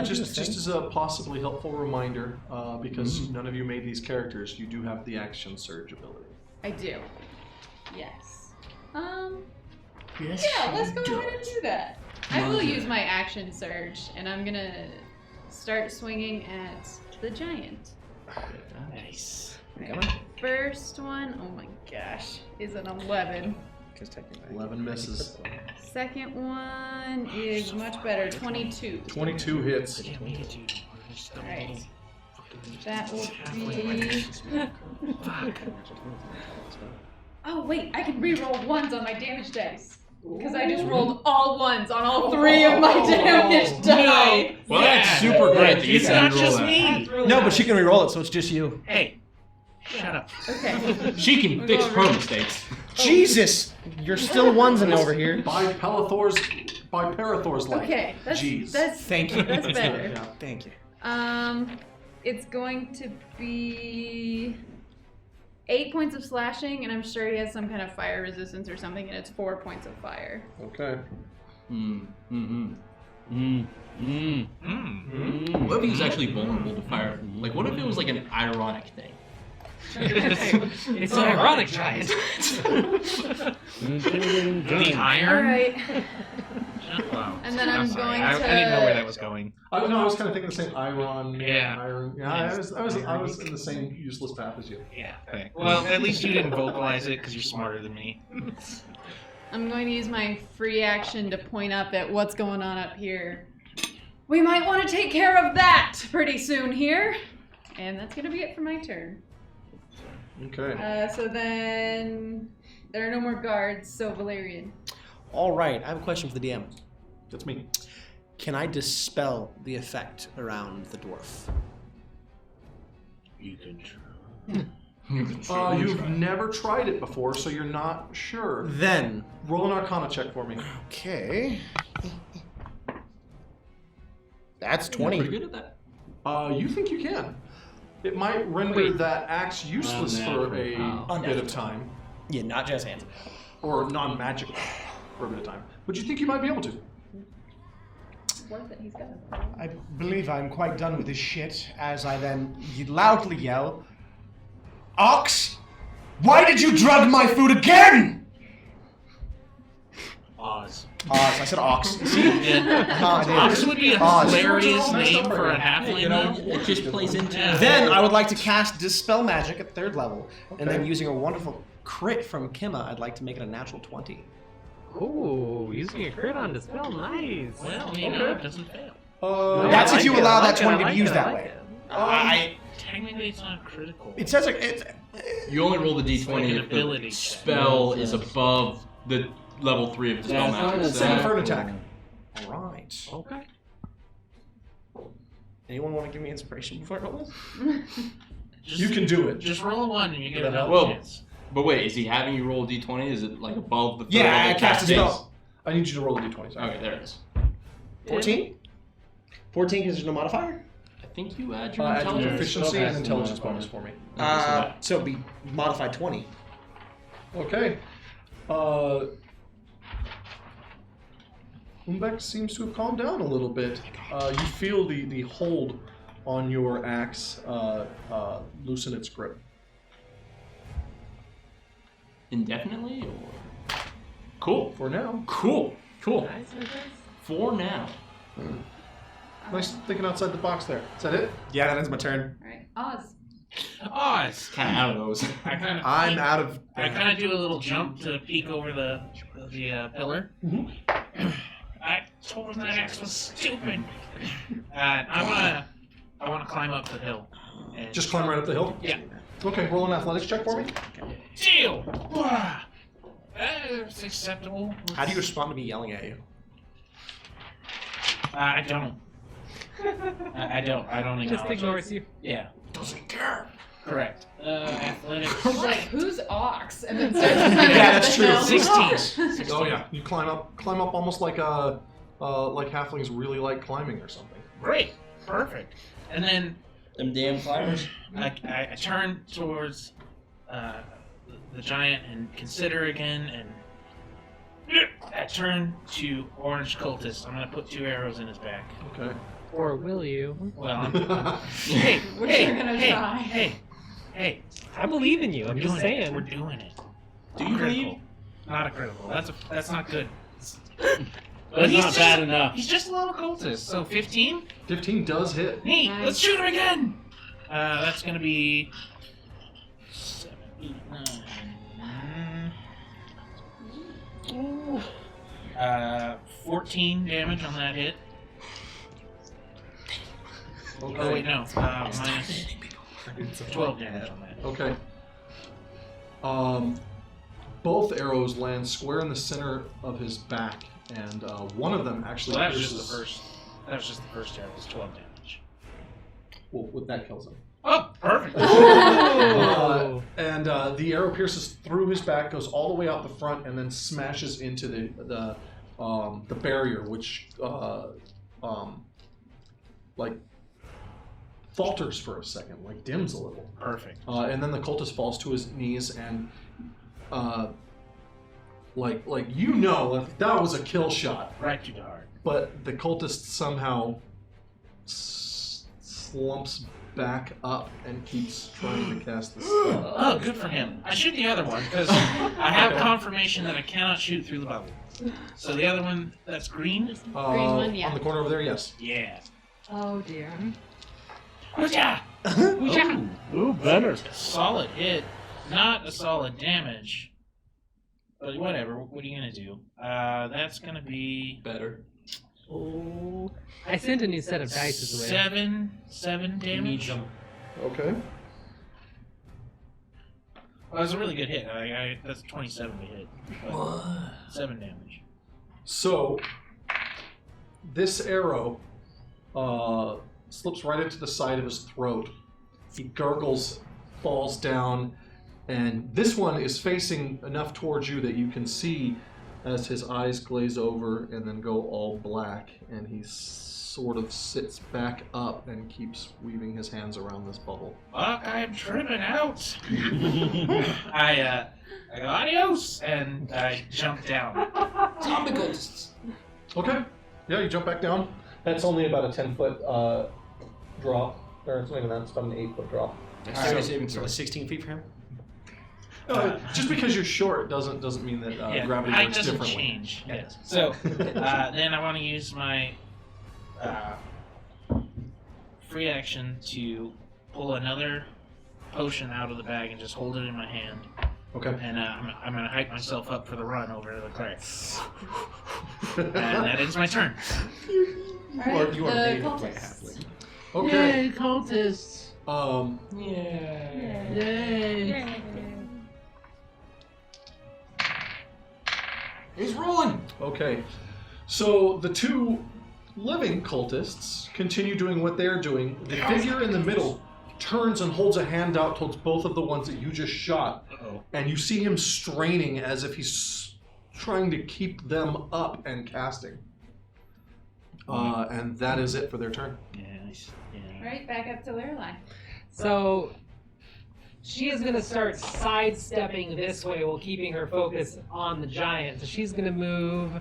S3: Just as a possibly helpful reminder, because none of you made these characters, you do have the action surge ability.
S7: I do. Yes.
S5: Yes,
S7: Yeah, let's
S5: she
S7: go ahead and
S5: does.
S7: do that. I will use my action surge, and I'm gonna start swinging at the giant.
S5: Nice.
S7: Right. First one, oh my gosh, is an 11.
S3: 11 misses.
S7: Second one is much better, 22.
S3: 22 hits.
S7: Alright. That will be... Oh wait, I can re-roll ones on my damage dice. Because I just rolled all ones on all 3 of my damage dice.
S9: Well, that's super great that you
S5: It's
S9: can
S5: not
S9: roll
S5: just
S9: that.
S5: me.
S11: No, but she can re-roll it, so it's just you.
S5: Hey, shut up.
S7: Okay.
S9: She can fix her mistakes.
S11: Jesus, you're still onesing over here.
S3: By Parathor's light.
S7: Okay, that's
S11: Thank you.
S7: That's better.
S3: Yeah.
S11: Thank you.
S7: It's going to be 8 points of slashing, and I'm sure he has some kind of fire resistance or something, and it's 4 points of fire.
S3: Okay.
S9: What if he was actually vulnerable to fire? Like, what if it was like an ironic thing?
S10: It's an ironic giant.
S5: The iron?
S7: Alright.
S5: Wow.
S7: And then I'm
S5: sorry.
S7: going
S5: I
S7: to...
S5: didn't know where that was going.
S3: I was kind of thinking the same iron.
S5: Yeah.
S3: Iron. Yeah, I was in the same useless path as you.
S5: Yeah. Okay. Well, at least you didn't vocalize it because you're smarter than me.
S7: I'm going to use my free action to point up at what's going on up here. We might want to take care of that pretty soon here. And that's going to be it for my turn.
S3: Okay.
S7: So then there are no more guards, so Valerian.
S2: All right, I have a question for the DM.
S3: That's me.
S2: Can I dispel the effect around the dwarf?
S1: You can try.
S3: You've never tried it before, so you're not sure.
S2: Then,
S3: Roll an Arcana check for me.
S11: Okay. That's
S9: Pretty
S11: 20.
S9: good at that.
S3: You think you can. It might render that axe useless for a bit of time.
S2: yeah, not just hands.
S3: Or non-magic for a bit of time. But you think you might be able to.
S7: Worth it, he's got it.
S11: I believe I'm quite done with this shit, as I then loudly yell, Ox! Why did you drug my food again?
S5: Oz.
S11: Oz, I said ox. See? I did.
S5: Oz would be a
S11: Oz.
S5: hilarious name for a halfling.
S9: You know, it just plays into it.
S2: Then I would like to cast Dispel Magic at 3rd level. And then using a wonderful crit from Kima, I'd like to make it a natural 20.
S10: Ooh, using a crit on Dispel, nice.
S5: Well, you know, it doesn't fail.
S11: That's
S10: I
S11: if you
S10: like it,
S11: allow
S10: I
S11: that
S10: like it,
S11: 20
S10: I
S11: to
S10: like
S11: be used
S10: it, I
S11: that
S10: like
S11: way.
S10: it.
S5: Technically, it's not critical.
S11: It says like it's.
S9: You only roll the
S5: like
S9: d20
S5: an
S9: if
S5: ability
S9: the
S5: check.
S9: spell is above the
S6: level 3 of Dispel
S1: Yeah,
S6: Magic.
S1: it's
S6: So-
S11: Send for an attack. All right.
S2: Okay.
S11: Anyone want to give me inspiration before I roll this?
S5: Just,
S11: You can do it.
S5: Just roll a 1 and you get another
S6: Whoa.
S5: chance.
S6: But wait, is he having you roll a d20? Is it like above the third
S11: Yeah, I
S6: level
S11: cast a
S6: casting?
S11: spell. I need you to roll a d20. Sorry.
S6: Okay, there it is.
S11: 14? 14 because there's no modifier?
S6: I think you add your
S11: Add your
S6: intelligence.
S11: proficiency
S1: Okay.
S11: and intelligence bonus for me.
S6: Okay,
S11: So it'd be modified 20.
S3: Okay. Umbek seems to have calmed down a little bit. You feel the hold on your axe loosen its grip.
S6: Indefinitely or? Cool.
S3: For now.
S6: Cool. For now.
S3: Nice thinking outside the box there. Is that it?
S11: Yeah, that ends my turn.
S7: Alright, Oz.
S5: Oh, it's
S6: Kind of out of those.
S11: I'm out of.
S5: I kind of do a little jump to peek over the pillar. I told him that axe was stupid. I wanna climb up the hill. And
S3: Just climb right up the hill?
S5: Yeah.
S3: Okay, roll an athletics check for me.
S5: Deal. It's acceptable.
S11: How do you respond to me yelling at you?
S5: I don't. I don't. I don't
S10: Just
S5: acknowledge
S10: ignores
S5: it.
S10: you.
S5: Yeah.
S11: Doesn't care.
S5: Correct. Athletics.
S7: He's like, who's Ox? And then starts
S11: Yeah, that's true.
S5: 16.
S3: Oh yeah, you climb up almost like like halflings really like climbing or something.
S5: Great. Perfect. And then
S6: Them damn climbers.
S5: I turn towards the giant and consider again, and I turn to Orange Cultist. I'm gonna put 2 arrows in his back.
S3: Okay.
S10: Or will you?
S5: Well, hey,
S7: We're
S5: hey,
S7: sure gonna
S5: hey,
S7: try.
S5: hey,
S10: I believe in you. I'm just
S5: We're
S10: saying.
S5: doing it.
S6: Do you
S5: Critical.
S6: believe?
S5: Not a critical. That's not good.
S1: But it's
S5: he's
S1: not
S5: just-
S1: bad enough.
S5: He's just a little cultist. So 15.
S3: 15 does hit.
S5: Neat.
S7: Nice.
S5: Let's shoot him again. That's gonna be 7, 8, 9. 14 damage on that hit.
S3: Okay.
S5: Oh wait, no. Minus 12 damage on that.
S3: Okay. Both arrows land square in the center of his back, and one of them actually
S5: Well, that was
S3: pierces.
S5: just the first. That was just the first arrow. It was 12 damage.
S3: Well, with that kills him.
S5: Oh, perfect.
S3: And the arrow pierces through his back, goes all the way out the front, and then smashes into the barrier, which like falters for a second, like dims a little.
S5: Perfect.
S3: And then the cultist falls to his knees, and like that was a kill shot.
S5: Right to the heart.
S3: But the cultist somehow slumps back up and keeps trying to cast the spell.
S5: Oh, good for him. I shoot the other one because I have confirmation that I cannot shoot through the bubble. So the other one that's green.
S7: Green one, yeah.
S3: On the corner over there, yes.
S5: Yeah.
S7: Oh dear.
S5: Hoo-ja!
S1: Ooh, better.
S5: Solid hit, not a solid damage. But whatever. What are you gonna do? That's gonna be
S6: Better.
S10: Oh, I sent a new set of dice as well.
S5: 7 damage.
S3: Okay.
S5: Well, that's a really good hit. That's 27 to hit. But 7 damage.
S3: So, this arrow slips right into the side of his throat. He gurgles, falls down, and this one is facing enough towards you that you can see as his eyes glaze over and then go all black, and he sort of sits back up and keeps weaving his hands around this bubble.
S5: Fuck, I'm tripping out. I go, adios, and I jump down.
S6: Zombie ghosts.
S3: Okay. Yeah, you jump back down. That's only about a 10-foot drop. Or it's not even that, it's about an 8-foot drop.
S11: So 16 feet for him?
S3: Just because you're short doesn't mean that gravity
S5: height
S3: works
S5: doesn't
S3: differently.
S5: change. Yes. So then I want to use my free action to pull another potion out of the bag and just hold it in my hand.
S3: Okay.
S5: And I'm going to hype myself up for the run over the cleric. And that ends my turn.
S7: Alright,
S11: You are
S7: the
S11: made of like
S7: cultists.
S11: halfling.
S3: Okay.
S1: Yay, cultists.
S7: Yay.
S12: He's rolling.
S3: Okay. So the two living cultists continue doing what they're doing. The figure in the middle turns and holds a hand out towards both of the ones that you just shot. And you see him straining as if he's trying to keep them up and casting. And that is it for their turn.
S12: Yes. Yeah.
S7: Right, back up to Lorelei.
S10: So she is going to start sidestepping this way while keeping her focus on the giant. So she's going to move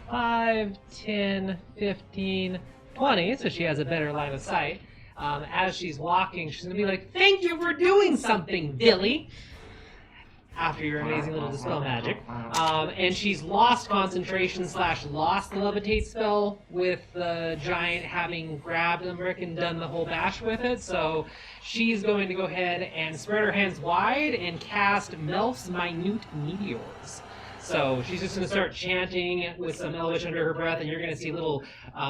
S10: 5, 10, 15, 20, so she has a better line of sight. As she's walking, she's going to be like, "Thank you for doing something, Billy," after your amazing little dispel magic. And she's lost concentration / lost the levitate spell with the giant having grabbed Umbrick and done the whole bash with it. So she's going to go ahead and spread her hands wide and cast Melf's Minute Meteors. So she's just going to start chanting with some Elvish under her breath, and you're going to see little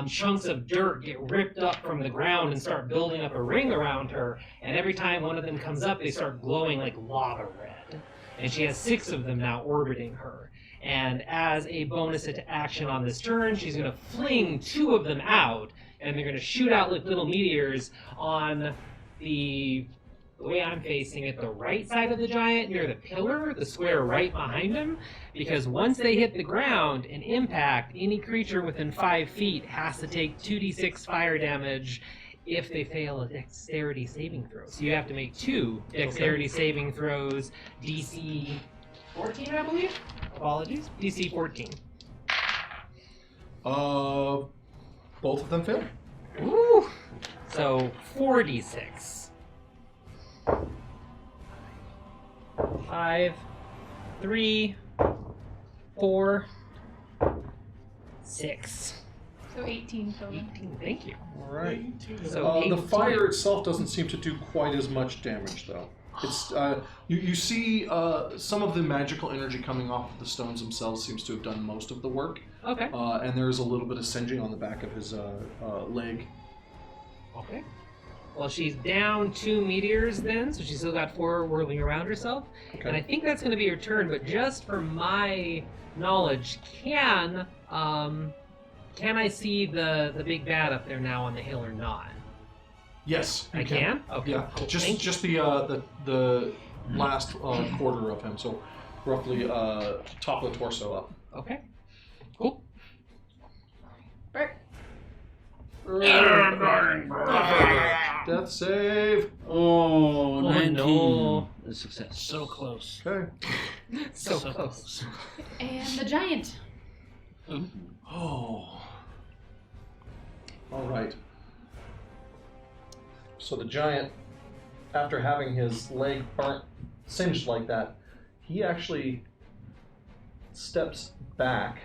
S10: chunks of dirt get ripped up from the ground and start building up a ring around her. And every time one of them comes up, they start glowing like lava red. And she has 6 of them now orbiting her. And as a bonus action on this turn, she's going to fling 2 of them out, and they're going to shoot out like little meteors on the way I'm facing it, the right side of the giant near the pillar, the square right behind him, because once they hit the ground and impact, any creature within 5 feet has to take 2d6 fire damage if they fail a dexterity saving throw. So you have to make 2 dexterity saving throws, DC 14, I believe? Apologies. DC 14.
S3: Both of them fail.
S10: Woo! So 4d6. 5, 3, 4, 6.
S7: So 18 total.
S10: 18, thank you.
S3: All right.
S10: So
S3: The
S10: 18.
S3: fire itself doesn't seem to do quite as much damage, though. It's you see some of the magical energy coming off of the stones themselves seems to have done most of the work.
S10: Okay.
S3: And there is a little bit of singeing on the back of his leg.
S10: Okay. Well, she's down 2 meteors then, so she's still got 4 whirling around herself.
S3: Okay.
S10: And I think that's going to be her turn, but just for my knowledge, can I see the big bad up there now on the hill or not?
S3: Yes, you
S10: I can? Okay.
S3: Yeah,
S10: cool.
S3: just
S10: Thank you.
S3: just the last quarter of him, so roughly top of the torso up.
S10: Okay. Cool.
S7: Bert.
S3: Death save.
S1: Oh, 19.
S10: no.
S1: A success.
S12: So close.
S3: Okay.
S10: So close.
S7: And the giant.
S3: Oh. All right. So the giant, after having his leg burnt, singed like that, he actually steps back.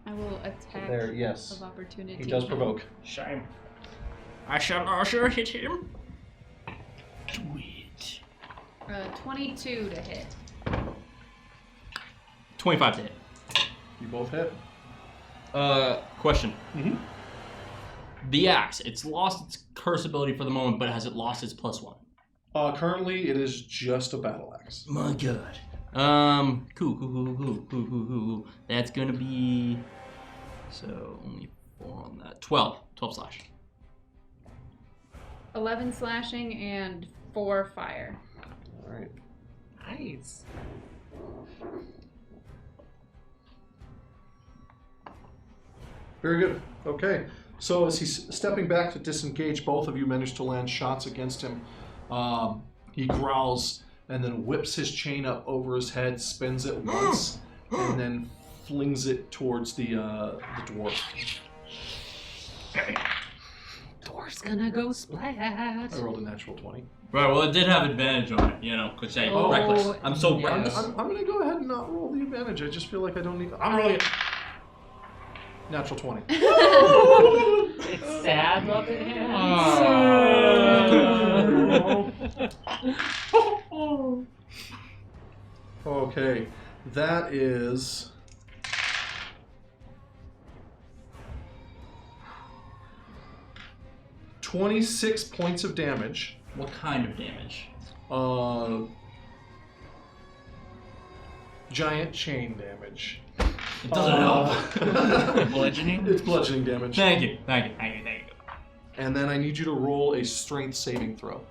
S7: I will attack
S3: There, yes.
S7: of opportunity.
S3: He does provoke.
S12: Shame. I shall also hit him.
S1: Do it.
S7: 22 to hit.
S9: 25 to hit.
S3: You both hit.
S9: Question.
S3: Mm-hmm.
S9: The axe, it's lost its curse ability for the moment, but has it lost its +1?
S3: Currently, it is just a battle axe.
S9: My god. Cool. That's gonna be... So, only 4 on that. 12 slash.
S7: 11 slashing and 4 fire.
S3: All right.
S10: Nice.
S3: Very good. Okay. So as he's stepping back to disengage, both of you manage to land shots against him. He growls and then whips his chain up over his head, spins it once, and then flings it towards the dwarf.
S10: Dwarf's gonna go splat.
S3: I rolled a natural 20.
S9: Right, well, it did have advantage on it, you know, because I'm
S10: Oh,
S9: reckless. I'm so
S10: no.
S9: reckless.
S3: I'm going to go ahead and not roll the advantage. I just feel like I don't need... I'm rolling it. Natural 20.
S10: It's sad, Muppet hands.
S3: Okay. That is... 26 points of damage.
S9: What kind of damage?
S3: Giant chain damage.
S9: It doesn't help.
S5: Bludgeoning?
S3: It's bludgeoning damage.
S9: Thank you.
S3: And then I need you to roll a strength saving throw.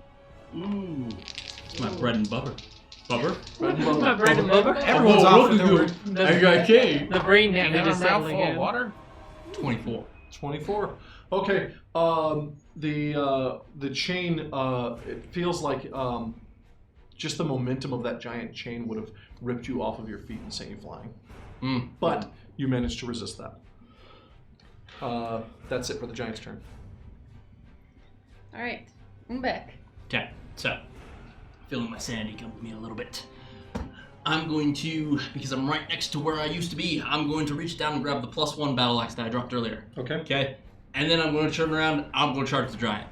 S9: Ooh. It's my bread and butter. Bubber?
S10: My bread and butter.
S11: Everyone's off with their word.
S9: I got cake.
S10: The brain
S5: You
S10: damage
S5: have
S10: is
S5: a mouthful
S10: settling
S5: of
S10: in.
S5: water?
S9: 24.
S3: 24. Okay. The chain. It feels like just the momentum of that giant chain would have ripped you off of your feet and sent you flying. But you managed to resist that. That's it for the giant's turn.
S7: All right, I'm back.
S9: Okay, so feeling my sanity come with me a little bit. I'm going to, because I'm right next to where I used to be, I'm going to reach down and grab the +1 battle axe that I dropped earlier. Okay, and then I'm going to turn around. I'm going to charge the giant.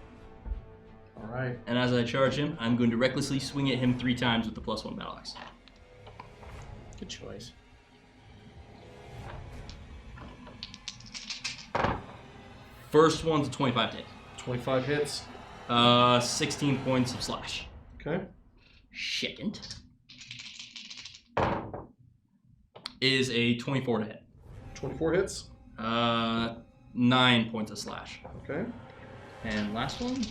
S3: All right.
S9: And as I charge him, I'm going to recklessly swing at him 3 times with the +1 battle axe.
S2: Good choice.
S9: First one's a 25 to hit.
S3: 25 hits.
S9: 16 points of slash.
S3: Okay.
S9: Second is a 24 to hit.
S3: 24 hits.
S9: 9 points of slash.
S3: Okay.
S9: And last one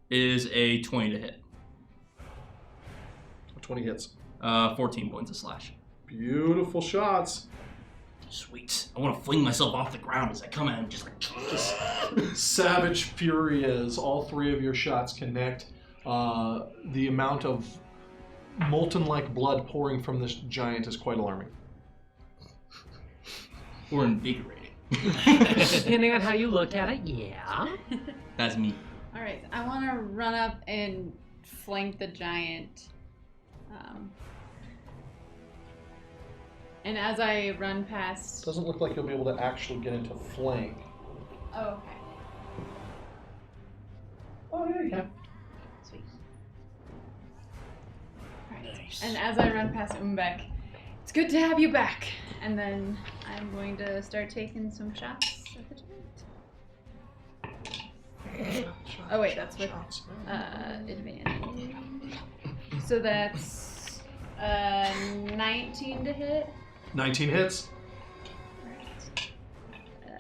S9: is a 20 to hit.
S3: 20 hits.
S9: 14 points of slash.
S3: Beautiful shots.
S9: Sweet. I want to fling myself off the ground as I come at him, just like.
S3: Savage fury as all 3 of your shots connect. The amount of molten-like blood pouring from this giant is quite alarming.
S9: Or invigorating.
S10: Depending on how you look at it, yeah.
S9: That's me.
S7: All right, I want to run up and flank the giant. And as I run past...
S3: Doesn't look like you'll be able to actually get into flank.
S7: Oh, okay.
S3: Oh, yeah, you can.
S7: Sweet. Alright. Nice. And as I run past Umbek, it's good to have you back. And then I'm going to start taking some shots at the giant. Oh wait, that's with advantage. So that's 19 to hit.
S3: 19 hits.
S7: Oh,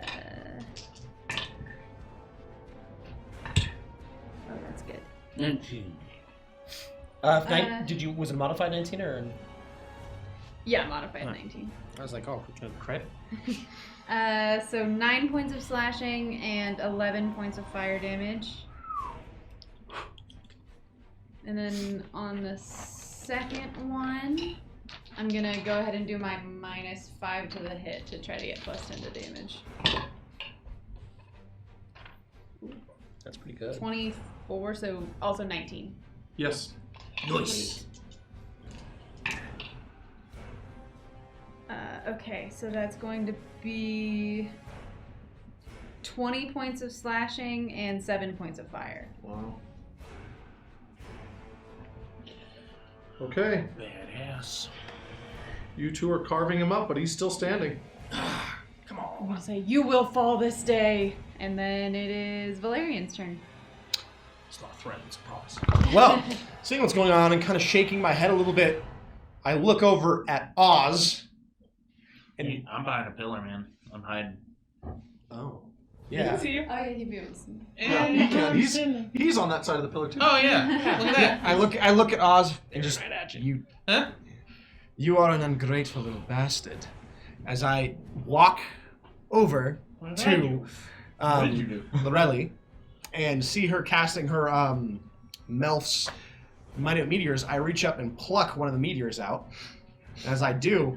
S7: that's good.
S1: 19.
S2: Was it modified 19 or?
S7: Yeah, modified 19.
S2: I was like, oh, credit.
S7: So 9 points of slashing and 11 points of fire damage. And then on the second one, I'm gonna go ahead and do my -5 to the hit to try to get +10 to damage.
S2: That's pretty good.
S7: 24, so also 19.
S3: Yes.
S9: Nice.
S7: Okay, so that's going to be 20 points of slashing and 7 points of fire.
S3: Wow. Okay.
S5: Badass.
S3: You 2 are carving him up, but he's still standing.
S7: Come on. I'm gonna say, you will fall this day. And then it is Valerian's turn.
S5: It's not a threat, it's a promise.
S11: Well, seeing what's going on and kind of shaking my head a little bit, I look over at Oz. And
S5: I'm behind a pillar, man. I'm hiding.
S11: oh,
S7: You
S11: yeah.
S7: can see him. Oh yeah, he'd be able to see.
S3: Yeah, he can. He's on that side of the pillar too.
S5: Oh yeah, look at that.
S11: I look at Oz and just
S10: Right at
S11: you.
S5: Huh?
S11: You are an ungrateful little bastard. As I walk over to Lorelli and see her casting her Melf's minute meteors, I reach up and pluck one of the meteors out. As I do,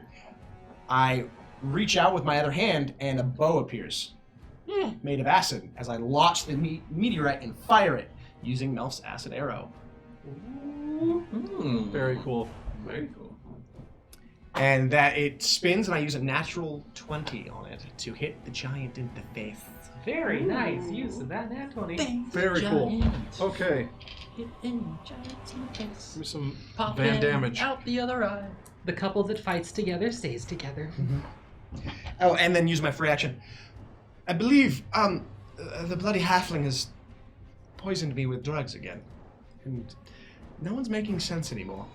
S11: I reach out with my other hand and a bow appears, made of acid, as I launch the meteorite and fire it using Melf's acid arrow.
S3: Very cool.
S9: Very cool.
S11: And that it spins, and I use a natural 20 on it to hit the giant in the face.
S10: Very nice use of that nat 20.
S3: Very cool. Okay. Give me some Van damage.
S9: Out the other eye.
S10: The couple that fights together stays together.
S11: Oh, and then use my free action. I believe the bloody halfling has poisoned me with drugs again. And no one's making sense anymore.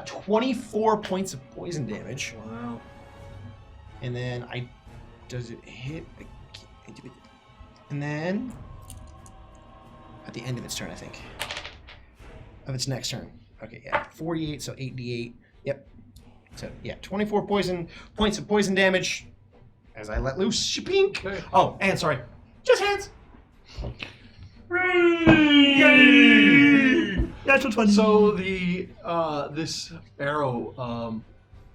S11: 24 points of poison damage.
S2: Wow.
S11: And then does it hit? And then at the end of its turn, I think. Of its next turn. Okay, yeah. 48, so 8d8. Yep. So yeah, 24 points of poison damage as I let loose. Shapink.
S3: Okay.
S11: Oh, and sorry. Just hands. Natural 20.
S3: So the this arrow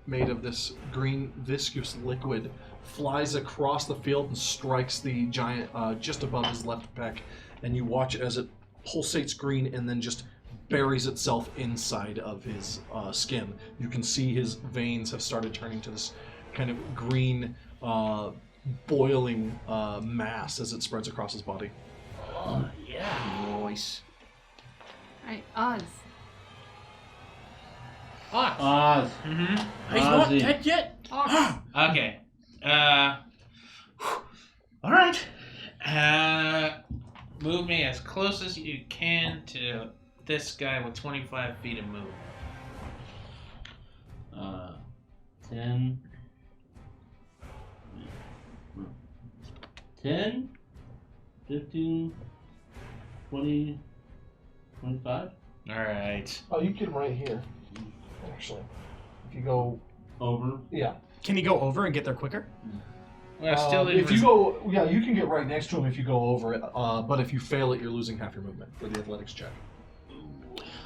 S3: made of this green viscous liquid flies across the field and strikes the giant just above his left pec, and you watch it as it pulsates green and then just buries itself inside of his skin. You can see his veins have started turning to this kind of green boiling mass as it spreads across his body.
S6: Oh, yeah.
S2: Nice.
S7: Alright, Oz.
S10: Oz.
S5: Mm-hmm.
S6: He's not dead yet.
S7: Oz.
S5: Okay. All right. Move me as close as you can to this guy with 25 feet of move.
S1: 10, 15, 20, 25.
S5: All right.
S3: Oh, you can right here. Actually, if you go
S1: Over.
S3: yeah.
S11: Can you go over and get there quicker?
S5: Well, still in
S3: if you go, yeah, you can get right next to him if you go over it. But if you fail it, you're losing half your movement for the athletics check.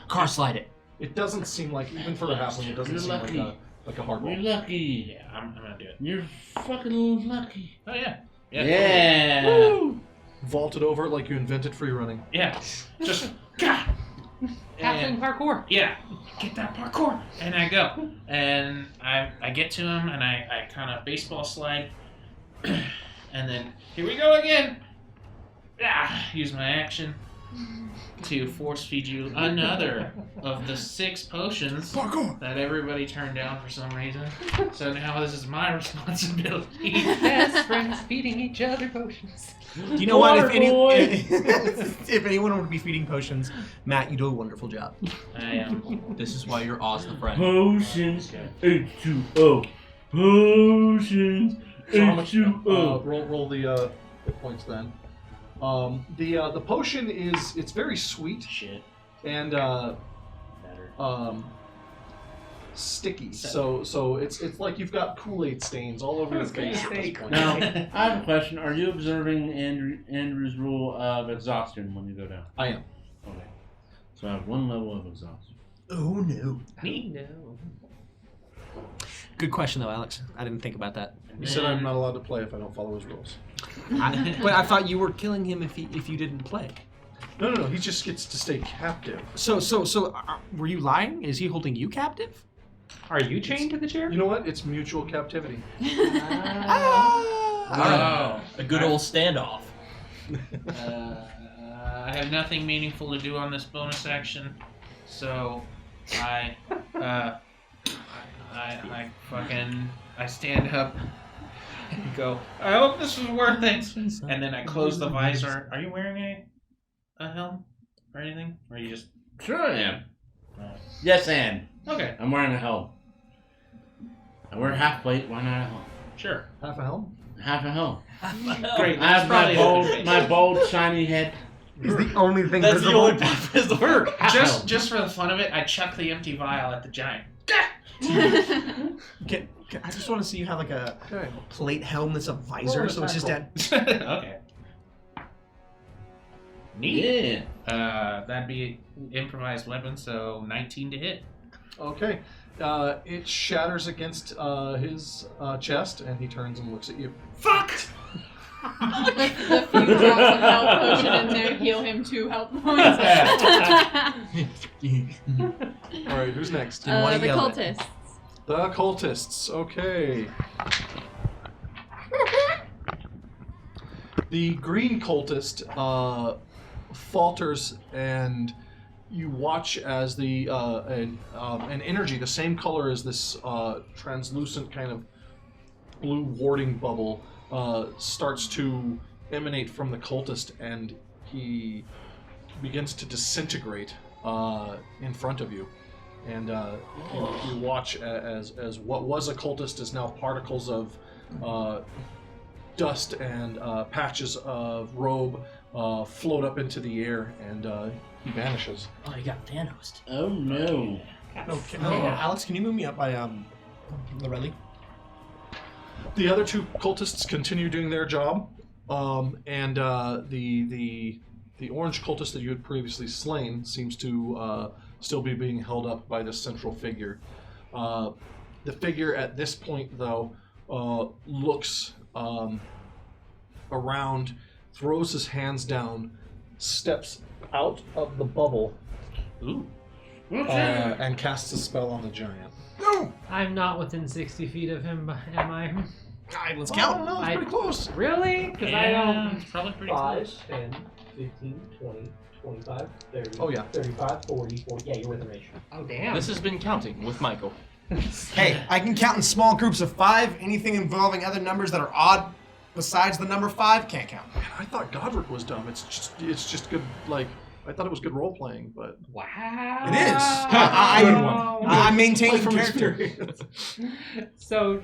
S6: Car slide it.
S3: It doesn't seem like, even for a halfling, it doesn't
S1: You're
S3: seem
S1: lucky.
S3: like a hard roll.
S1: You're lucky.
S5: Yeah, I'm gonna do it.
S1: You're fucking lucky.
S5: Oh yeah. Yeah.
S1: Yeah.
S5: Totally.
S3: Vaulted over it like you invented free running.
S5: Yeah. Just God.
S10: Halfling parkour.
S5: Yeah, get that parkour. And I go. And I get to him and I kind of baseball slide. And then here we go again. Use my action to force feed you another of the 6 potions that everybody turned down for some reason. So now this is my responsibility.
S10: Best friends feeding each other potions.
S11: Do you know what? If anyone would be feeding potions, Matt, you do a wonderful job.
S5: I am.
S6: This is why you're Oz the friend.
S1: Potions. H2O. Potions.
S3: So how much?
S1: H2O.
S3: Roll the hit points then. The potion it's very sweet
S5: Shit.
S3: and
S5: Better.
S3: sticky. So it's like you've got Kool-Aid stains all over your face at this point.
S1: Now, I have a question. Are you observing Andrew's rule of exhaustion when you go down?
S3: I am.
S1: Okay. So I have 1 level of exhaustion.
S11: Oh no.
S10: No.
S2: Good question though, Alex. I didn't think about that.
S3: He said I'm not allowed to play if I don't follow his rules.
S2: But I thought you were killing him if you didn't play.
S3: No. He just gets to stay captive.
S2: So were you lying? Is he holding you captive?
S10: Are you chained to the chair?
S3: You know what? It's mutual captivity.
S5: Oh.
S6: A good old standoff.
S5: I have nothing meaningful to do on this bonus action, so I stand up and go, I hope this was worth it. And then I close the visor. Are you wearing a helm or anything? Or are you just...
S1: Sure I am. Yes, and.
S5: Okay,
S1: I'm wearing a helm. I wear a half plate. Why not a helm?
S5: sure.
S3: Half a helm?
S1: Half a helm.
S5: Great.
S1: I have my bold, shiny head.
S11: Is the only thing
S6: That's the
S11: visible.
S6: only part is the word.
S5: Just for the fun of it, I chuck the empty vial at the giant.
S11: I just want to see you have like a plate helm that's a visor,
S3: Roll
S11: so it's just
S3: attack
S11: dead.
S5: Okay. Neat.
S1: Yeah.
S5: That'd be improvised weapon, so 19 to hit.
S3: Okay. It shatters against his chest, and he turns and looks at you.
S5: Fuck!
S7: The few drops of health potion in there heal him 2 health points.
S3: All right, who's next?
S7: The
S2: yell at
S7: cultists.
S3: The cultists. Okay. The green cultist falters, and you watch as the an energy, the same color as this translucent kind of blue warding bubble, starts to emanate from the cultist, and he begins to disintegrate in front of you. And you watch as what was a cultist is now particles of dust and patches of robe float up into the air, and he vanishes.
S6: Oh, you got Thanos.
S1: Oh no.
S11: Okay. Alex, can you move me up by Lorelli?
S3: The other two cultists continue doing their job, and the orange cultist that you had previously slain seems to still be being held up by this central figure. The figure at this point, though, looks around, throws his hands down, steps out of the bubble, and casts a spell on the giant.
S11: No!
S10: I'm not within 60 feet of him, am I?
S11: Let's count.
S3: No, it's pretty close.
S10: Really? Because I don't.
S5: It's probably pretty
S2: 5,
S5: close.
S2: 10, 15, 20, 25, 30,
S3: Oh, yeah.
S2: 35, 40. Yeah, you're within range.
S10: Oh, damn.
S6: This has been counting with Michael.
S11: Hey, I can count in small groups of 5. Anything involving other numbers that are odd besides the number 5 can't count.
S3: Man, I thought Godric was dumb. It's just good. Like, I thought it was good role playing, but
S10: Wow.
S11: It is. I'm maintaining
S3: from
S11: character.
S3: experience.
S10: So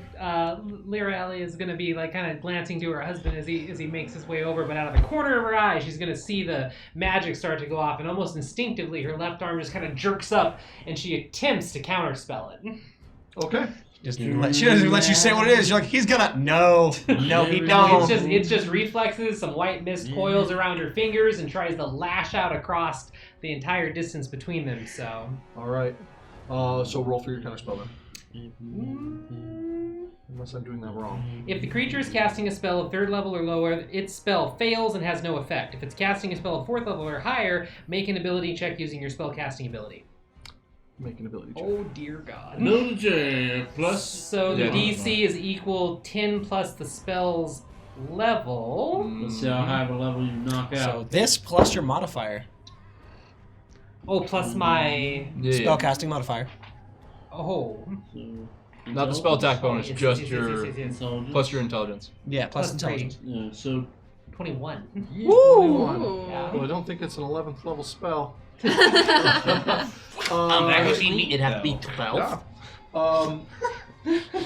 S10: Lyra Ellie is going to be like kind of glancing to her husband as he makes his way over, but out of the corner of her eye, she's going to see the magic start to go off, and almost instinctively, her left arm just kind of jerks up, and she attempts to counterspell it.
S3: Okay.
S11: She doesn't even let you say what it is. You're like, he's gonna. No, he don't.
S10: It's just reflexes. Some white mist coils around her fingers and tries to lash out across the entire distance between them. So.
S3: All right. So roll for your counterspell then. Unless I'm doing that wrong.
S10: If the creature is casting a spell of 3rd level or lower, its spell fails and has no effect. If it's casting a spell of 4th level or higher, make an ability check using your spell casting ability.
S3: Make an ability check.
S10: Oh dear God.
S1: Ability plus.
S10: So the DC is equal 10 plus the spell's level.
S1: Let's see how high of a level you knock out.
S11: So this plus your modifier,
S10: Oh, plus my.
S11: spellcasting modifier.
S10: Oh.
S1: So,
S6: Not the spell attack bonus,
S10: Yes,
S6: just
S10: yes,
S6: your
S10: yes, yes, yes.
S1: intelligence.
S6: plus your intelligence.
S11: Yeah, plus
S10: Plus 3.
S11: intelligence.
S1: Yeah, so
S10: 21.
S7: Ooh.
S10: Yeah.
S3: Well, I don't think it's an 11th level spell.
S6: Actually, it'd have to be 12.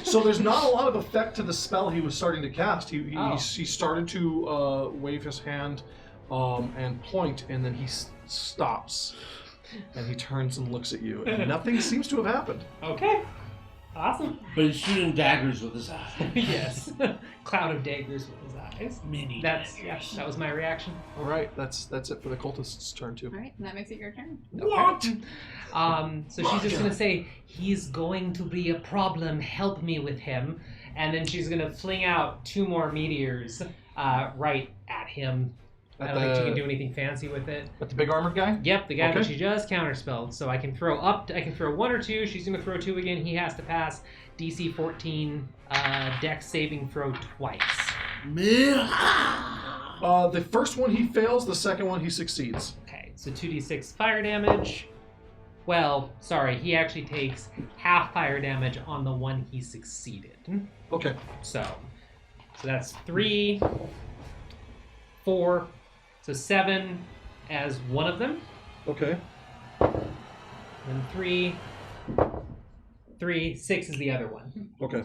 S3: So there's not a lot of effect to the spell he was starting to cast. He started to wave his hand and point, and then he stops. And he turns and looks at you, and nothing seems to have happened.
S10: Okay. Awesome.
S1: but he's shooting daggers with his eye.
S10: Yes. Cloud of daggers with his eyes.
S1: Mini
S10: That was my reaction.
S3: All right, that's it for the cultist's turn too.
S7: All right, and that makes it your turn.
S10: What? So she's just gonna say, "He's going to be a problem. Help me with him." And then she's gonna fling out 2 more meteors right at him. I don't think she can do anything fancy with it.
S3: But the big armored guy?
S10: Yep, the guy that
S3: Okay.
S10: she just counterspelled. So I can throw 1 or 2. She's gonna throw 2 again. He has to pass DC 14 Dex saving throw twice.
S3: The first one he fails, the second one he succeeds.
S10: Okay, so 2d6 fire damage. Well, sorry, he actually takes half fire damage on the one he succeeded.
S3: Okay.
S10: So that's 3, 4, so 7 as one of them,
S3: Okay.
S10: and 3, 6 is the other one.
S3: Okay.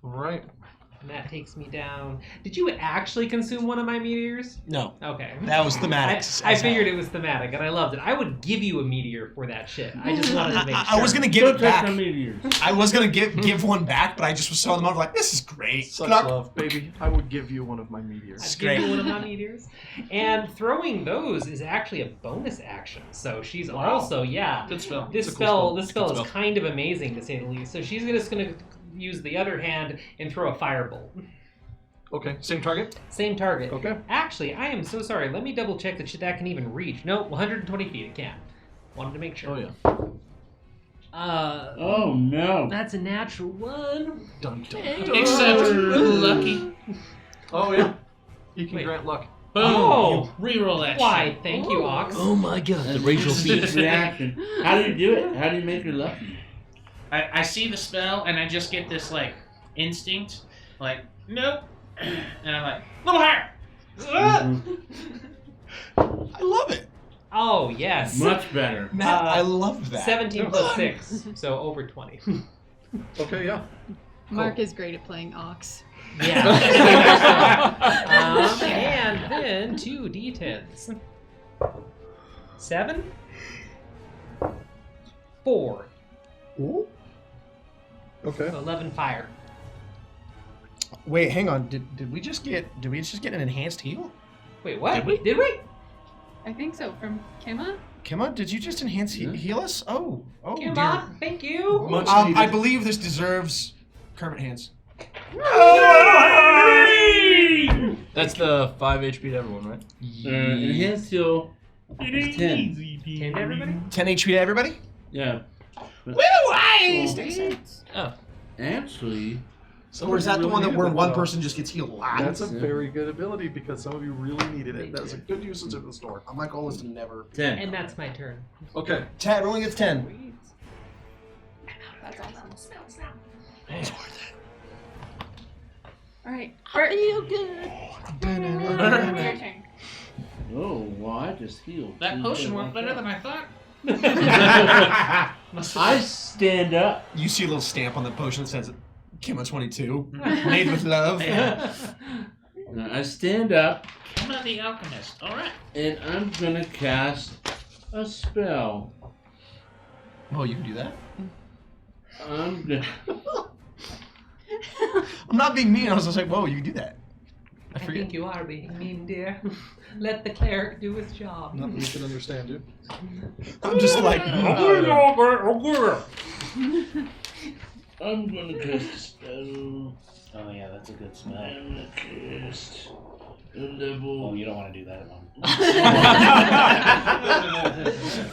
S3: All right.
S10: And that takes me down. Did you actually consume one of my meteors?
S11: No,
S10: Okay.
S11: that was thematic.
S10: I figured it was thematic, and I loved it. I would give you a meteor for that shit. I just wanted to make sure.
S11: I was gonna give it
S1: Don't take
S11: back.
S1: my meteors.
S11: I was gonna give one back, but I just was so in the moment like, this is great.
S3: Such
S11: Knock.
S3: love, baby. I would give you one of my meteors.
S10: I'd
S11: great.
S10: give you one of my meteors. And throwing those is actually a bonus action. So she's also,
S5: Good spell.
S10: This
S3: It's a cool
S10: spell,
S3: spell.
S10: is kind of amazing to say the least. So she's just gonna use the other hand and throw a firebolt.
S3: Okay. Same target?
S10: Same target.
S3: Okay.
S10: Actually, I am so sorry. Let me double check that that can even reach. No, 120 feet it can. Wanted to make sure.
S3: Oh, yeah.
S1: Oh no.
S10: That's a natural 1.
S3: Dun, dun,
S10: Hey.
S3: dun.
S5: Except lucky.
S3: Oh, yeah. He can
S10: Wait.
S3: grant luck.
S5: Boom.
S10: Oh.
S5: Reroll that
S10: Why?
S5: shit.
S10: Thank you, Ox.
S6: Oh my god, the
S1: That's
S6: racial
S1: instant
S6: beast.
S1: reaction. How do you do it? How do you make her lucky?
S5: I see the spell and I just get this like instinct, like nope, and I'm like little higher.
S11: I love it.
S10: Oh, yes.
S1: Much better.
S11: Matt, I love that.
S10: 17 plus 6, so over 20.
S3: Okay, yeah.
S7: Mark is great at playing Ox.
S10: Yeah. And then 2 d10s. 7. 4.
S3: Ooh. Okay.
S10: 11 fire.
S11: Wait, hang on. Did we just get an enhanced heal?
S10: Wait, what? Did we?
S7: I think so. From Kima?
S11: Kima, did you just enhance heal us? Oh,
S10: Come
S11: dear.
S10: on, thank you.
S3: Much
S11: I
S3: needed.
S11: believe this deserves Kermit hands.
S6: That's the 5 HP to everyone, right?
S1: Enhanced heal is 10.
S10: 10 to everybody?
S11: 10 HP to everybody?
S1: Yeah.
S6: Oh.
S1: Actually,
S11: Or is that the one that where one person just gets healed live?
S3: That's a very good ability because some of you really needed it. That's a good usage of the store.
S11: My goal is to never.
S1: 10.
S10: And that's my turn.
S3: Okay.
S11: 10. Only gets 10.
S7: That's awesome. Alright. Feel good. Your turn.
S1: Oh, well, I just healed.
S5: That potion went better than I thought.
S1: I stand up.
S11: You see a little stamp on the potion that says Kima 22, made with love.
S1: I stand up,
S5: Kima the Alchemist. All right.
S1: and I'm gonna cast a spell.
S11: Oh, you can do that?
S1: I'm gonna.
S11: I'm not being mean. I was just like, whoa, you can do that.
S10: I think you are being mean, dear. Let the cleric do his job.
S3: Nothing we can understand you.
S11: I'm just like,
S1: I'm gonna cast a spell.
S12: Oh yeah, that's a good smell.
S1: I'm gonna cast a level.
S12: Oh, you don't want to do that alone.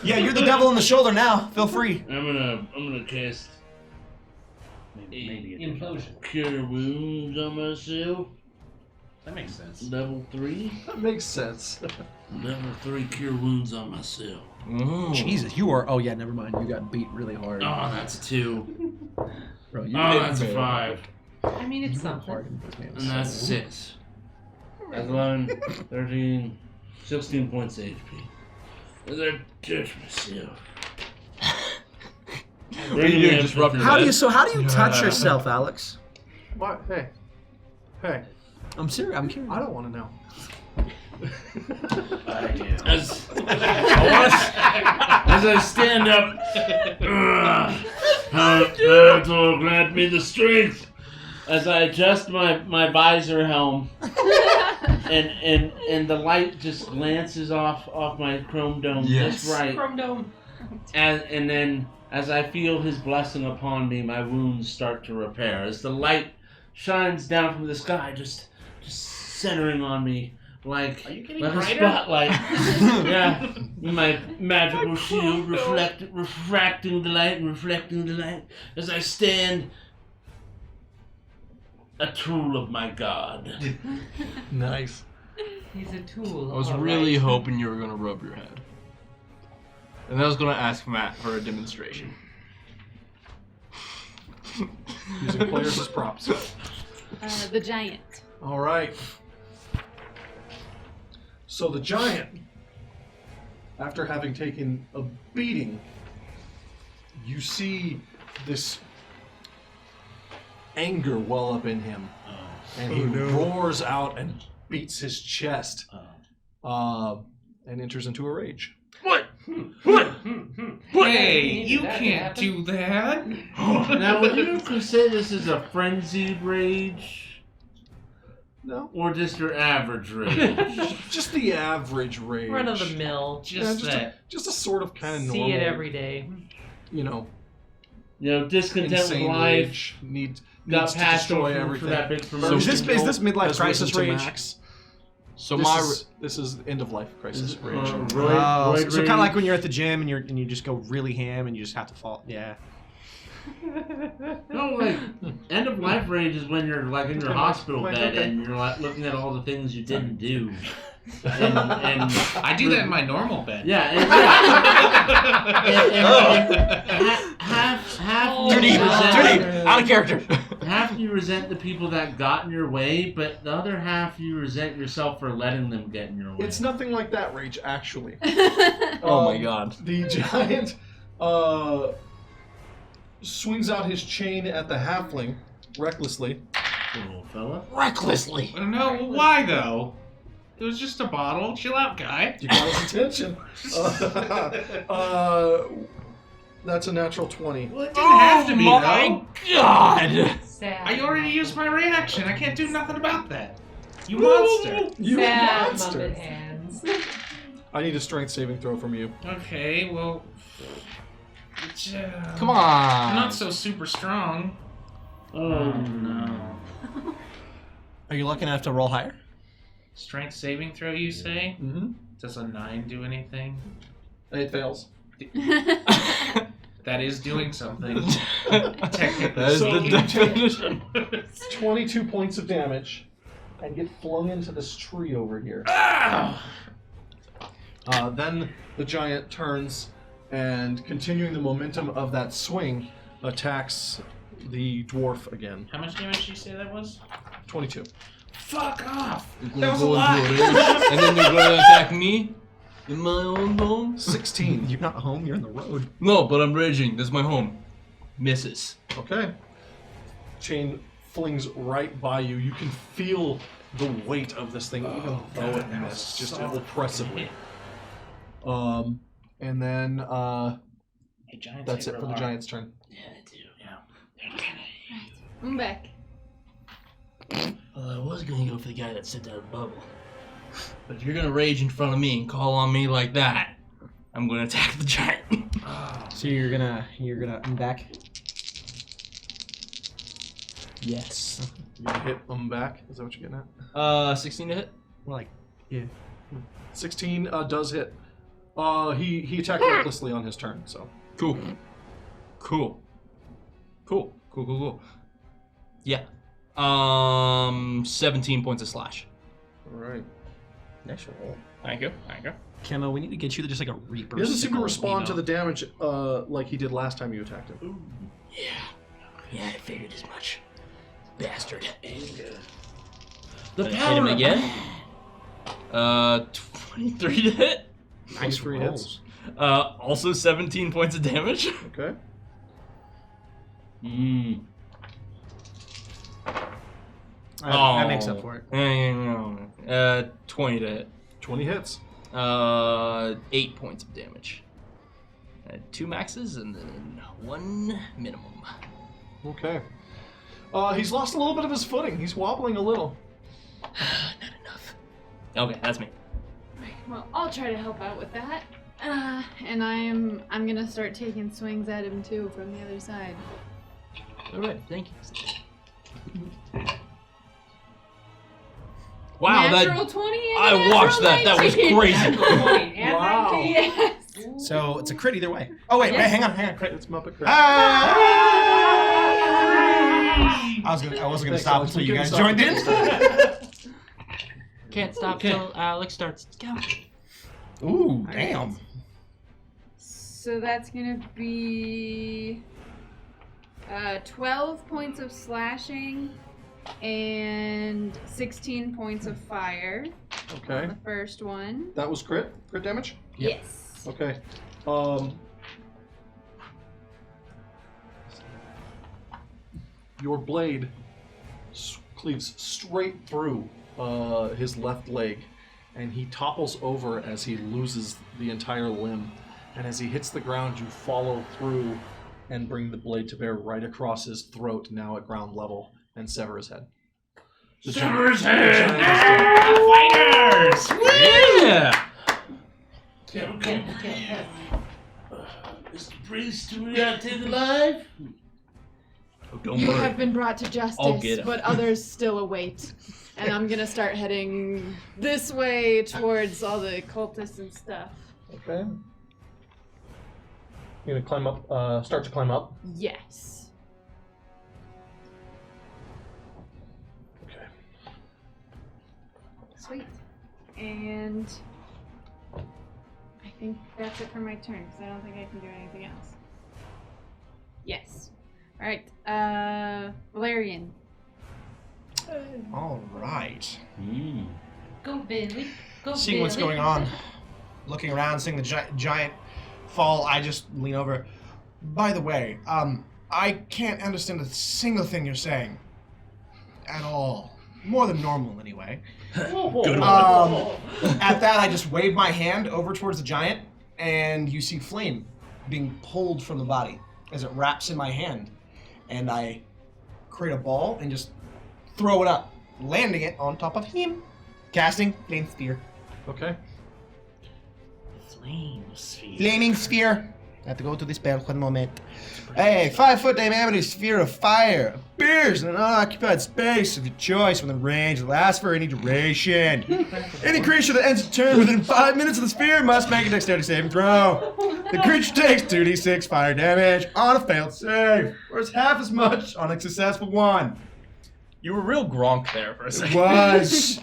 S11: yeah, you're the devil in the shoulder now. Feel free.
S1: I'm gonna cast
S12: Maybe
S10: Implosion.
S1: Cure Wounds on myself.
S12: That makes sense.
S1: Level 3.
S3: That makes sense.
S1: Level 3 Cure Wounds on myself.
S2: Jesus, you are. Oh yeah, never mind. You got beat really hard.
S1: Oh, that's a 2.
S2: Bro, you
S1: Oh, that's a 5.
S10: I mean, it's
S2: you went
S10: something.
S2: hard in this man.
S1: And that's 6. That's 11, 13, 16 points HP. And I touch myself.
S6: What are you doing? Just rub your
S2: How do
S6: head?
S2: you touch yourself, Alex?
S3: What? Hey.
S2: I'm serious. I'm curious.
S3: I don't want to know.
S1: As I stand up, Bellator, grant me the strength. As I adjust my visor helm, and the light just glances off my chrome dome just right.
S10: Chrome dome.
S1: And then as I feel his blessing upon me, my wounds start to repair. As the light shines down from the sky, just centering on me like
S5: Are you getting
S1: a
S5: brighter?
S1: spotlight. Yeah, my magical shield refracting the light and reflecting the light as I stand, a tool of my god.
S3: Nice.
S10: He's a tool.
S6: I was
S10: all
S6: really
S10: right.
S6: hoping you were going to rub your head. And I was going to ask Matt for a demonstration.
S3: Using players as props.
S7: The giant.
S3: All right. So the giant, after having taken a beating, you see this anger well up in him, and he roars out and beats his chest, and enters into a rage.
S5: Hey, you can't do that.
S1: Now, would you say this is a frenzied rage?
S3: No,
S1: Or just your average rage?
S3: just the average rage.
S10: Run of the mill.
S5: Just
S3: Yeah,
S5: that.
S3: just a sort of kind of
S10: See
S3: normal.
S10: it every day.
S3: You know,
S1: You know, discontent with
S3: insane
S1: life,
S3: rage. Needs
S1: got
S3: to
S1: passed
S3: destroy
S1: over
S3: everything.
S1: for that big promotion.
S2: Is this midlife
S3: Has
S2: crisis
S3: risen to
S2: rage?
S3: max.
S6: So
S3: This is end of life crisis rage.
S2: So
S1: Roid
S2: kind of like
S1: rage.
S2: when you're at the gym and you just go really ham and you just have to fall. Yeah.
S1: No, like end of life rage is when you're like in your hospital
S3: Like,
S1: bed
S3: okay.
S1: and you're like looking at all the things you didn't do. And
S5: I do that in my normal bed.
S1: yeah, half
S6: Too deep, out of character.
S1: half you resent the people that got in your way, but the other half you resent yourself for letting them get in your way.
S3: It's nothing like that rage, actually.
S9: Oh my god.
S3: The giant swings out his chain at the halfling recklessly.
S1: Little fella.
S9: Recklessly.
S5: No, why though? It was just a bottle. Chill out, guy.
S3: You got his attention. That's a natural 20.
S5: Well, it didn't have to be,
S9: my
S5: though.
S9: god!
S10: Sad.
S5: I already used my reaction. I can't do nothing about that. You monster.
S3: You
S10: Sad
S3: monster.
S10: Muppet hands.
S3: I need a strength saving throw from you.
S5: Okay, well.
S9: Come on.
S5: I'm not so super strong.
S1: Oh no.
S11: Are you lucky enough to roll higher?
S5: Strength saving throw, you say?
S3: Mm-hmm.
S5: Does a 9 do anything?
S3: It fails.
S5: That is doing something. Technically
S9: That is the
S5: speaking.
S9: definition.
S3: 22 points of damage and get flung into this tree over here. Then the giant turns and, continuing the momentum of that swing, attacks the dwarf again.
S5: How much damage did you say that was?
S3: 22.
S5: Fuck off!
S9: You're
S5: That
S9: gonna
S5: was a
S9: go
S5: lot!
S9: into a rage, and then you're gonna attack me in my own home?
S3: 16.
S11: You're not home, you're in the road.
S9: No, but I'm raging. This is my home. Misses.
S3: Okay. Chain flings right by you. You can feel the weight of this thing, even though it missed, just oppressively. And then
S5: Hey, giants
S3: that's
S5: hit
S3: it
S5: real
S3: for the
S5: hard.
S3: giant's turn.
S1: Yeah, I do.
S7: I'm back.
S6: Well, I was gonna go for the guy that stepped out of the bubble.
S9: But if you're gonna rage in front of me and call on me like that, I'm gonna attack the giant.
S2: So you're gonna I'm back.
S9: Yes.
S3: You hit him back. Is that what you're getting at?
S9: 16 to hit?
S2: We're like,
S3: 16 does hit. He attacked recklessly on his turn, so.
S9: Cool. Yeah. 17 points of slash.
S3: Alright.
S11: Nice roll.
S9: Thank you.
S2: Camo, we need to get you just like a reaper.
S3: He doesn't seem to
S2: sickle,
S3: respond
S2: you
S3: to
S2: know?
S3: the damage like he did last time you attacked him.
S6: Yeah, I figured as much. Bastard.
S1: The
S9: Hit him again. 23 to hit.
S3: Nice three hits.
S9: Also 17 points of damage.
S3: Okay.
S2: That makes up for it.
S9: 20 to hit.
S3: 20 hits.
S9: 8 points of damage. 2 maxes and then 1 minimum.
S3: Okay. He's lost a little bit of his footing. He's wobbling a little.
S6: Not enough.
S9: Okay, that's me.
S7: Well, I'll try to help out with that. And I'm gonna start taking swings at him too from the other side.
S9: Alright, thank you. Wow,
S7: Natural 20 and
S9: I watched that. That was
S7: 19.
S9: crazy.
S3: Wow.
S7: Yes.
S11: So it's a crit either way. Oh wait,
S7: Yes.
S11: hang on. Crit.
S3: It's Muppet Crit.
S11: I wasn't gonna
S3: Thanks,
S11: stop
S3: Alex.
S11: until
S3: We
S11: you guys
S3: couldn't
S11: joined
S3: stop.
S11: in.
S6: Can't stop till Alex starts counting.
S11: Ooh, damn.
S7: So that's gonna be 12 points of slashing and 16 points of fire on
S3: Okay.
S7: the first one.
S3: That was crit? Crit damage?
S7: Yes.
S3: Okay. Your blade cleaves straight through his left leg, and he topples over as he loses the entire limb. And as he hits the ground, you follow through and bring the blade to bear right across his throat, now at ground level, and sever his head.
S5: Sever his head!
S3: the giant is dead.
S5: Fighters!
S9: Yeah!
S1: Is the priest reacted alive?
S9: Oh, don't
S7: You
S9: worry.
S7: have been brought to
S9: I'll
S7: justice,
S9: get him.
S7: but others still await. And I'm gonna start heading this way towards all the cultists and stuff.
S3: Okay. You're gonna climb up, start to climb up.
S7: Yes.
S3: Okay.
S7: Sweet. And I think that's it for my turn, because I don't think I can do anything else. Yes. Alright, Valerian.
S11: All right.
S10: Go Billy. Go
S11: Seeing what's
S10: Billy.
S11: going on. looking around, seeing the giant fall, I just lean over. By the way, I can't understand a single thing you're saying. At all. More than normal, anyway.
S1: Good
S11: At that, I just wave my hand over towards the giant, and you see flame being pulled from the body as it wraps in my hand. And I create a ball and just throw it up, landing it on top of him. Casting Flame Sphere.
S3: Okay.
S5: Flame sphere.
S11: Flaming Sphere. I have to go to the spell for the moment. A 5-foot diameter sphere of fire appears in an unoccupied space of your choice within range. It lasts for any duration. Any creature that ends a turn within 5 minutes of the sphere must make a dexterity saving throw. The creature takes 2d6 fire damage on a failed save, or it's half as much on a successful one.
S6: You were real Gronk there for a
S11: It
S6: second.
S11: was.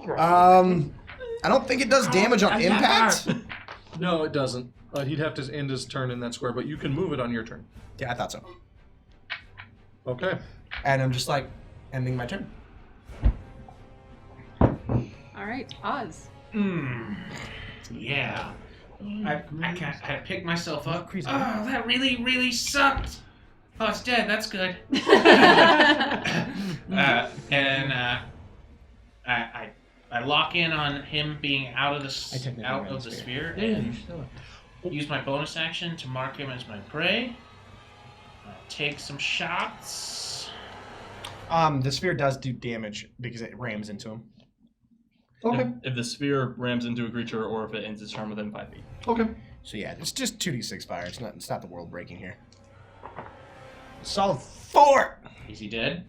S11: I don't think it does damage on impact.
S3: No, it doesn't. He'd have to end his turn in that square, but you can move it on your turn.
S11: Yeah, I thought so.
S3: Okay.
S11: And I'm just like ending my turn.
S7: All right, Oz.
S5: Yeah. I picked myself up. Oh, that really sucked. Oh, it's dead. That's good. I lock in on him being out of the sphere and use my bonus action to mark him as my prey. Take some shots.
S11: The sphere does do damage because it rams into him.
S3: Okay.
S6: If the sphere rams into a creature or if it ends its turn within 5 feet.
S3: Okay.
S11: So yeah, it's just 2d6 fire. It's not the world breaking here. Solid 4.
S5: Is he dead?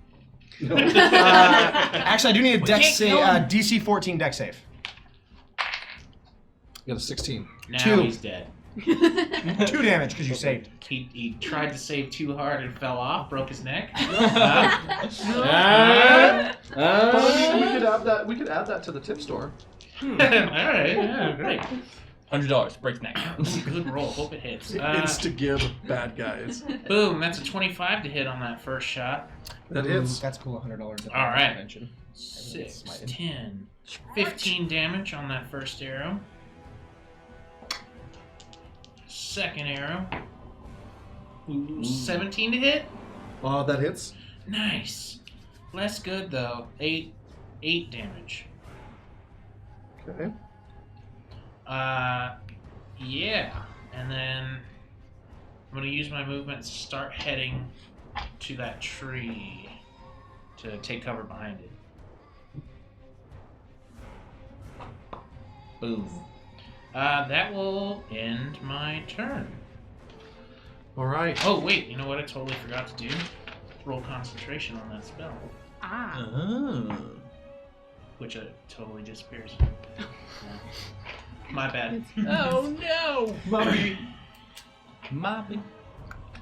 S3: No.
S11: Actually, I do need a dex save. DC 14 dex save.
S3: You got a 16.
S5: Now
S11: 2.
S5: he's dead.
S11: 2 damage because you saved.
S5: He tried to save too hard and fell off, broke his neck.
S3: We could add that to the tip store.
S5: All right, yeah, great.
S6: $100, breaks neck.
S5: Good roll. Hope it hits.
S3: Insta-gib bad guys.
S5: Boom. That's a 25 to hit on that first shot.
S3: That hits.
S11: That's cool. $100.
S5: All right.
S11: Mention.
S5: 6, 10, 15 damage on that first arrow. Second arrow. Ooh, 17 to hit.
S3: That hits.
S5: Nice. Less good though. 8 damage.
S3: Okay.
S5: Yeah. And then I'm gonna use my movement to start heading to that tree to take cover behind it.
S6: Boom.
S5: That will end my turn.
S3: All right.
S5: Oh wait, you know what I totally forgot to do? Roll concentration on that spell,
S6: Oh.
S5: which totally disappears. Yeah. My bad.
S6: Oh no! Mommy.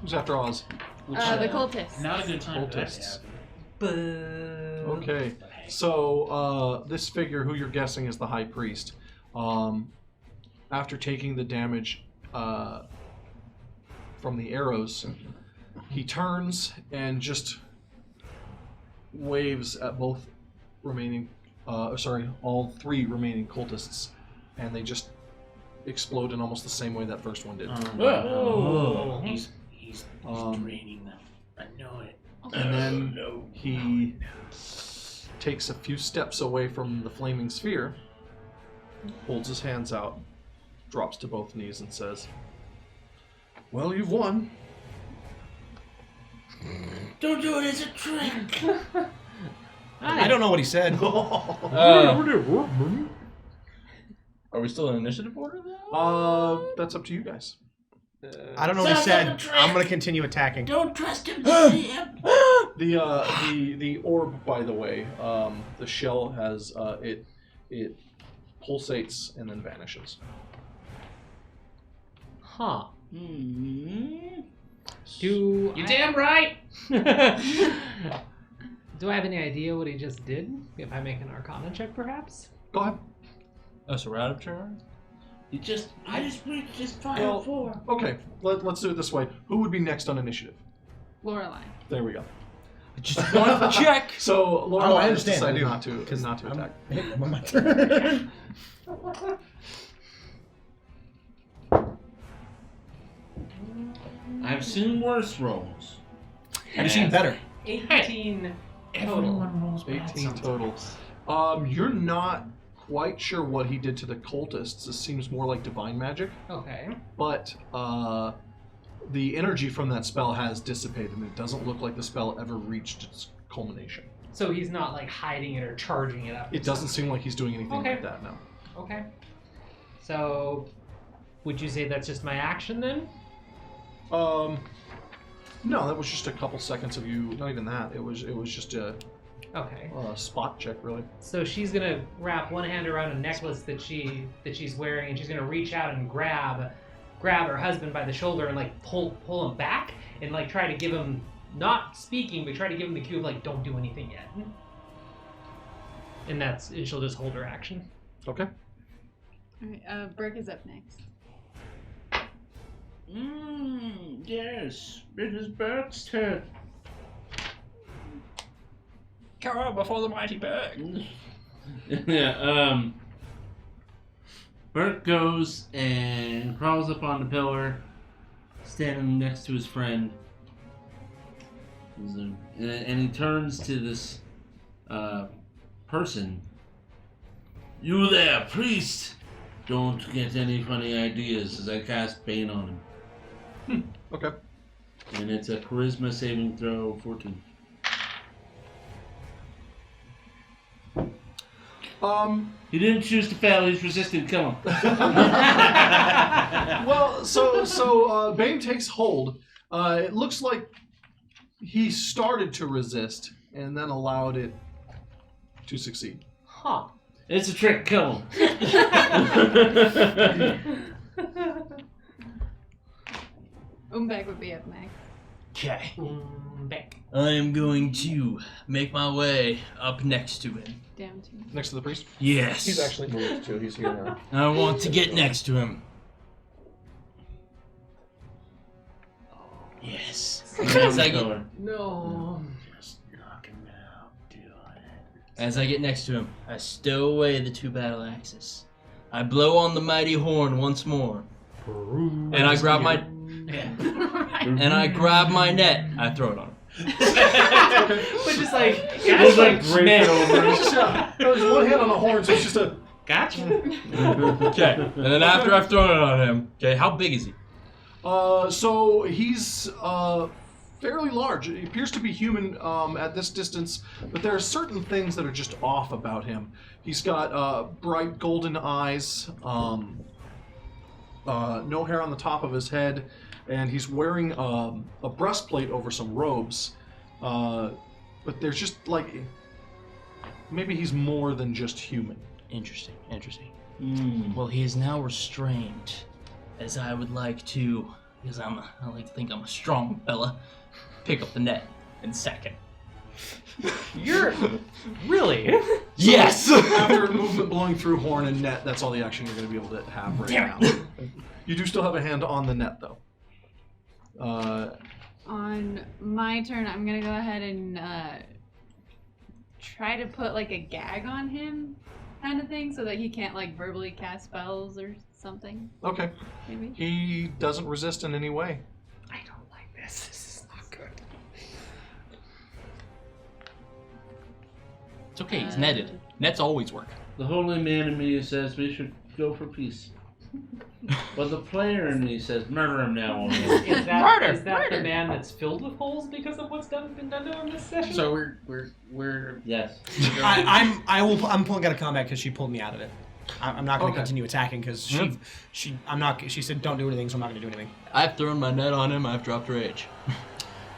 S3: Who's after Oz?
S7: The cultists.
S5: Not a good time for that to
S3: Cultists.
S5: happen.
S3: Okay. So this figure, who you're guessing is the high priest, after taking the damage from the arrows, he turns and just waves at both remaining, all 3 remaining cultists, and they just explode in almost the same way that first one did.
S5: Oh. He's draining them. I know it.
S3: And then he takes a few steps away from the flaming sphere, holds his hands out, drops to both knees, and says, "Well, you've won."
S5: Don't do it as a trick.
S11: I don't know what he said.
S6: Are we still in initiative order though?
S3: That's up to you guys.
S11: I don't know what he said. I'm gonna continue attacking.
S5: Don't trust him. Sam.
S3: The orb, by the way, the shell has it pulsates and then vanishes.
S10: Huh.
S5: You damn right.
S10: Do I have any idea what he just did? If I make an Arcana check, perhaps?
S3: Go ahead.
S6: Oh, so we're out of turn?
S5: I just reached his fire
S3: Well,
S5: 4.
S3: Okay, let's do it this way. Who would be next on initiative?
S7: Lorelei.
S3: There we go.
S6: Just want to check.
S3: So Laura
S11: I understand.
S3: decided
S11: I do.
S3: not to attack.
S11: I'm on my turn.
S1: seen worse rolls.
S2: Have you seen better?
S4: 18 total.
S5: Everyone rolls bad
S3: 18 total.
S5: sometimes.
S3: You're not quite sure what he did to the cultists. This seems more like divine magic,
S4: Okay.
S3: but the energy from that spell has dissipated, and it doesn't look like the spell ever reached its culmination.
S4: So he's not like hiding it or charging it up.
S3: It doesn't seem like he's doing anything
S4: Okay.
S3: like that now.
S4: Okay. So, would you say that's just my action then?
S3: No, that was just a couple seconds of you. Not even that. It was just a
S4: Okay.
S3: spot check, really.
S4: So she's gonna wrap one hand around a necklace that she's wearing, and she's gonna reach out and grab her husband by the shoulder and like pull him back and like try to give him, not speaking, but try to give him the cue of like, don't do anything yet. And she'll just hold her action.
S3: Okay.
S7: Alright, Burke is up next.
S1: Yes. It is Bert's turn.
S6: Cower before the mighty bird.
S1: Yeah, Bert goes and crawls up on the pillar, standing next to his friend. And he turns to this person. You there, priest! Don't get any funny ideas as I cast Bane on him.
S3: Okay.
S1: And it's a charisma saving throw 14. He didn't choose to fail, he's resistant, kill him.
S3: Well, so Bane takes hold. It looks like he started to resist and then allowed it to succeed.
S4: Huh.
S1: It's a trick, kill him.
S7: Umbek would be up next.
S6: Okay.
S4: Back.
S6: I am going to make my way up next to him.
S7: Down to.
S3: Next to the priest?
S6: Yes.
S3: He's actually moved too. He's here now.
S6: I want to get next to him. Yes. As I get,
S4: No.
S1: Just knock him out, do it.
S6: as I get next to him, I stow away the 2 battle axes. I blow on the mighty horn once more. And I grab my net. I throw it on him.
S4: But just like,
S1: It's like great
S3: There's one hand on the horn, so it's just a.
S5: Gotcha.
S6: Okay. And then after I've thrown it on him, okay, how big is he?
S3: So he's fairly large. He appears to be human at this distance, but there are certain things that are just off about him. He's got bright golden eyes, no hair on the top of his head, and he's wearing a breastplate over some robes. But there's just like, maybe he's more than just human.
S6: Interesting. Well, he is now restrained, as I would like to, because I like to think I'm a strong fella, pick up the net and sack him.
S4: you're really?
S6: Yes!
S3: After movement blowing through horn and net, that's all the action you're going to be able to have right
S6: Damn
S3: now. You do still have a hand on the net, though.
S7: On my turn, I'm gonna go ahead and try to put like a gag on him, kind of thing, so that he can't like verbally cast spells or something.
S3: Okay.
S7: Maybe.
S3: He doesn't resist in any way.
S4: I don't like this. This is not good.
S6: It's okay, he's netted. Nets always work.
S1: The holy man in me says we should go for peace. But the player in me says murder him now.
S4: Is that the man that's filled with holes because of what's been done to him this session?
S6: So we're
S1: Yes.
S2: I'm pulling out of combat because she pulled me out of it. I'm not going to
S3: Okay.
S2: continue attacking because she said don't do anything, so I'm not going to do anything.
S6: I've thrown my net on him, I've dropped rage.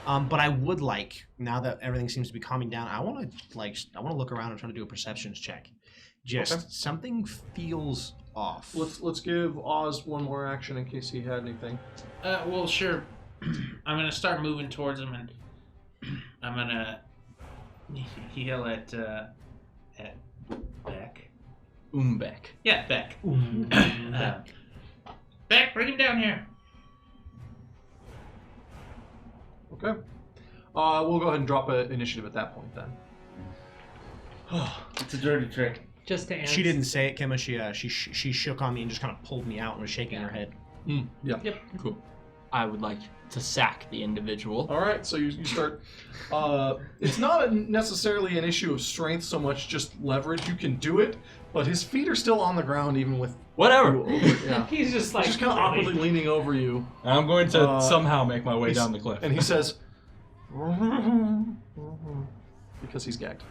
S2: But I would like, now that everything seems to be calming down, I want to look around and try to do a perceptions check. Just something feels off.
S3: Let's give Oz one more action in case he had anything.
S5: Well, sure. I'm gonna start moving towards him, and I'm gonna yell at Beck.
S6: Beck.
S5: Yeah, Beck. Beck, bring him down here.
S3: Okay. We'll go ahead and drop an initiative at that point then.
S1: It's a dirty trick.
S4: Just to answer.
S2: She didn't say it, Kemma. She shook on me and just kind of pulled me out and was shaking her head.
S3: Yeah.
S4: Yep.
S6: Cool. I would like to sack the individual.
S3: All right, so you start. It's not necessarily an issue of strength so much, just leverage. You can do it, but his feet are still on the ground even with
S6: Whatever.
S3: you over- yeah.
S10: He's just like
S3: He's just kind of awkwardly leaning over you,
S9: I'm going to somehow make my way
S3: he's-
S9: down the cliff.
S3: and he says, because he's gagged.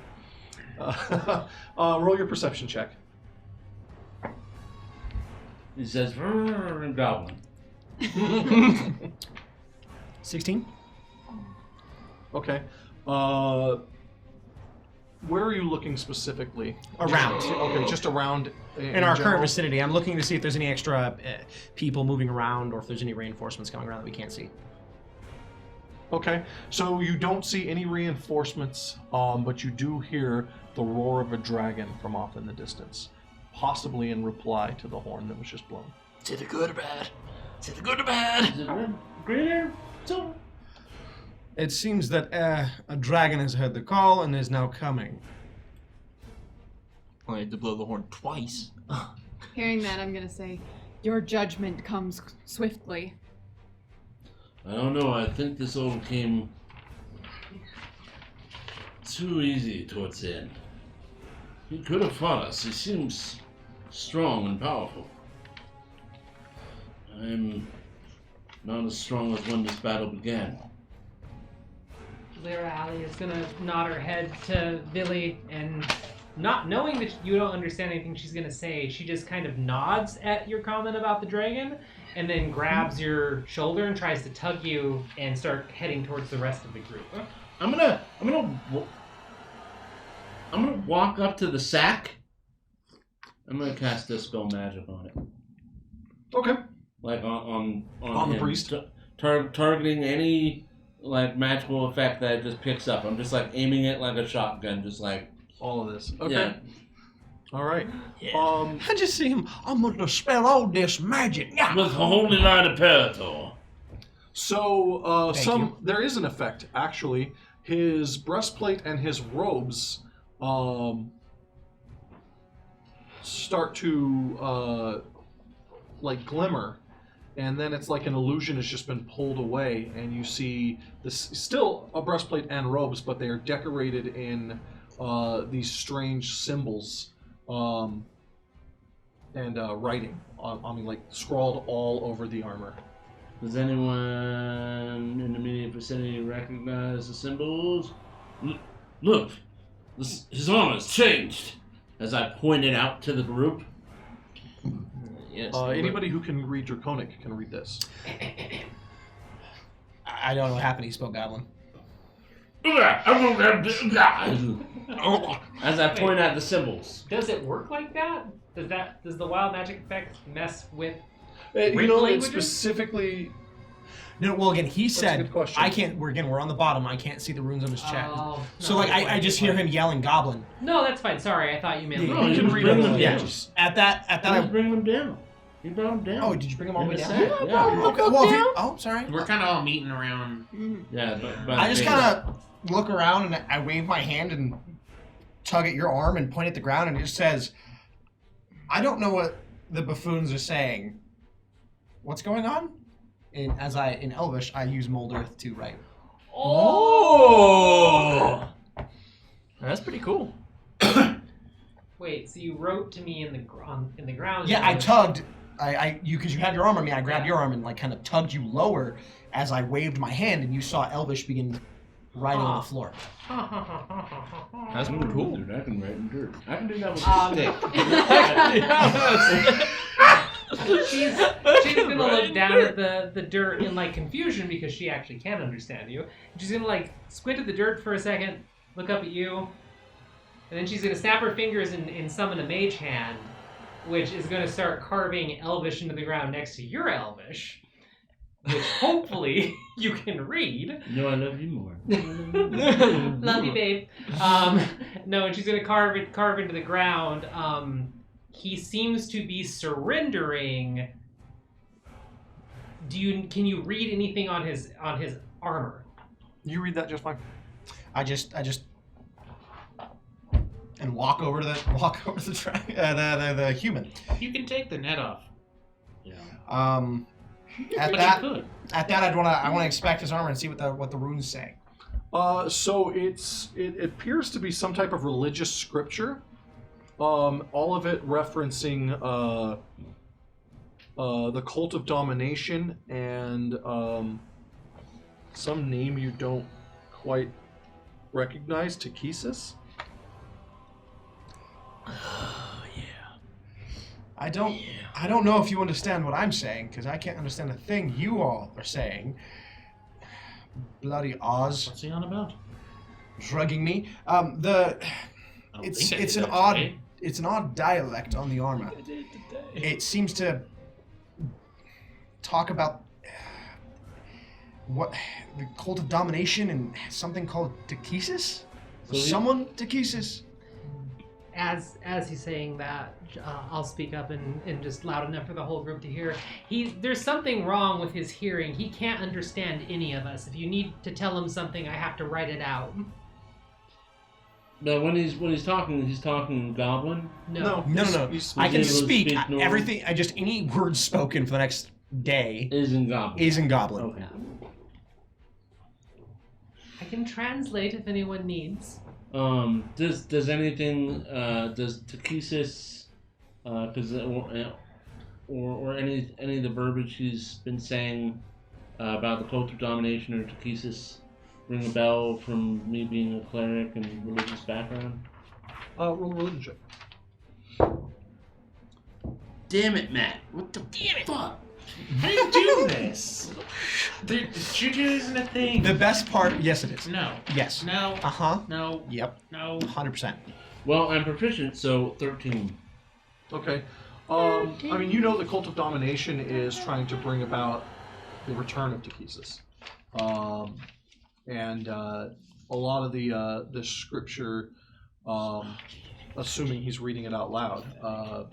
S3: Roll your perception check.
S1: He says, goblin.
S2: 16.
S3: Okay. Where are you looking specifically?
S2: Around.
S3: Okay, just around.
S2: In our current
S3: general?
S2: vicinity, I'm looking to see if there's any extra people moving around or if there's any reinforcements coming around that we can't see.
S3: Okay, so you don't see any reinforcements, but you do hear the roar of a dragon from off in the distance, possibly in reply to the horn that was just blown.
S6: Is it a good or bad? Is it a good or bad?
S1: Is it red? Green? Silver?
S11: It seems that a dragon has heard the call and is now coming.
S6: I had to blow the horn twice.
S7: Hearing that, I'm gonna say, your judgment comes swiftly.
S1: I don't know. I think this all came too easy towards the end. He could have fought us. He seems strong and powerful. I'm not as strong as when this battle began.
S10: Lyra Alley is gonna nod her head to Billy, and not knowing that you don't understand anything she's gonna say, she just kind of nods at your comment about the dragon, and then grabs your shoulder and tries to tug you and start heading towards the rest of the group.
S1: I'm gonna walk up to the sack. I'm gonna cast Dispel Magic on it.
S3: Okay.
S1: Like on
S3: the
S1: him.
S3: priest?
S1: Targeting any like magical effect that it just picks up. I'm just like aiming it like a shotgun, just like
S3: all of this. Okay.
S1: Yeah.
S3: All right.
S11: I just see him. I'm going to dispel all this magic. Yeah.
S1: With Holy Light Imperator.
S3: So
S11: Thank you.
S3: there is an effect actually. His breastplate and his robes start to like glimmer, and then it's like an illusion has just been pulled away, and you see this still a breastplate and robes, but they are decorated in these strange symbols and writing. I mean, like scrawled all over the armor.
S1: Does anyone in the immediate vicinity recognize the symbols? Look, his armor's changed. As I pointed out to the group.
S6: Yes.
S3: Anybody who can read Draconic can read this.
S2: I don't know what happened. He spoke Goblin.
S1: As I point out the symbols.
S10: Does it work like that? Does the wild magic effect mess with
S3: You
S10: written
S3: know, it
S10: languages?
S3: specifically.
S2: No, well, again, he
S3: a
S2: said,
S3: good question.
S2: I can't, we're on the bottom, I can't see the runes on his chest.
S10: Oh,
S2: So,
S10: no,
S2: like,
S10: that's
S2: I
S10: fine,
S2: just
S10: that's
S2: hear
S10: fine.
S2: him yelling Goblin.
S10: No, that's fine. Sorry, I thought you meant.
S1: No,
S3: you can
S1: just
S3: read
S1: bring
S3: all
S1: them
S3: the
S2: Yeah,
S1: down.
S3: languages.
S2: at that,
S1: Just bring them down. He brought them down.
S2: oh, did you bring him all the way
S1: In
S2: down?
S1: sack, yeah.
S2: Okay, well, if you, oh, sorry.
S5: We're kind of all meeting around.
S1: Yeah, but
S2: I just kind of look around and I wave my hand and tug at your arm and point at the ground, and it just says, I don't know what the buffoons are saying. What's going on? And in Elvish, I use Mold Earth to write.
S6: Oh! That's pretty cool.
S10: Wait, so you wrote to me in the ground?
S2: Yeah, I tugged. Because you had your arm on me, I grabbed your arm and like kind of tugged you lower as I waved my hand, and you saw Elvish begin writing on the floor.
S6: That's pretty cool.
S1: Dude, I can write in dirt. I can do that with a stick.
S10: She's gonna look down at the dirt in like confusion because she actually can understand you. She's gonna like squint at the dirt for a second, look up at you, and then she's gonna snap her fingers and summon a mage hand, which is gonna start carving Elvish into the ground next to your Elvish, which hopefully you can read.
S1: No, I love you more.
S10: Love you, babe. No, and she's gonna carve into the ground. He seems to be surrendering. Can you read anything on his armor?
S3: You read that just fine.
S2: I just and walk over to the human.
S5: You can take the net off.
S1: Yeah.
S2: At
S5: But
S2: that
S5: you could.
S11: At that, I want to inspect his armor and see what the runes say.
S3: So it appears to be some type of religious scripture. All of it referencing the cult of domination and some name you don't quite recognize, Takesis.
S11: I don't know if you understand what I'm saying, because I can't understand a thing you all are saying. Bloody Oz.
S5: What's he on about?
S11: Drugging me. It's an odd dialect on the armor. It seems to talk about what the cult of domination and something called Takesis. Takesis.
S10: As he's saying that, I'll speak up and just loud enough for the whole group to hear. There's something wrong with his hearing. He can't understand any of us. If you need to tell him something, I have to write it out.
S1: No, when he's talking Goblin.
S10: No.
S11: I can speak
S1: normal?
S11: everything. Any word spoken for the next day
S1: Is in Goblin.
S11: is in Goblin.
S1: Okay.
S10: I can translate if anyone needs.
S1: Does anything does Takesis or any of the verbiage he's been saying about the cult of domination or Takesis ring a bell from me being a cleric and religious background?
S3: Roll a religion check.
S1: Damn it, Matt! What the fuck?
S5: How do you do this? The juju isn't a thing.
S11: The best part, yes, it is.
S5: No.
S11: Yes.
S5: No. No.
S11: Yep.
S5: No.
S11: 100%.
S1: Well, I'm proficient, so 13.
S3: Okay. I mean, you know the cult of domination is trying to bring about the return of Takesis. And a lot of the scripture, assuming he's reading it out loud,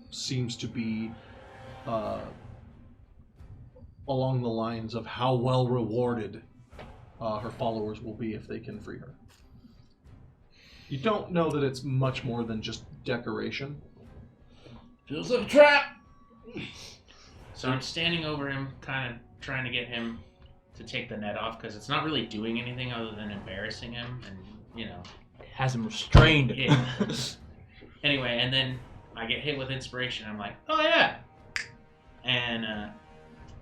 S3: seems to be along the lines of how well rewarded her followers will be if they can free her. You don't know that it's much more than just decoration.
S1: Feels like a trap!
S5: So I'm standing over him, kind of trying to get him to take the net off, because it's not really doing anything other than embarrassing him, and, you know.
S6: It has him restrained.
S5: Yeah. Anyway, and then I get hit with inspiration. I'm like, oh yeah! And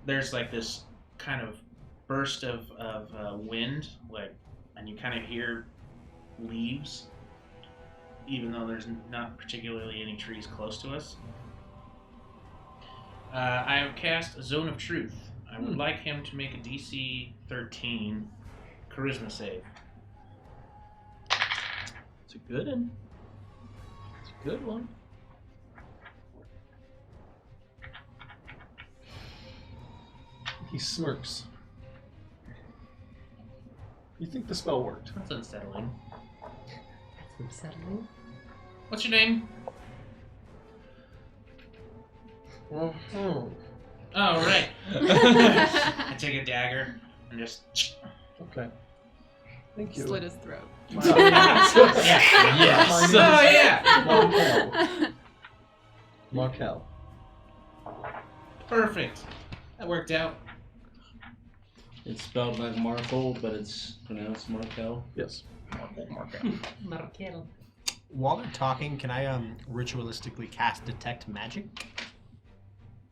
S5: there's like this kind of burst of wind, and you kind of hear leaves, even though there's not particularly any trees close to us. I have cast a Zone of Truth. I would like him to make a DC 13 Charisma save.
S6: It's a good one. It's a good one.
S3: He smirks. You think the spell worked?
S5: That's unsettling.
S10: That's unsettling.
S5: What's your name? Oh, right. I take a dagger and just...
S3: Okay. Thank you.
S7: Slit his throat.
S3: Yes.
S5: Oh, yeah.
S3: Markel.
S5: Perfect. That worked out.
S1: It's spelled like Markel, but it's pronounced Markel.
S3: Yes.
S10: Markel.
S11: While they're talking, can I ritualistically cast Detect Magic?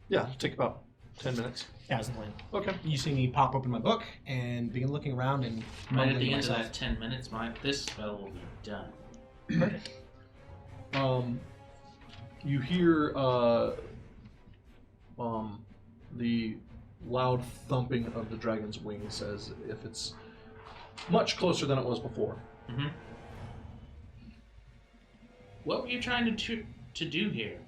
S3: Yeah, it'll take about 10 minutes.
S11: Yeah, I was playing.
S3: Okay.
S11: You see me pop open my book and begin looking around and
S5: Right at
S11: mumbling
S5: the
S11: to
S5: end of
S11: myself.
S5: that 10 minutes, this spell will be done.
S11: Perfect.
S3: You hear the loud thumping of the dragon's wings as if it's much closer than it was before.
S5: Mm-hmm. What were you trying to do here?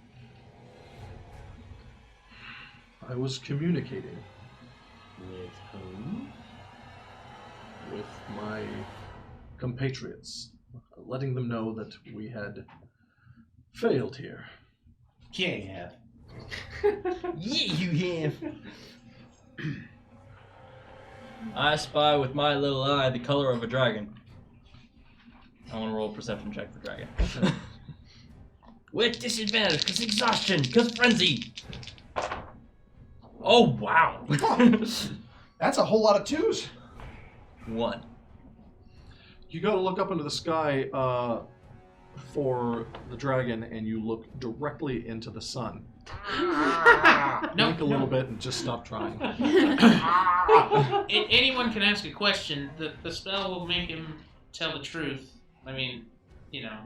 S3: I was communicating
S1: With whom?
S3: with my compatriots, letting them know that we had failed here.
S5: Yeah, you have.
S11: Yeah, you have.
S6: I spy with my little eye the color of a dragon. I want to roll a perception check for dragon. With disadvantage, because exhaustion, because frenzy. Oh, wow.
S11: That's a whole lot of 2s.
S6: 1.
S3: You got to look up into the sky for the dragon, and you look directly into the sun. Blink a little bit and just stop trying.
S5: Anyone can ask a question. The spell will make him tell the truth. I mean, you know,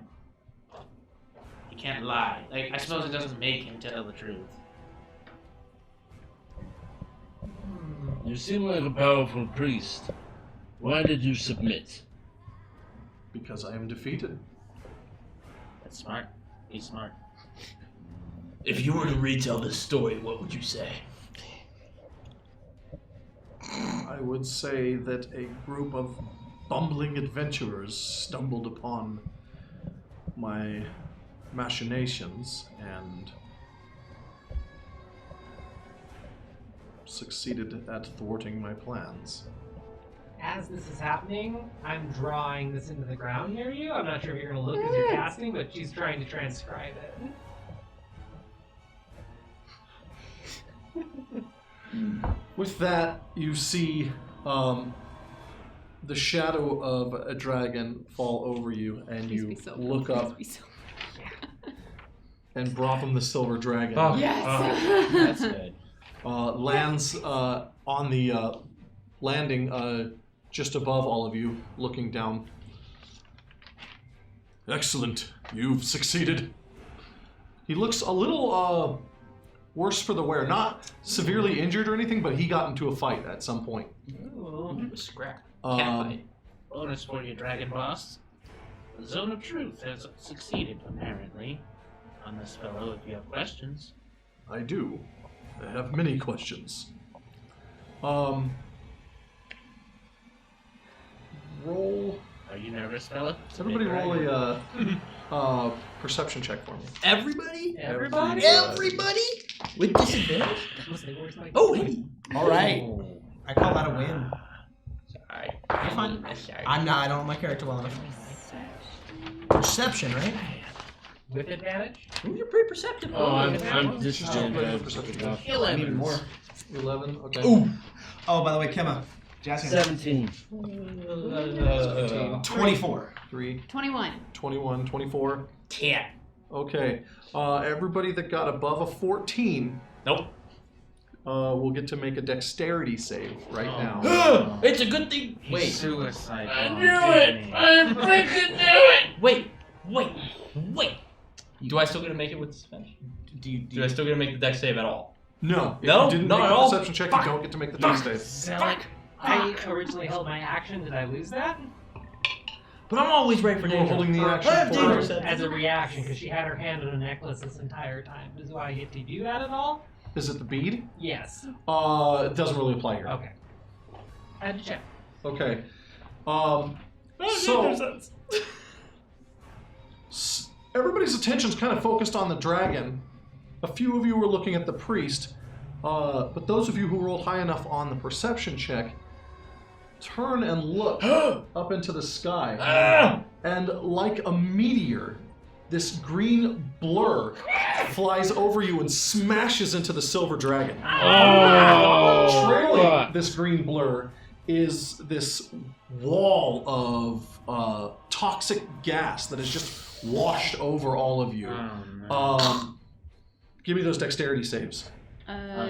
S5: he can't lie. Like, I suppose it doesn't make him tell the truth.
S1: You seem like a powerful priest. Why did you submit?
S3: Because I am defeated.
S5: That's smart. He's smart.
S6: If you were to retell this story, what would you say?
S3: I would say that a group of bumbling adventurers stumbled upon my machinations and succeeded at thwarting my plans.
S10: As this is happening, I'm drawing this into the ground near you. I'm not sure if you're going to look as you're casting, but she's trying to transcribe it.
S3: With that, you see the shadow of a dragon fall over you, and you look up, and Brotham the Silver Dragon
S7: Yes.
S12: That's good.
S3: lands on the landing just above all of you, looking down. Excellent. You've succeeded. He looks a little worse for the wear. Not severely injured or anything, but he got into a fight at some point.
S5: Ooh, scrap. Catfight. Bonus for you, Dragon Boss. The Zone of Truth has succeeded, apparently, on this fellow if you have questions.
S3: I do. I have many questions. Roll.
S5: Are you nervous, fella?
S3: Everybody roll a perception check for me.
S6: Everybody?
S10: Everybody?
S6: Everybody? With disadvantage? Oh, hey.
S11: All right. I call that a win.
S6: Sorry.
S11: You're fine.
S6: Sorry.
S11: I don't know my character well enough. Perception, right?
S10: With advantage?
S6: Ooh, you're pretty perceptive.
S1: Oh, I'm
S3: Just roll a perception check.
S11: 11. Even more.
S3: 11. Okay.
S6: Ooh.
S11: Oh, by the way, Kemma. Jasmine.
S1: 17.
S11: 24.
S3: 3,
S7: 21.
S3: 21, 24.
S6: 10.
S3: Okay. Everybody that got above a 14
S6: Nope.
S3: will get to make a dexterity save right now.
S6: It's a good thing. Wait.
S5: Suicide.
S1: I knew it! I freaking knew it!
S6: Wait. Do I still get to make it with disadvantage? Do I still get to make the dex save at all?
S3: No. If
S6: No?
S3: you didn't
S6: Not
S3: make
S6: at
S3: a
S6: all?
S3: perception check, you don't get to make the dex save.
S10: Zelic, I originally held my action. Did I lose that?
S6: But I'm always ready for
S3: You were
S6: danger.
S3: holding the
S6: I
S3: action
S6: have
S3: for...
S6: danger.
S10: As a reaction, because she had her hand on a necklace this entire time. Do I get to do that at all?
S3: Is it the bead?
S10: Yes.
S3: It doesn't really apply here.
S10: Okay. I had to check.
S3: Okay. So... everybody's attention's kind of focused on the dragon. A few of you were looking at the priest, but those of you who rolled high enough on the perception check turn and look up into the sky, and like a meteor, this green blur flies over you and smashes into the silver dragon.
S1: Oh,
S3: Trailing this green blur is this wall of toxic gas that is just washed over all of you. Give me those dexterity saves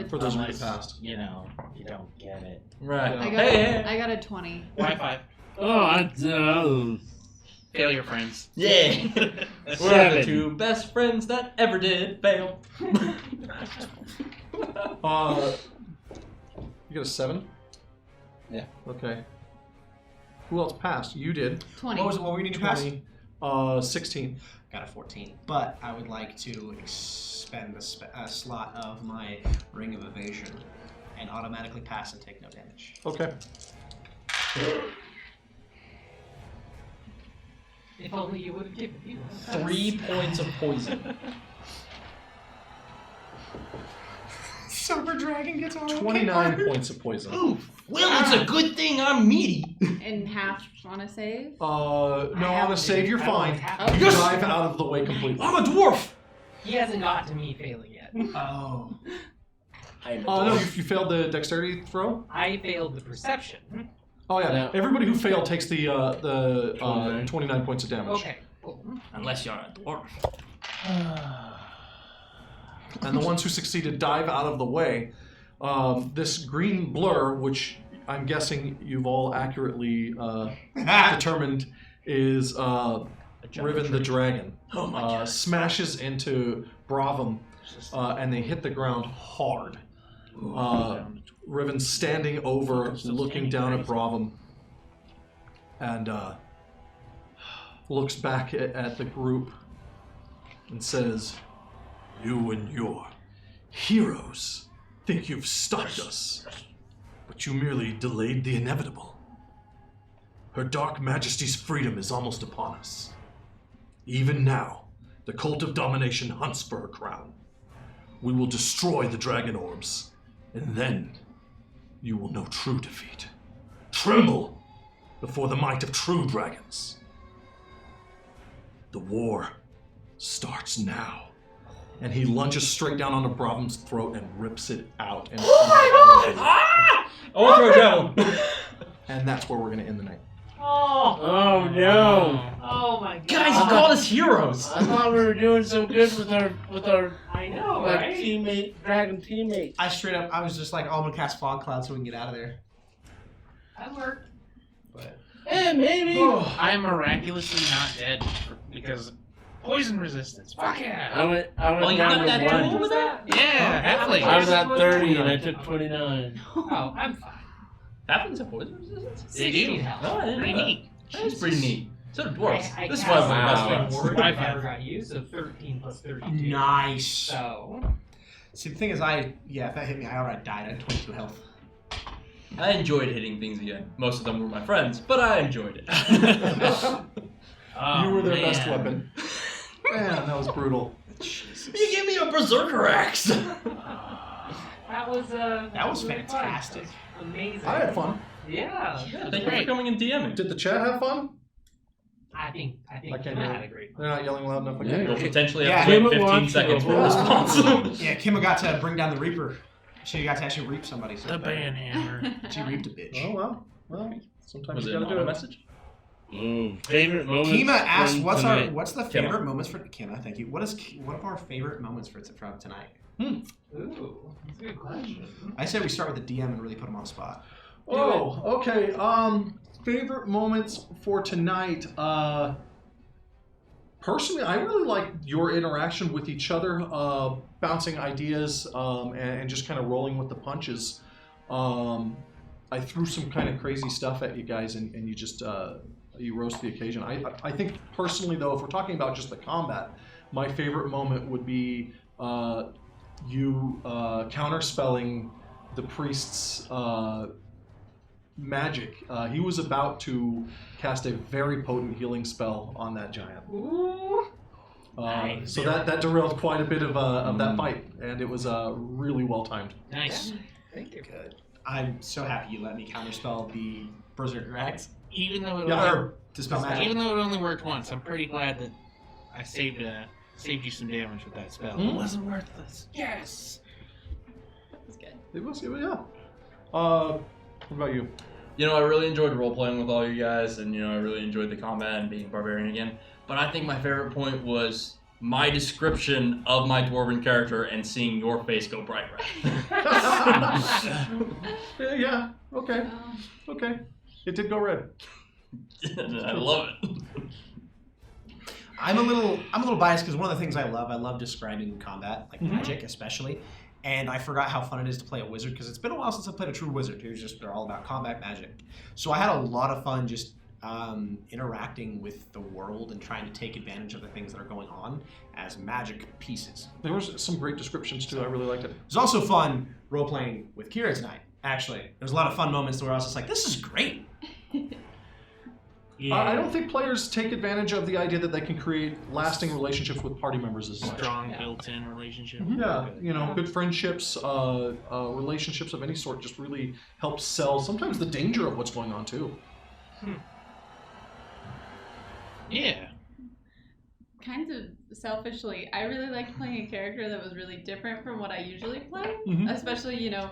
S3: for those who passed.
S12: You know, you don't get it.
S6: Right.
S7: I got a 20.
S5: Wi-Fi.
S1: Oh, I know.
S5: Failure friends.
S6: Yeah. We're the two best friends that ever did fail.
S3: You got a 7?
S12: Yeah.
S3: Okay. Who else passed? You did.
S7: 20.
S11: What were you need to pass?
S3: 16.
S11: Got a 14. But I would like to expend a slot of my Ring of Evasion and automatically pass and take no damage.
S3: Okay.
S10: If only you would have given me one.
S6: 3 points of poison.
S11: Silver Dragon gets all
S3: 29 points of poison.
S6: Ooh, well, it's a good thing I'm meaty.
S7: And half on a save?
S3: No, on a save, you're fine.
S10: Okay.
S3: You drive out of the way completely.
S6: I'm a dwarf.
S10: He hasn't got to me failing yet.
S11: Oh.
S3: No, you failed the dexterity throw?
S10: I failed the perception.
S3: Oh, yeah.
S1: Yeah.
S3: Everybody who failed takes the 29 points of damage.
S10: Okay. Cool.
S6: Unless you're a dwarf.
S3: And the ones who succeeded dive out of the way. This green blur, which I'm guessing you've all accurately determined is Riven the Dragon.
S6: Oh my God.
S3: Smashes into Bravum, and they hit the ground hard. Riven's standing over, looking down at Bravum, and looks back at the group and says, "You and your heroes think you've stopped us, but you merely delayed the inevitable. Her Dark Majesty's freedom is almost upon us. Even now, the cult of domination hunts for her crown. We will destroy the dragon orbs, and then you will know true defeat. Tremble before the might of true dragons. The war starts now." And he lunges straight down onto Bravum's throat and rips it out. And
S6: I want to throw a javelin.
S3: And that's where we're going to end the night.
S1: Oh no!
S10: Oh my god.
S6: Guys, you called us heroes.
S1: I thought we were doing so good with our
S10: I know,
S1: like
S10: right?
S1: teammate, dragon teammates.
S11: I straight up, I was just like, oh, I'm gonna cast fog cloud so we can get out of there.
S10: That worked.
S1: Maybe.
S5: I'm miraculously not dead because poison resistance. Fuck yeah!
S1: I went
S6: Well, you
S1: down
S6: got that
S1: to
S6: tool
S1: one.
S6: with that?
S5: Yeah, halfling.
S1: I was at 30 and I took 29.
S10: Oh, I'm fine.
S6: Happens to poison resistance?
S5: They do.
S10: 16 health.
S6: Oh, I didn't
S5: Pretty
S6: know that.
S5: neat.
S6: That's pretty neat. So do dwarves.
S10: I
S6: This is
S10: cast
S6: why we're best friends.
S10: Word
S5: High
S10: that never
S5: five.
S10: got used, so 13 plus 32.
S11: Nice.
S10: So,
S11: See, the thing is, if that hit me, I already died. I had 22 health.
S6: I enjoyed hitting things again. Most of them were my friends, but I enjoyed it.
S3: You were their best
S5: man.
S3: weapon. Man, that was brutal.
S6: You gave me a berserker axe.
S10: that was
S11: fantastic.
S10: Fun. Amazing.
S3: I had fun.
S10: Yeah.
S6: Thank you for coming and DMing.
S3: Did the chat have fun?
S10: I think
S3: I can't
S10: Kim
S3: hear
S10: had
S3: it.
S10: a great
S3: They're not yelling loud enough. I
S1: Yeah.
S3: can't
S6: We'll
S3: hear.
S6: potentially
S11: Yeah.
S6: have to wait
S1: Kim
S6: 15
S1: wants
S6: seconds
S1: to
S6: for a
S1: go
S6: response.
S11: Yeah, Kim got to bring down the Reaper. She got to actually reap somebody. So
S5: The banhammer.
S11: She reaped a bitch.
S3: Oh, well, sometimes
S6: Was
S3: you
S6: it a
S3: gotta do
S6: mono
S3: it.
S6: message?
S1: Favorite moments.
S11: Kima asked,
S1: from
S11: "What's
S1: tonight?
S11: what's the favorite moments for Kima? Thank you. What are our favorite moments from tonight?"
S10: Ooh, that's a good question.
S11: I say we start with the DM and really put him on the spot.
S3: Oh, okay. Favorite moments for tonight. Personally, I really like your interaction with each other, bouncing ideas, and just kind of rolling with the punches. I threw some kind of crazy stuff at you guys, and you just you rose to the occasion. I think personally, though, if we're talking about just the combat, my favorite moment would be you counterspelling the priest's magic. He was about to cast a very potent healing spell on that giant.
S10: Ooh.
S3: So that derailed quite a bit of that fight, and it was really well timed.
S5: Nice.
S11: Thank you. Good. I'm so happy you let me counterspell the Berserker Axe.
S5: Even though it
S3: Yeah,
S11: Or dispel magic.
S5: even though it only worked once, I'm pretty glad that I saved you some damage with that spell.
S3: Hmm?
S5: It wasn't worthless. Yes.
S7: That's good.
S3: It was yeah. What about you?
S6: You know, I really enjoyed role playing with all you guys, and I really enjoyed the combat and being barbarian again. But I think my favorite point was my description of my dwarven character and seeing your face go bright red.
S3: Yeah. Okay. Okay. It did go red.
S6: I love it.
S11: I'm a little biased because one of the things I love describing combat, like magic especially, and I forgot how fun it is to play a wizard because it's been a while since I played a true wizard who's just they're all about combat magic. So I had a lot of fun just interacting with the world and trying to take advantage of the things that are going on as magic pieces.
S3: There was some great descriptions too. I really liked it.
S11: It was also fun role playing with Kira tonight. Actually, there was a lot of fun moments where I was just like, "This is great."
S5: Yeah.
S3: I don't think players take advantage of the idea that they can create lasting relationships with party members as much.
S5: Strong built-in relationship.
S3: Yeah, good friendships, relationships of any sort just really help sell sometimes the danger of what's going on, too.
S5: Yeah.
S7: kind of selfishly, I really liked playing a character that was really different from what I usually play. Especially, you know,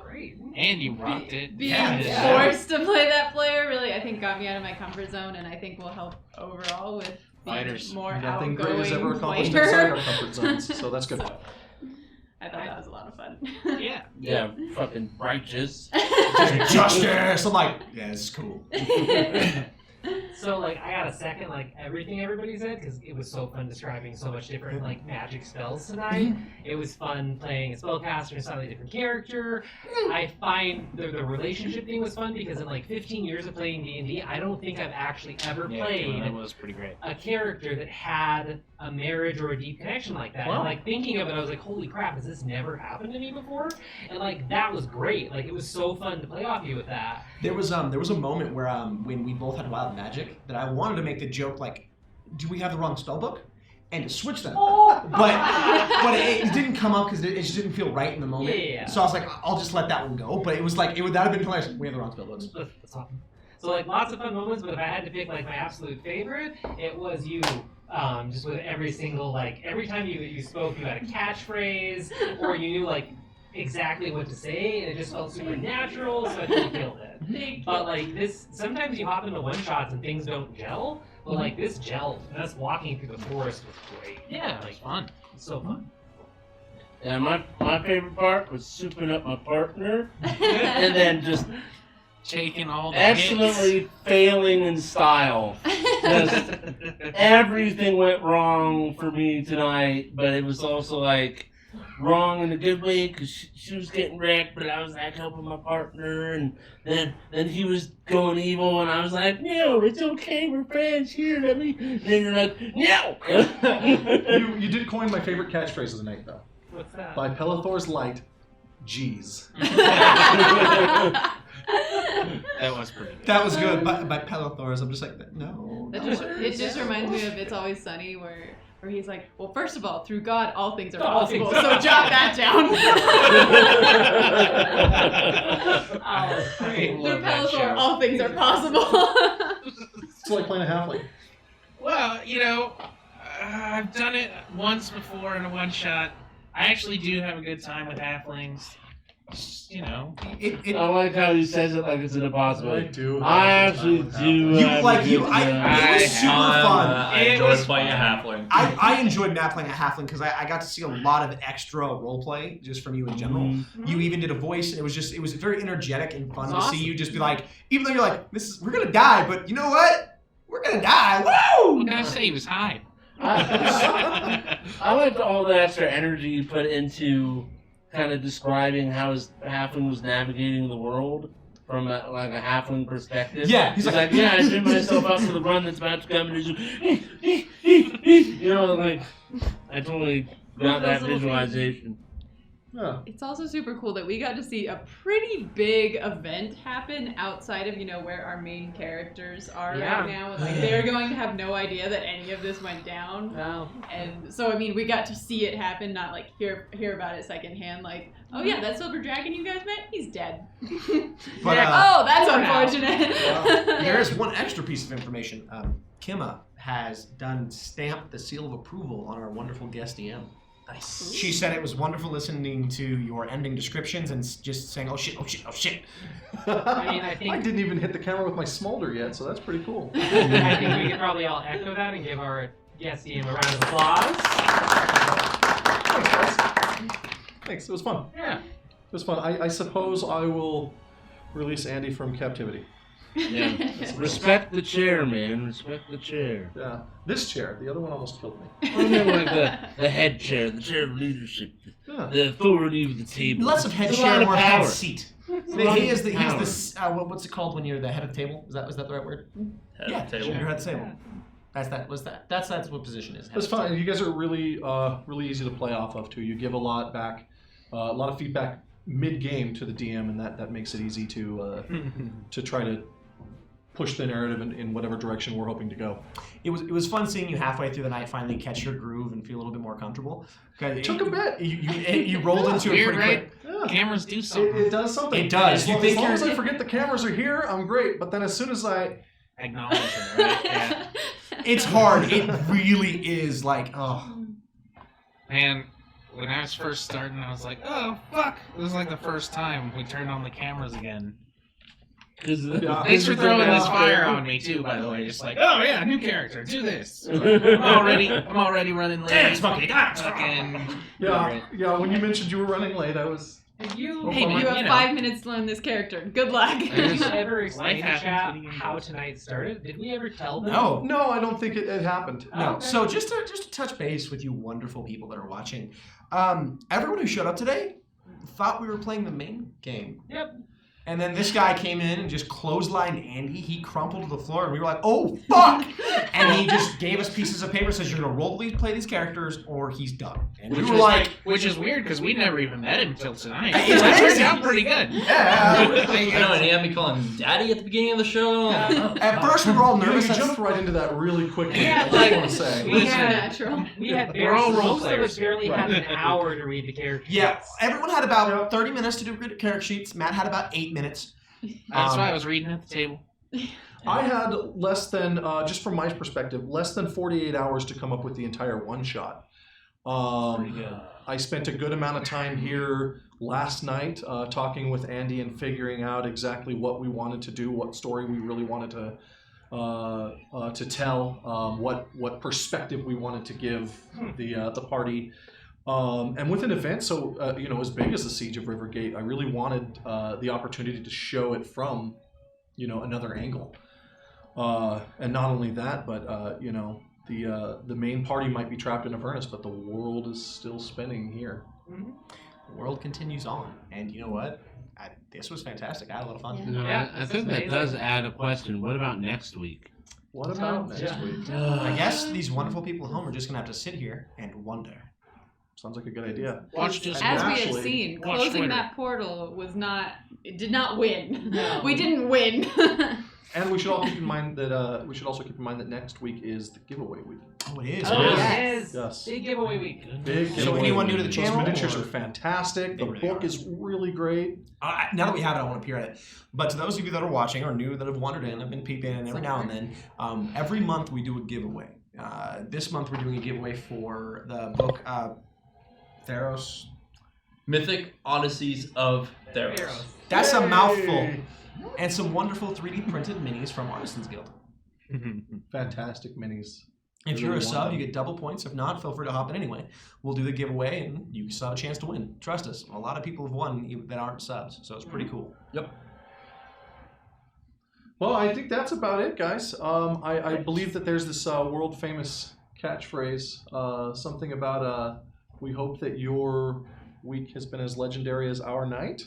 S5: And you rocked it.
S7: being forced to play that player really, I think, got me out of my comfort zone, and I think will help overall with being
S5: Fighters.
S7: more
S3: Nothing
S7: outgoing
S3: great is ever accomplished
S7: player.
S3: inside our comfort zones, so that's good.
S7: I thought that was a lot of fun.
S5: Yeah.
S1: Yeah, fucking righteous.
S11: Justice! I'm like, yeah, this is cool.
S10: So, like, I got a second, like, everything everybody said, because it was so fun describing so much different, like, magic spells tonight. It was fun playing a spellcaster and a slightly different character. I find the relationship thing was fun, because in, like, 15 years of playing D&D, I don't think I've actually ever played
S5: That was pretty great.
S10: a character that had a marriage or a deep connection like that. And, like, thinking of it, I was like, holy crap, has this never happened to me before? And, like, that was great. Like, it was so fun to play off you with that.
S11: There was a moment where when we both had wild magic that I wanted to make the joke like, do we have the wrong spellbook? And to switch them, but it didn't come up because it just didn't feel right in the moment.
S10: Yeah.
S11: So I was like, I'll just let that one go. But it was like that have been hilarious. We have the wrong spellbooks.
S10: That's awesome. So, like, lots of fun moments, but if I had to pick, like, my absolute favorite, it was you. Just with every single, like, every time you spoke, you had a catchphrase, or you knew, like, exactly what to say, and it just felt super natural, so I think you killed it. But, like, this, sometimes you hop into one-shots and things don't gel, but, like, this gelled, and us walking through the forest was great.
S5: Yeah, it was fun.
S10: It's so fun.
S1: Yeah, my favorite part was souping up my partner, and then just
S5: Taking all the
S1: excellently failing in style. Just everything went wrong for me tonight, but it was also like wrong in a good way because she was getting wrecked, but I was like helping my partner, and then he was going evil, and I was like, no, it's okay, we're friends here. Let me. And then you're like, no.
S3: You did coin my favorite catchphrase of the night, though.
S10: What's that?
S3: By Pelithor's light, G's.
S5: That was pretty good.
S11: That was good. By Pelithor's, I'm just like, no.
S7: It just reminds me of It's Always Sunny where he's like, well, first of all, through God, all things are possible, so jot that down. Through Pelithor, all things are possible.
S3: It's like playing a halfling.
S5: Well, you know, I've done it once before in a one-shot. I actually do have a good time with halflings. Just, you know.
S1: I like how he says it like it's an impossibility.
S3: I do.
S1: I actually do.
S11: It was super fun.
S9: I enjoyed playing a halfling.
S11: I enjoyed not playing a halfling because I got to see a lot of extra roleplay just from you in general.
S1: Mm-hmm.
S11: You even did a voice, and it was very energetic and fun to
S7: Awesome.
S11: see you just be like, even though you're like, we're gonna die, but you know what? We're gonna die. Woo!
S5: What can I say? He was high.
S1: I liked all the extra energy you put into kind of describing how his halfling was navigating the world from a halfling perspective.
S11: Yeah,
S1: he's like, yeah, I drew myself up for the run that's about to come, and you know, like, I totally got that visualization.
S3: Yeah.
S7: It's also super cool that we got to see a pretty big event happen outside of, you know, where our main characters are right now. And, like, they're going to have no idea that any of this went down.
S10: Wow.
S7: And so, I mean, we got to see it happen, not, like, hear about it secondhand. Like, oh, yeah, that silver dragon you guys met? He's dead.
S11: But,
S7: oh, that's unfortunate.
S11: There is one extra piece of information. Kimma has stamped the seal of approval on our wonderful guest DM.
S10: Nice.
S11: She said it was wonderful listening to your ending descriptions and just saying, oh shit.
S10: I mean, I think
S3: I didn't even hit the camera with my smolder yet, so that's pretty cool.
S10: I think we could probably all echo that and give our guest team a round of applause.
S3: Thanks, it was fun.
S10: Yeah.
S3: It was fun. I suppose I will release Andy from captivity.
S1: Yeah. Respect the chair, man. Respect the chair.
S3: Yeah. This chair, the other one almost killed me.
S1: I mean, like the head chair, the chair of leadership, the authority of the table.
S11: Less of head
S1: It's a
S11: chair,
S1: lot of
S11: more
S1: power.
S11: head seat. He is the what's it called when you're the head of the table? Is that the right word?
S9: Head of the table.
S11: You're head of the table. That's what position is.
S3: It's fun. You guys are really easy to play off of too. You give a lot back, a lot of feedback mid-game to the DM, and that makes it easy to try to push the narrative in whatever direction we're hoping to go.
S11: It was fun seeing you halfway through the night finally catch your groove and feel a little bit more comfortable.
S3: It took a bit.
S11: You rolled into it pretty quick.
S3: Yeah.
S5: Cameras do something.
S3: It does something.
S11: It does.
S3: As
S11: You
S3: long,
S11: think
S3: as, long as
S11: you're-
S3: I forget the cameras are here, I'm great. But then as soon as I
S5: Acknowledgement, right? Yeah.
S11: It's hard. It really is like, oh.
S5: Man, when I was first starting, I was like, oh, fuck. This is like the first time we turned on the cameras again. Thanks for throwing this fire on me, too, by the way. Just like, oh, yeah, new character, do this. I'm already running late. Damn, Smokey,
S3: Yeah, when you mentioned you were running late, I was...
S7: You have 5 minutes to learn this character. Good luck.
S10: Did you ever explain to chat how tonight started? Did we ever tell them?
S3: No, I don't think it happened.
S11: No.
S10: Okay.
S11: So just to touch base with you wonderful people that are watching, everyone who showed up today thought we were playing the main game.
S10: Yep.
S11: And then this guy came in and just clotheslined Andy. He crumpled to the floor, and we were like, "Oh fuck!" And he just gave us pieces of paper and says, "You're gonna play these characters, or he's done." And we were like,
S5: which is weird because we never even met him till tonight.
S11: It's
S5: It
S11: crazy.
S5: turned out pretty good.
S11: "Yeah."
S6: I know, and he had me calling him Daddy at the beginning of the show.
S11: At first, we were all
S3: You
S11: nervous.
S3: jumped right into that really quickly.
S10: Yeah,
S3: I
S10: like-
S3: just want to say.
S10: We had,
S7: Natural.
S10: we had
S5: We're all role
S10: most of
S5: players.
S10: us barely had an hour to read the character
S11: Yeah,
S10: sheets.
S11: everyone had about 30 minutes to do character sheets. Matt had about 8 minutes.
S5: That's why I was reading at the table.
S3: I had less than, just from my perspective, less than 48 hours to come up with the entire one-shot. I spent a good amount of time here last night talking with Andy and figuring out exactly what we wanted to do, what story we really wanted to tell, what perspective we wanted to give the party. And with an event so as big as the Siege of Rivergate, I really wanted the opportunity to show it from another angle. And not only that, but the main party might be trapped in Avernus, but the world is still spinning here.
S11: The world continues on, and you know what? This was fantastic. I had a lot of fun.
S10: Yeah,
S1: I think that does add a question. What about next week?
S3: What about next
S10: Yeah.
S3: week?
S11: I guess these wonderful people at home are just gonna have to sit here and wonder.
S3: Sounds like a good idea.
S5: Watch just
S7: As we
S3: Actually,
S7: have seen,
S5: watch
S7: closing
S5: Twitter.
S7: that portal did not win.
S10: No.
S7: We didn't win.
S3: And we should all keep in mind that next week is the giveaway week.
S11: Oh, it is.
S10: Oh,
S7: Yes.
S3: Yes.
S10: Big giveaway week.
S3: Big
S11: So
S3: giveaway
S11: anyone new to
S3: week.
S11: the channel,
S3: Those miniatures
S11: or-
S3: are fantastic.
S11: They
S3: The
S11: really
S3: book
S11: are.
S3: is really great.
S11: Now that we have it, I want to peer at it. But to those of you that are watching or new that have wandered in, I've been peeping in every now and then. Every month we do a giveaway. This month we're doing a giveaway for the book Theros.
S6: Mythic Odysseys of Theros.
S11: That's a
S3: Yay!
S11: mouthful. And some wonderful 3D printed minis from Artisans Guild.
S3: Fantastic minis.
S11: If
S3: I
S11: you're a
S3: really want
S11: sub,
S3: them.
S11: you get double points. If not, feel free to hop in anyway. We'll do the giveaway, and you still have a chance to win. Trust us, a lot of people have won even that aren't subs, so it's pretty cool.
S3: Well, I think that's about it, guys. I believe that there's this world famous catchphrase, something about we hope that your week has been as legendary as our night.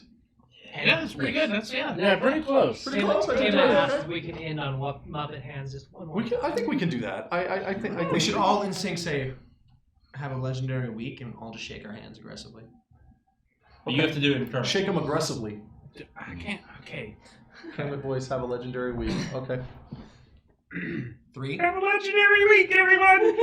S5: Yeah, that's pretty good.
S1: Yeah, pretty close.
S3: Pretty close. I think
S10: Taylor
S3: we're
S10: asked
S3: okay.
S10: if we can end on what Muppet Hands just one more.
S3: I think we can do that. I think
S11: We should all in sync say, have a legendary week, and all just shake our hands aggressively.
S6: But you have to do it in turn.
S3: shake them aggressively.
S5: I can't. Okay.
S3: Kermit boys have a legendary week. Okay.
S11: 3.
S5: Have a legendary week, everyone!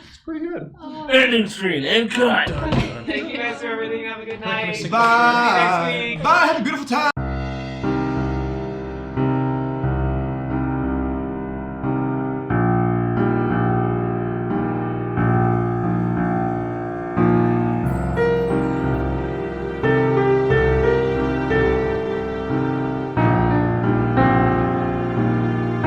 S3: It's pretty good.
S1: Ending screen and cut.
S10: Thank you guys for everything. Have a good night.
S11: Bye.
S10: See you next week.
S11: Bye. Have a beautiful time.